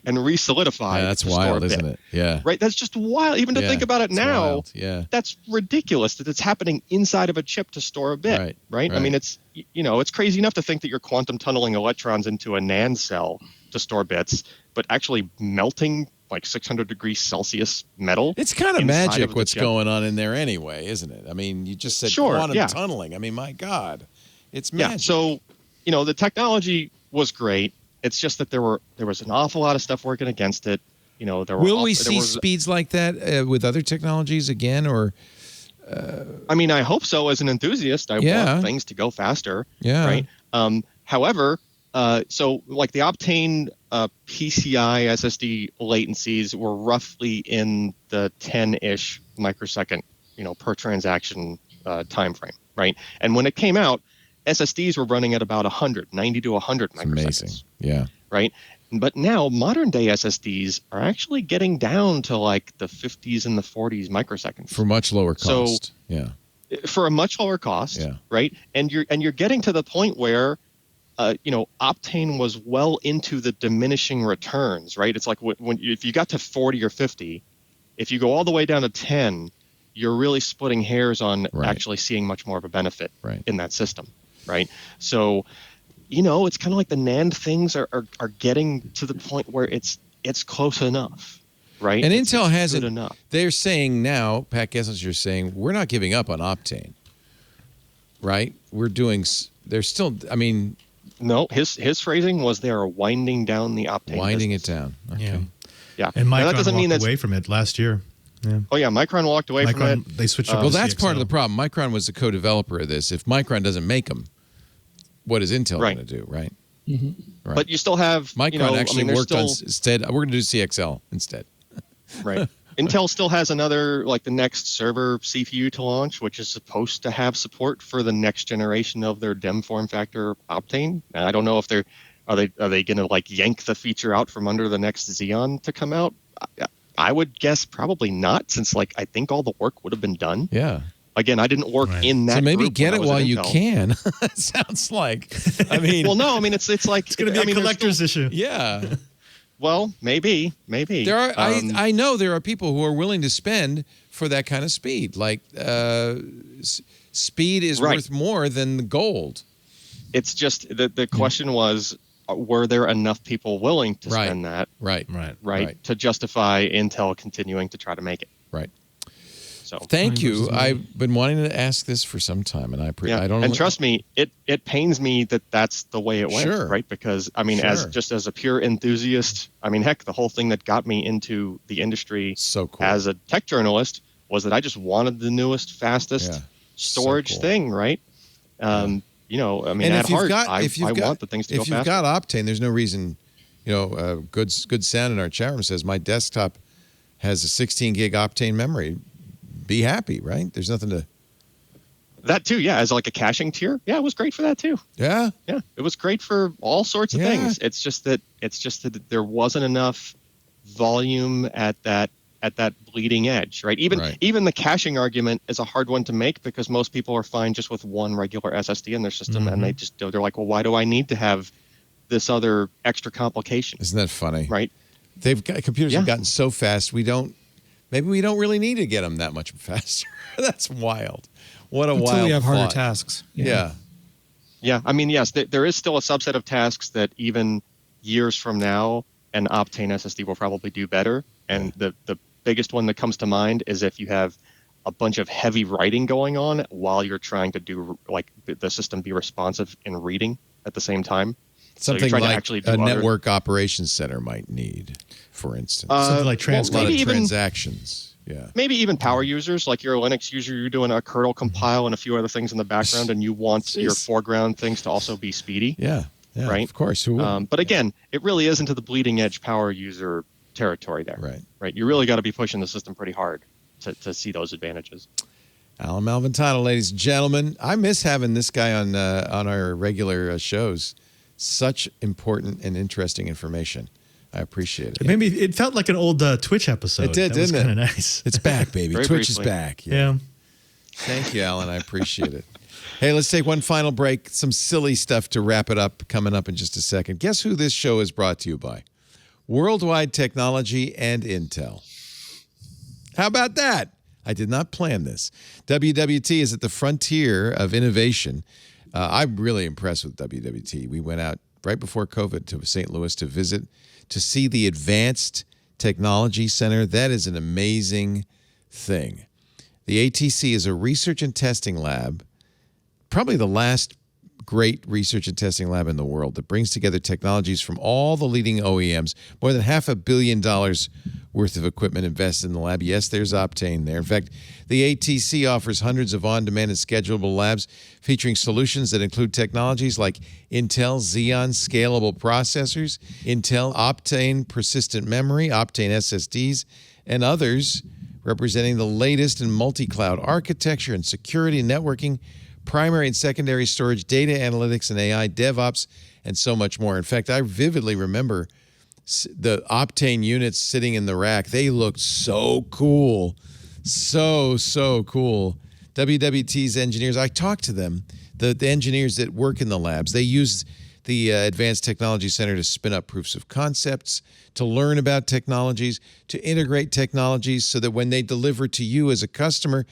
and re-solidify. Yeah, that's wild, isn't it? Yeah. Right? That's just wild. Even to think about it now, wild. Yeah. That's ridiculous that it's happening inside of a chip to store a bit. Right? I mean, it's crazy enough to think that you're quantum tunneling electrons into a NAND cell to store bits, but actually melting like 600 degrees Celsius metal. It's kind of magic what's going on in there anyway, isn't it? I mean, you just said quantum tunneling. I mean, my God, it's magic. Yeah, so, the technology was great. It's just that there was an awful lot of stuff working against it. Will we see speeds like that with other technologies again, or I mean, I hope so. As an enthusiast, I want things to go faster. Yeah. Right. However, so like the Optane PCI SSD latencies were roughly in the 10-ish microsecond, per transaction time frame, right? And when it came out, SSDs were running at about 90 to 100 microseconds. Amazing. Yeah. Right. But now modern day SSDs are actually getting down to like the 50s and the 40s microseconds For much lower cost. So, for a much lower cost, right? And you're getting to the point where, Optane was well into the diminishing returns, right? It's like if you got to 40 or 50, if you go all the way down to 10, you're really splitting hairs on actually seeing much more of a benefit in that system, right? So, it's kind of like the NAND things are getting to the point where it's close enough, right? And Intel has it it enough. They're saying now, Pat Gessels, you're saying we're not giving up on Optane, right? They're still. I mean, no. His phrasing was they are winding down the Optane. Winding business. it down. Okay. Yeah. And Micron that doesn't mean walked away from it last year. Yeah. Oh yeah, Micron walked away from it. They switched over Well, to that's CXL. part of the problem. Micron was the co-developer of this. If Micron doesn't make them, what is Intel going to do, right? Mm-hmm. Right. But you still have Micron actually worked still, on instead. We're going to do CXL instead. Right. Intel still has another, like the next server CPU to launch, which is supposed to have support for the next generation of their DEM form factor Optane. And I don't know if are they going to like yank the feature out from under the next Xeon to come out. I would guess probably not, since like I think all the work would have been done. Yeah. Again, I didn't work in that. So maybe group get when it I was while at you Intel. can. It sounds like. I mean. Well, no. I mean, it's like It's going to be a collector's issue. Yeah. Well, maybe. There are. I know there are people who are willing to spend for that kind of speed. Like speed is worth more than the gold. It's just the question was, were there enough people willing to spend that? Right. To justify Intel continuing to try to make it. Right. So thank you. I've been wanting to ask this for some time, and I don't. And trust me, it pains me that that's the way it went, right? Because I mean, as a pure enthusiast, I mean, heck, the whole thing that got me into the industry as a tech journalist was that I just wanted the newest, fastest storage thing, right? I mean, at heart, I want the things to go faster. If you've got Optane, there's no reason. Good sound in our chat room says my desktop has a 16 gig Optane memory. Be happy, right? There's nothing to. That too, yeah. As like a caching tier, yeah, it was great for that too. Yeah, it was great for all sorts of things. It's just that there wasn't enough volume at that bleeding edge, right? Even the caching argument is a hard one to make because most people are fine just with one regular SSD in their system, and they're like, well, why do I need to have this other extra complication? Isn't that funny? Right? Computers have gotten so fast. Maybe we don't really need to get them that much faster. That's wild. What a wild Until we have harder thought. tasks. Yeah. I mean, yes, there is still a subset of tasks that even years from now, an Optane SSD will probably do better. And the biggest one that comes to mind is if you have a bunch of heavy writing going on while you're trying to do like the system be responsive in reading at the same time. Something like a network operations center might need, for instance. Something like a lot of transactions. Yeah. Maybe even power users, like you're a Linux user, you're doing a kernel compile and a few other things in the background, and you want your foreground things to also be speedy. Yeah. Right. Of course. Who wouldn't? But again, it really is into the bleeding edge power user territory there. Right. You really got to be pushing the system pretty hard to see those advantages. Alan Malventano, ladies and gentlemen. I miss having this guy on our regular shows. Such important and interesting information. I appreciate it. Maybe it felt like an old Twitch episode. It did, didn't it? Kind of nice. It's back, baby. Twitch is back. Yeah. Thank you, Alan. I appreciate it. Hey, let's take one final break. Some silly stuff to wrap it up coming up in just a second. Guess who this show is brought to you by? Worldwide Technology and Intel. How about that? I did not plan this. WWT is at the frontier of innovation. I'm really impressed with WWT. We went out right before COVID to St. Louis to visit, to see the Advanced Technology Center. That is an amazing thing. The ATC is a research and testing lab, probably the last great research and testing lab in the world that brings together technologies from all the leading OEMs. More than $500 million worth of equipment invested in the lab. Yes, there's Optane there. In fact, the ATC offers hundreds of on-demand and schedulable labs featuring solutions that include technologies like Intel Xeon scalable processors, Intel Optane persistent memory, Optane SSDs, and others representing the latest in multi-cloud architecture and security and networking, primary and secondary storage, data analytics and AI, DevOps, and so much more. In fact, I vividly remember the Optane units sitting in the rack. They looked so cool. So cool. WWT's engineers, I talked to them, the engineers that work in the labs. They use the Advanced Technology Center to spin up proofs of concepts, to learn about technologies, to integrate technologies so that when they deliver to you as a customer,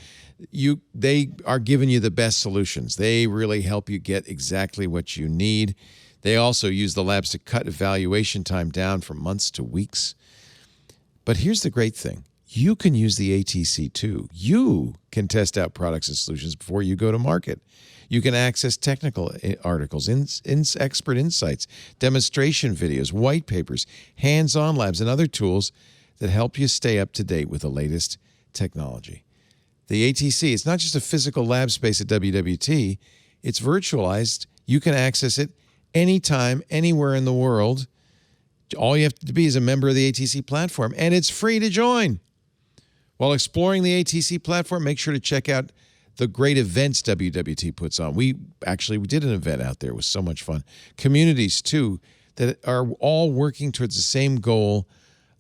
they are giving you the best solutions. They really help you get exactly what you need. They also use the labs to cut evaluation time down from months to weeks. But here's the great thing. You can use the ATC too. You can test out products and solutions before you go to market. You can access technical articles, expert insights, demonstration videos, white papers, hands-on labs, and other tools that help you stay up to date with the latest technology. The ATC, it's not just a physical lab space at WWT. It's virtualized. You can access it anytime, anywhere in the world. All you have to be is a member of the ATC platform, and it's free to join. While exploring the ATC platform, make sure to check out the great events WWT puts on. We did an event out there. It was so much fun. Communities, too, that are all working towards the same goal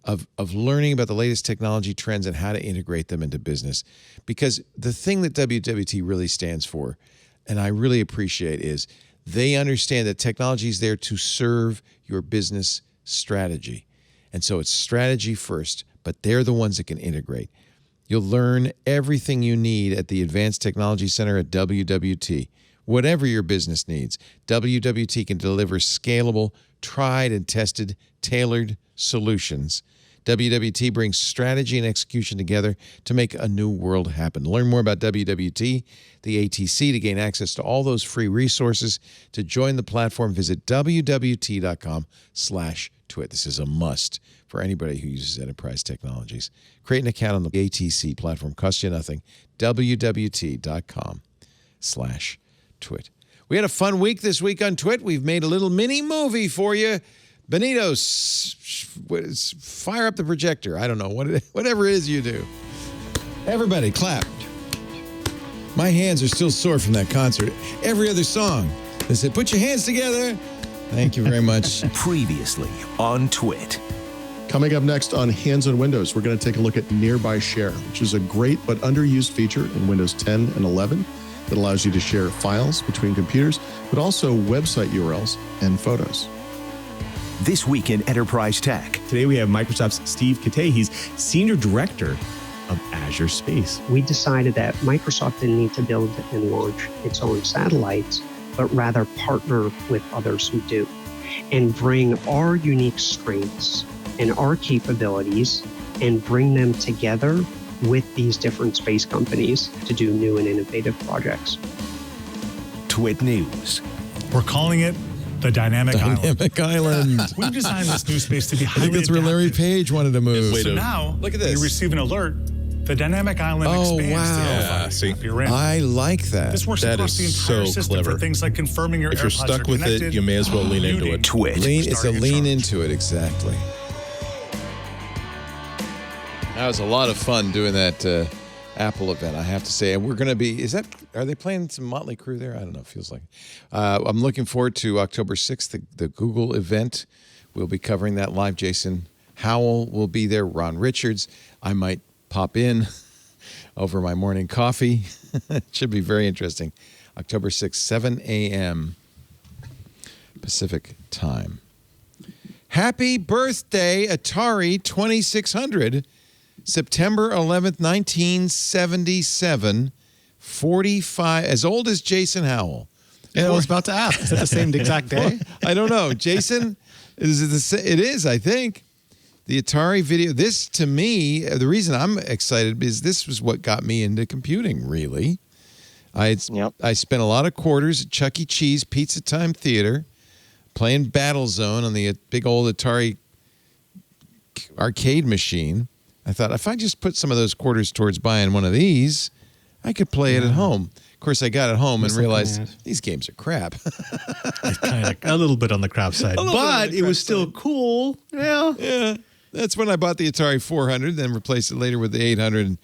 of learning about the latest technology trends and how to integrate them into business. Because the thing that WWT really stands for, and I really appreciate, is they understand that technology is there to serve your business strategy. And so it's strategy first, but they're the ones that can integrate. You'll learn everything you need at the Advanced Technology Center at WWT. Whatever your business needs, WWT can deliver scalable, tried and tested, tailored solutions. WWT brings strategy and execution together to make a new world happen. Learn more about WWT, the ATC, to gain access to all those free resources. To join the platform, visit wwt.com/twit. This is a must for anybody who uses enterprise technologies. Create an account on the ATC platform. Costs you nothing. wwt.com/twit. We had a fun week this week on Twit. We've made a little mini movie for you. Benito, fire up the projector. I don't know, whatever it is you do. Everybody, clap. My hands are still sore from that concert. Every other song, they said, put your hands together. Thank you very much. Previously on Twit. Coming up next on Hands on Windows, we're going to take a look at Nearby Share, which is a great but underused feature in Windows 10 and 11 that allows you to share files between computers, but also website URLs and photos. This week in Enterprise Tech. Today we have Microsoft's Steve Katay. He's Senior Director of Azure Space. We decided that Microsoft didn't need to build and launch its own satellites, but rather partner with others who do and bring our unique strengths and our capabilities and bring them together with these different space companies to do new and innovative projects. Twit News. We're calling it the Dynamic Island. We've designed this new space to be I highly think that's where Larry adaptive. Page wanted to move. So now, look at this. You receive an alert. The Dynamic Island expands wow. to Yeah, see. If you're in. I like that. This works That across the is entire so system clever. for things like confirming your If you're AirPods stuck are with it, connected. you may as well lean into it. Twit. It's a lean into it, exactly. That was a lot of fun doing that Apple event, I have to say. And we're going to be, are they playing some Motley Crue there? I don't know, it feels like. I'm looking forward to October 6th, the Google event. We'll be covering that live. Jason Howell will be there, Ron Richards. I might pop in over my morning coffee. It should be very interesting. October 6th, 7 a.m. Pacific time. Happy birthday, Atari 2600. September 11th, 1977, 45, as old as Jason Howell. Yeah, I was about to ask. Is that the same exact day? I don't know. Jason, it is, I think. The Atari video, this to me, the reason I'm excited is this was what got me into computing, really. I spent a lot of quarters at Chuck E. Cheese Pizza Time Theater playing Battlezone on the big old Atari arcade machine. I thought, if I just put some of those quarters towards buying one of these, I could play it at home. Of course, I got it home and realized these games are crap. It's kind of a little bit on the crap side, but it was still cool. Yeah. Yeah. That's when I bought the Atari 400, then replaced it later with the 800. And,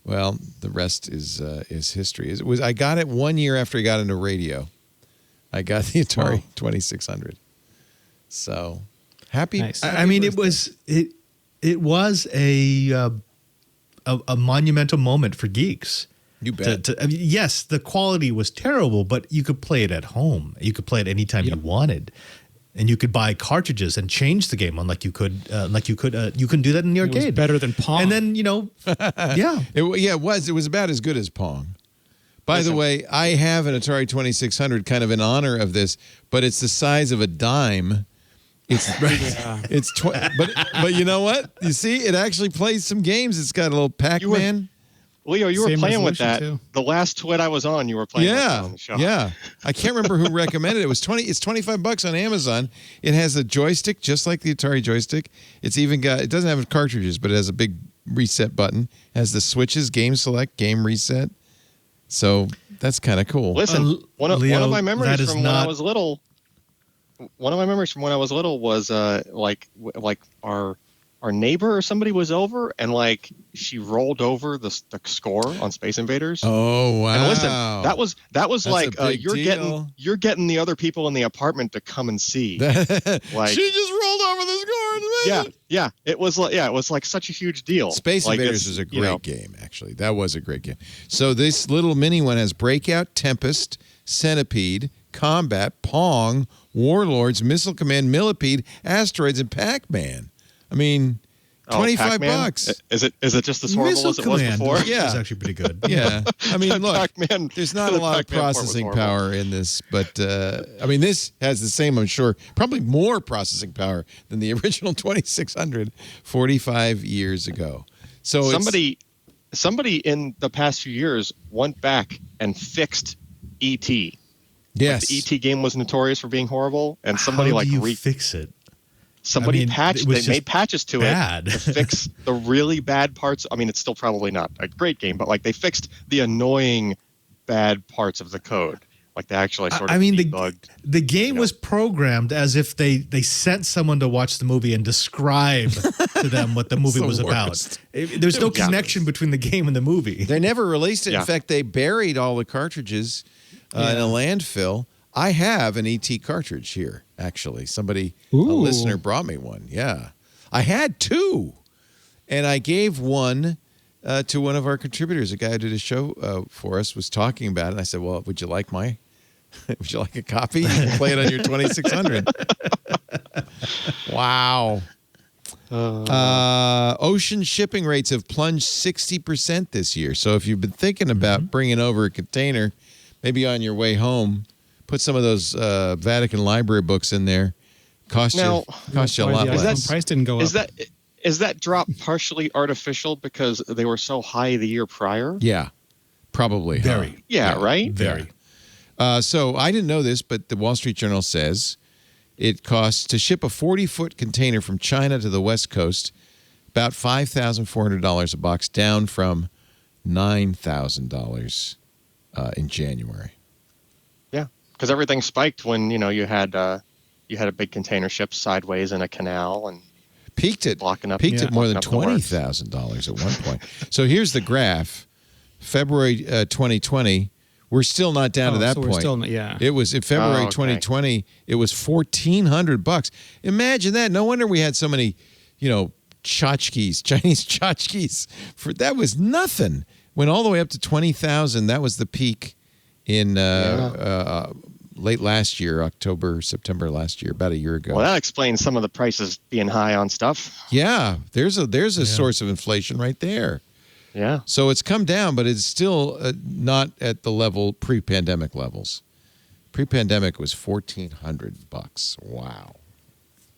well, the rest is history. I got it 1 year after I got into radio. I got the Atari 2600. So happy. Nice. I mean, it was a monumental moment for geeks. You bet. I mean, yes, the quality was terrible, but you could play it at home. You could play it anytime you wanted, and you could buy cartridges and change the game on you can do that in the arcade. It was better than Pong. And then yeah, it was. It was about as good as Pong. By the way, I have an Atari 2600 kind of in honor of this, but it's the size of a dime. It's but you know what? You see, it actually plays some games. It's got a little Pac-Man. Leo, you were playing with that. Too. The last Twit I was on, you were playing with that on the show. Yeah. I can't remember who recommended it. It's $25 on Amazon. It has a joystick just like the Atari joystick. It's even got, it doesn't have cartridges, but it has a big reset button. It has the switches, game select, game reset. So that's kind of cool. Listen, one of my memories from when I was little. One of my memories from when I was little was like our neighbor or somebody was over and she rolled over the score on Space Invaders. Oh wow! And listen, that was that's like you're getting the other people in the apartment to come and see. She just rolled over the score. Yeah. It was like such a huge deal. Space Invaders was a great game. Actually, that was a great game. So this little mini one has Breakout, Tempest, Centipede, Combat, Pong, Warlords, Missile Command, Millipede, Asteroids, and Pac-Man. I mean, $25. Is it just as horrible as it was before? Yeah, it's actually pretty good. Yeah, I mean, look, Pac-Man, there's not a lot of processing power in this, but I mean, this has the same, I'm sure, probably more processing power than the original 2600 45 years ago. So somebody in the past few years went back and fixed ET. Yes, the ET game was notorious for being horrible, and somebody fix it. Somebody they made patches to it to fix the really bad parts. I mean, it's still probably not a great game, but they fixed the annoying bad parts of the code. They actually sort of debugged. The game was programmed as if they sent someone to watch the movie and describe to them what the movie was about. There's no connection between the game and the movie. They never released it. In fact, they buried all the cartridges in a landfill. I have an ET cartridge here, actually. A listener brought me one. Yeah. I had two. And I gave one to one of our contributors. A guy who did a show for us was talking about it. And I said, well, would you like would you like a copy? You can play it on your 2600. Wow. Ocean shipping rates have plunged 60% this year. So if you've been thinking about bringing over a container, maybe on your way home, put some of those Vatican Library books in there. Cost you a lot less. Price didn't go up. Is that drop partially artificial because they were so high the year prior? Yeah, probably. Very. Right? Very. So I didn't know this, but the Wall Street Journal says it costs to ship a 40-foot container from China to the West Coast about $5,400 a box, down from $9,000 in January. Because everything spiked when you had a big container ship sideways in a canal and peaked at more than $20,000 at one point. So here's the graph. February 2020, we're still not down to that point. We're still, yeah. It was in February 2020. It was $1,400. Imagine that. No wonder we had so many, tchotchkes, Chinese tchotchkes. That was nothing. Went all the way up to 20,000. That was the peak in late last year, October, September last year, about a year ago. Well, that explains some of the prices being high on stuff. Yeah, there's a source of inflation right there. Yeah. So it's come down, but it's still not at the level pre-pandemic levels. Pre-pandemic was $1,400.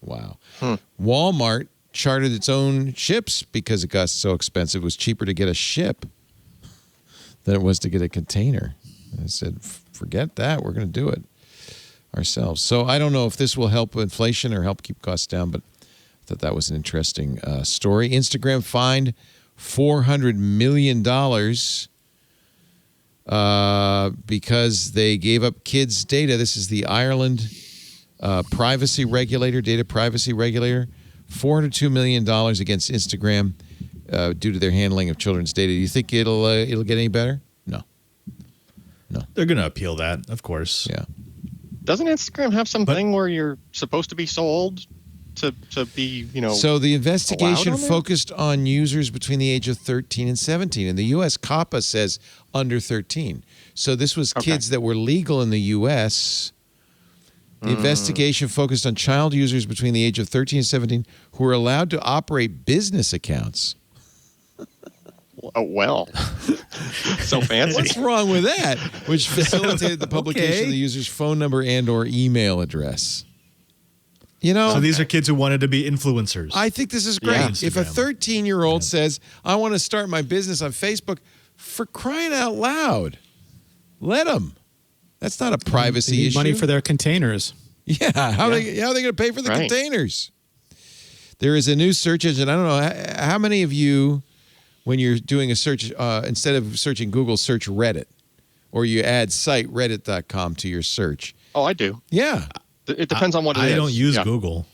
Wow. Walmart chartered its own ships because it got so expensive. It was cheaper to get a ship than it was to get a container. I said, forget that. We're going to do it ourselves. So I don't know if this will help inflation or help keep costs down, but I thought that was an interesting story. Instagram fined $400 million because they gave up kids' data. This is the Ireland privacy regulator, data privacy regulator. $402 million against Instagram due to their handling of children's data. Do you think it'll get any better? No. They're going to appeal that, of course. Yeah. Doesn't Instagram have something where you're supposed to be so old to be, So the investigation allowed on there? focused on users between the age of 13 and 17. And the U.S. COPPA says under 13. So this was kids that were legal in the U.S. The investigation focused on child users between the age of 13 and 17 who were allowed to operate business accounts. Oh, well. So fancy. What's wrong with that? Which facilitated the publication of the user's phone number and or email address. So these are kids who wanted to be influencers. I think this is great. Yeah. If a 13-year-old says, I want to start my business on Facebook, for crying out loud, let them. That's not a privacy They need issue. money for their containers. Yeah, how are they going to pay for the containers? There is a new search engine. I don't know how many of you, when you're doing a search, instead of searching Google, search Reddit, or you add site reddit.com to your search. Oh, I do. Yeah. It depends on what it is. I don't use Google.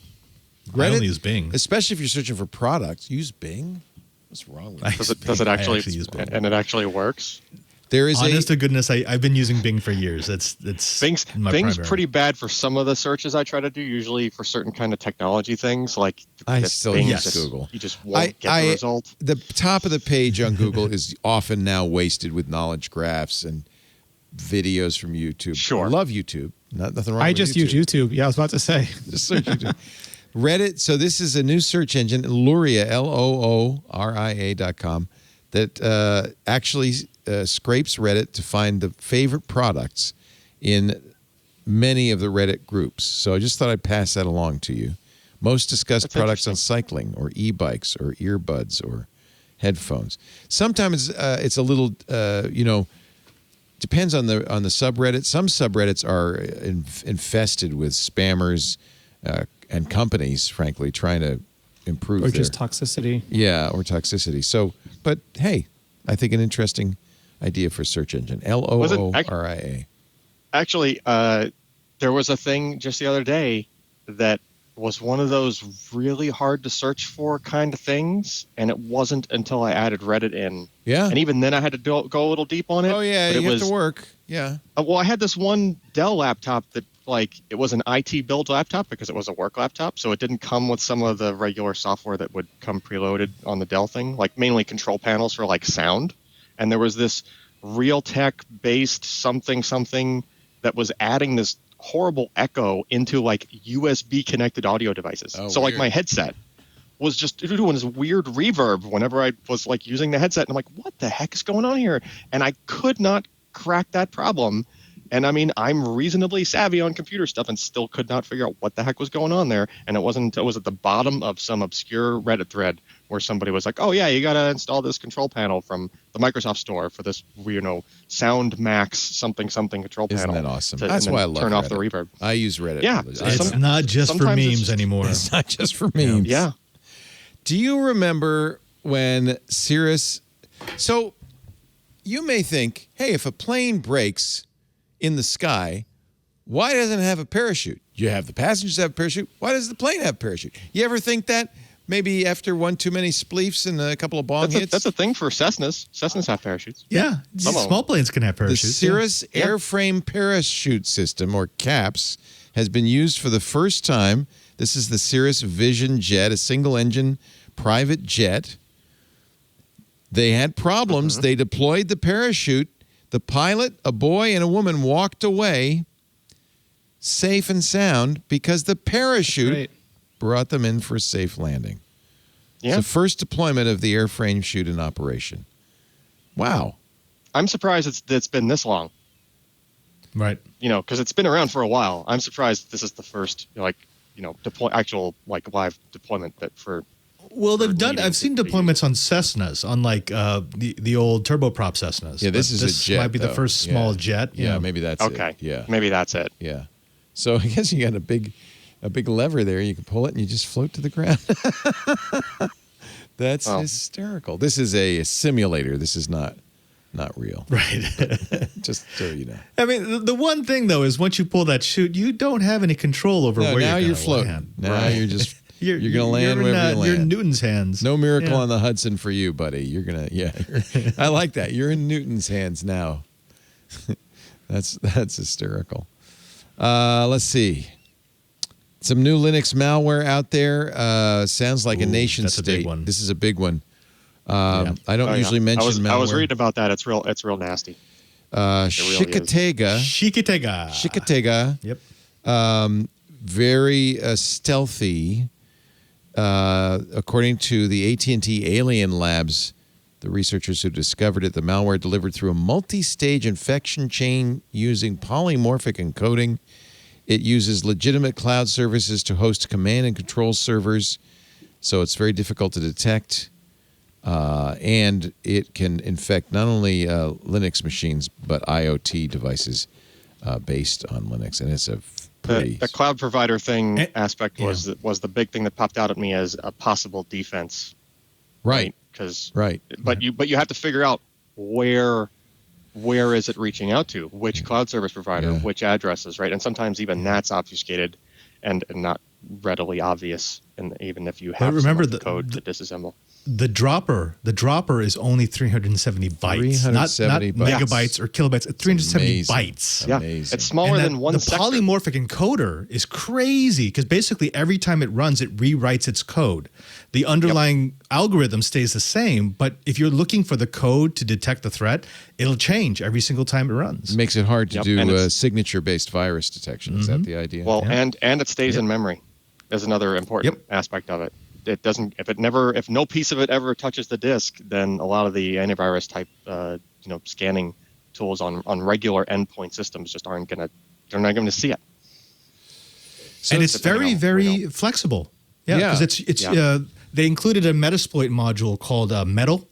Reddit, I only use Bing. Especially if you're searching for products. Use Bing. What's wrong with it? Does it actually use Bing. and it actually works? There is honest to goodness, I've been using Bing for years. It's Bing's primary. pretty bad for some of the searches I try to do. Usually for certain kind of technology things, like I still use Google. You just won't get the result. The top of the page on Google is often now wasted with knowledge graphs and videos from YouTube. Sure, I love YouTube. Nothing wrong. I with just YouTube. use YouTube. Yeah, I was about to say. Just search YouTube. Reddit. So this is a new search engine, Luria, LOORIA.com, that actually scrapes Reddit to find the favorite products in many of the Reddit groups. So I just thought I'd pass that along to you. Most discussed products on cycling or e-bikes or earbuds or headphones. Sometimes it's a little, depends on the subreddit. Some subreddits are infested with spammers and companies, frankly, trying to improve or just toxicity. Yeah, or toxicity. So, but hey, I think an interesting idea for search engine. LOORIA. Actually, there was a thing just the other day that was one of those really hard to search for kind of things, and it wasn't until I added Reddit in. Yeah. And even then I had to go a little deep on it. Oh, yeah, but you have to work. Yeah. Well, I had this one Dell laptop that, it was an IT build laptop because it was a work laptop, so it didn't come with some of the regular software that would come preloaded on the Dell thing, mainly control panels for, sound. And there was this Realtek-based something that was adding this horrible echo into USB connected audio devices. So weird. my headset was just doing this weird reverb whenever I was using the headset, and I'm like, what the heck is going on here? And I could not crack that problem. And I mean, I'm reasonably savvy on computer stuff and still could not figure out what the heck was going on there. And it wasn't until it was at the bottom of some obscure Reddit thread where somebody was like, oh yeah, you got to install this control panel from the Microsoft store for this, Sound Max something control panel. Isn't that awesome? That's why I love turn off Reddit. the reverb. I use Reddit. Yeah. It's not just for memes anymore. It's not just for memes. Yeah. Do you remember when Cirrus... So you may think, hey, if a plane breaks in the sky, why doesn't it have a parachute? You have the passengers have a parachute. Why does the plane have a parachute? You ever think that? Maybe after one too many spleefs and a couple of bong hits? That's a thing for Cessnas. Cessnas have parachutes. Yeah. Small planes can have parachutes. The Cirrus Airframe Parachute System, or CAPS, has been used for the first time. This is the Cirrus Vision Jet, a single-engine private jet. They had problems. They deployed the parachute. The pilot, a boy and a woman, walked away safe and sound because the parachute brought them in for a safe landing. Yeah. It's the first deployment of the airframe chute in operation. Wow. I'm surprised it's been this long. Right. Because it's been around for a while. I'm surprised this is the first, actual live deployment that for Well, they've done. needing I've seen to be deployments on Cessnas, on like the old turboprop Cessnas. Yeah, this But is a jet. Might be the though. first Yeah. small jet. Yeah, maybe that's Okay. it. Yeah, Maybe that's it. yeah. So I guess you got a big lever there. You can pull it and you just float to the ground. That's hysterical. This is a simulator. This is not real. Right. Just so you know. I mean, the one thing though is once you pull that chute, you don't have any control over No, where now you're you're gonna floating. land. Now Right. you're just you're going to land you're wherever you land. You're in Newton's hands. No miracle Yeah. on the Hudson for you, buddy. You're gonna, I like that. You're in Newton's hands now. That's hysterical. Let's see. Some new Linux malware out there. Sounds like a nation that's a state. big one. This is a big one. I don't usually mention malware. I was reading about that. It's real nasty. Shikatega. Yep. Very stealthy. According to the AT&T Alien Labs, the researchers who discovered it, the malware delivered through a multi-stage infection chain using polymorphic encoding. It uses legitimate cloud services to host command and control servers, so it's very difficult to detect. And it can infect not only Linux machines, but IoT devices based on Linux. And it's a pretty... The cloud provider thing aspect was the big thing that popped out at me as a possible defense. Right. Because right. But you have to figure out where is it reaching out to, which cloud service provider, which addresses, right? And sometimes even that's obfuscated and not readily obvious, and even if you have remember the code to disassemble. The dropper is only 370 bytes, 370 not megabytes or kilobytes. 370 Amazing. bytes. Yeah, Amazing. it's smaller than one The sector. polymorphic encoder is crazy because basically every time it runs, it rewrites its code. The underlying algorithm stays the same, but if you're looking for the code to detect the threat, it'll change every single time it runs. It makes it hard to And do signature-based virus detection. Is that the idea? Well, and it stays in memory. Is another important aspect of it. It doesn't. If no piece of it ever touches the disk, then a lot of the antivirus type, scanning tools on regular endpoint systems just they're not going to see it. So and it's very, very flexible. Yeah, because it's they included a Metasploit module called Metal,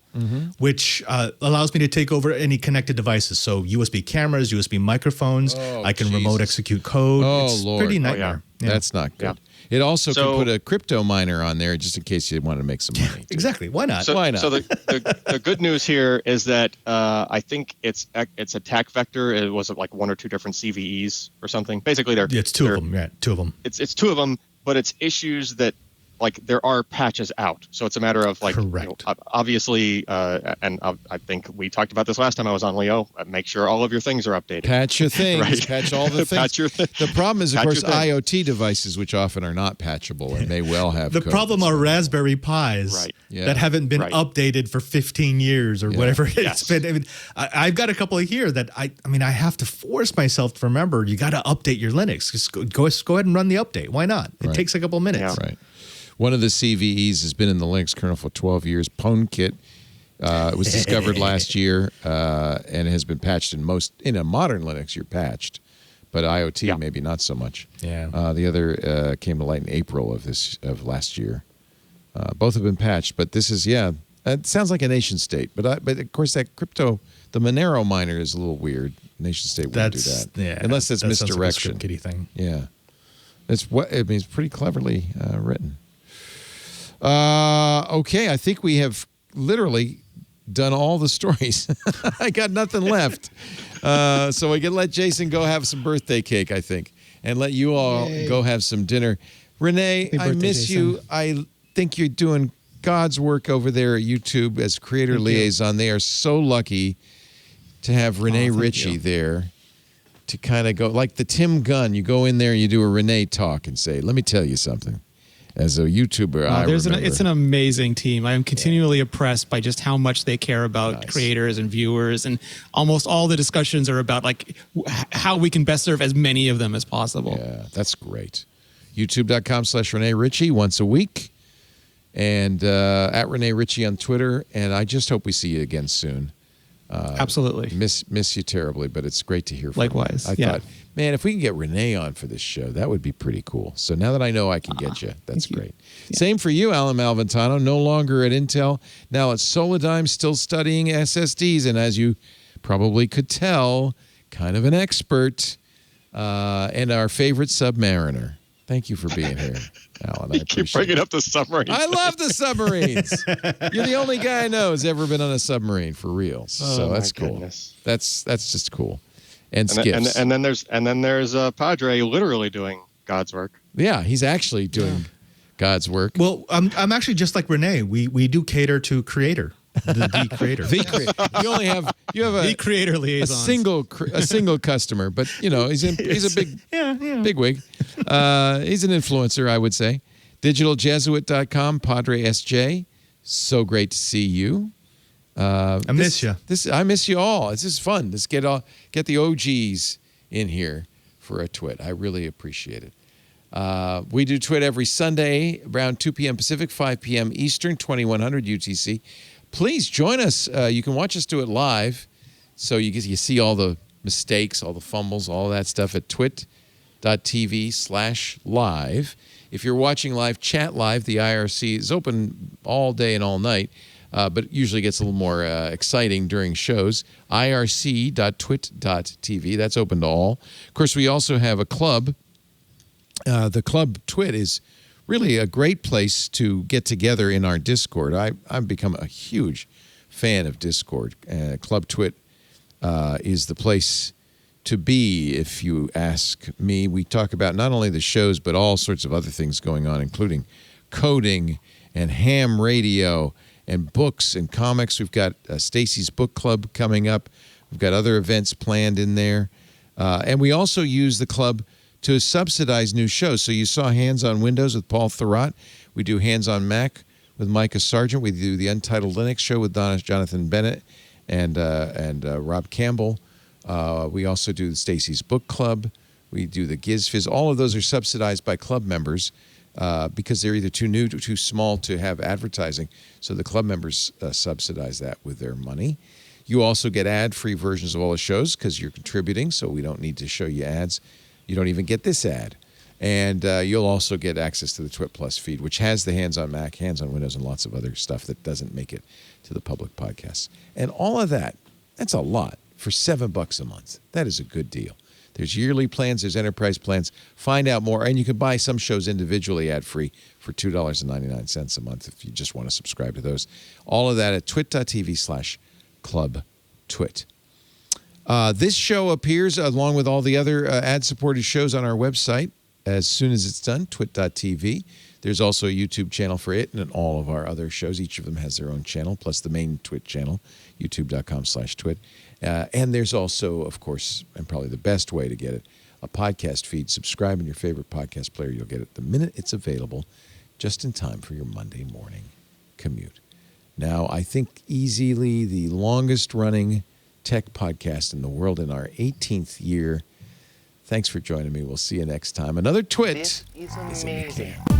which allows me to take over any connected devices. So USB cameras, USB microphones. I can remote execute code. Oh, it's Lord. pretty nightmare. Yeah. That's not good. It also can put a crypto miner on there just in case you want to make some money. Exactly. Why not? Why not? So the good news here is that I think its attack vector, it was like one or two different CVEs or something. Basically, it's two of them. Yeah, two of them. It's two of them, but it's issues that there are patches out. So it's a matter of obviously, and I think we talked about this last time I was on Leo. Make sure all of your things are updated. Patch your things. Right. Patch all the things. Patch your the problem is, of course, IoT devices, which often are not patchable and may well have the code problem are Raspberry Pis that haven't been updated for 15 years or whatever it's been. I mean, I've got a couple of here that I have to force myself to remember. You got to update your Linux. Just go ahead and run the update. Why not? It takes a couple of minutes. Right. One of the CVEs has been in the Linux kernel for 12 years. PwnKit was discovered last year and has been patched in a modern Linux. You're patched, but IoT maybe not so much. Yeah. The other came to light in April of last year. Both have been patched, but this is it sounds like a nation state. But of course that crypto, the Monero miner is a little weird. Nation state wouldn't do that. Yeah, unless it's misdirection. Like a kitty thing. Yeah, it's pretty cleverly written. Okay, I think we have literally done all the stories. I got nothing left. So we can let Jason go have some birthday cake, I think, and let you all go have some dinner. Renee, I miss you. I think you're doing God's work over there at YouTube as creator liaison. They are so lucky to have Renee Ritchie there to kind of go, like the Tim Gunn, you go in there and you do a Renee talk and say, let me tell you something. As a YouTuber, it's an amazing team. I am continually impressed by just how much they care about creators and viewers, and almost all the discussions are about how we can best serve as many of them as possible. Yeah, that's great. YouTube.com/Renee Ritchie once a week, and at Renee Ritchie on Twitter. And I just hope we see you again soon. Absolutely. Miss you terribly, but it's great to hear from you. Likewise. I thought, man, if we can get Renee on for this show, that would be pretty cool. So now that I know I can get you, that's great. Yeah. Same for you, Alan Malventano, no longer at Intel, now at Solidigm, still studying SSDs, and as you probably could tell, kind of an expert, and our favorite submariner. Thank you for being here, Alan. I keep bringing up the submarines. I love the submarines. You're the only guy I know who's ever been on a submarine for real. So that's cool. Goodness. That's just cool. And Skips. And then there's Padre literally doing God's work. Yeah, he's actually doing God's work. Well, I'm actually just like Renee. We do cater to creator. The creator. You only have the creator liaison. A single customer, but he's a big wig. He's an influencer, I would say. DigitalJesuit.com, Padre SJ. So great to see you. I miss you. I miss you all. This is fun. Let's get the OGs in here for a twit. I really appreciate it. We do twit every Sunday around 2 p.m. Pacific, 5 p.m. Eastern, 2100 UTC. Please join us. You can watch us do it live, so you see all the mistakes, all the fumbles, all that stuff at twit.tv/live. If you're watching live, chat live. The IRC is open all day and all night, but it usually gets a little more exciting during shows. irc.twit.tv. That's open to all. Of course, we also have a club. The club Twit is really a great place to get together in our Discord. I've become a huge fan of Discord. Club Twit is the place to be, if you ask me. We talk about not only the shows, but all sorts of other things going on, including coding and ham radio and books and comics. We've got Stacy's Book Club coming up. We've got other events planned in there. And we also use the club to subsidize new shows. So you saw Hands on Windows with Paul Thurrott. We do Hands on Mac with Micah Sargent. We do the Untitled Linux show with Jonathan Bennett and Rob Campbell. We also do Stacy's Book Club. We do the GizFizz. All of those are subsidized by club members because they're either too new or too small to have advertising. So the club members subsidize that with their money. You also get ad-free versions of all the shows because you're contributing, so we don't need to show you ads. You don't even get this ad. And you'll also get access to the Twit Plus feed, which has the Hands on Mac, Hands on Windows, and lots of other stuff that doesn't make it to the public podcasts. And all of that, that's a lot for $7 a month. That is a good deal. There's yearly plans, there's enterprise plans. Find out more. And you can buy some shows individually ad-free for $2.99 a month if you just want to subscribe to those. All of that at twit.tv/clubtwit. This show appears along with all the other ad-supported shows on our website as soon as it's done, twit.tv. There's also a YouTube channel for it and all of our other shows. Each of them has their own channel, plus the main Twit channel, youtube.com/twit. And there's also, of course, and probably the best way to get it, a podcast feed. Subscribe in your favorite podcast player. You'll get it the minute it's available, just in time for your Monday morning commute. Now, I think easily the longest-running tech podcast in the world in our 18th year. Thanks for joining me. We'll see you next time. Another Twit is in the can.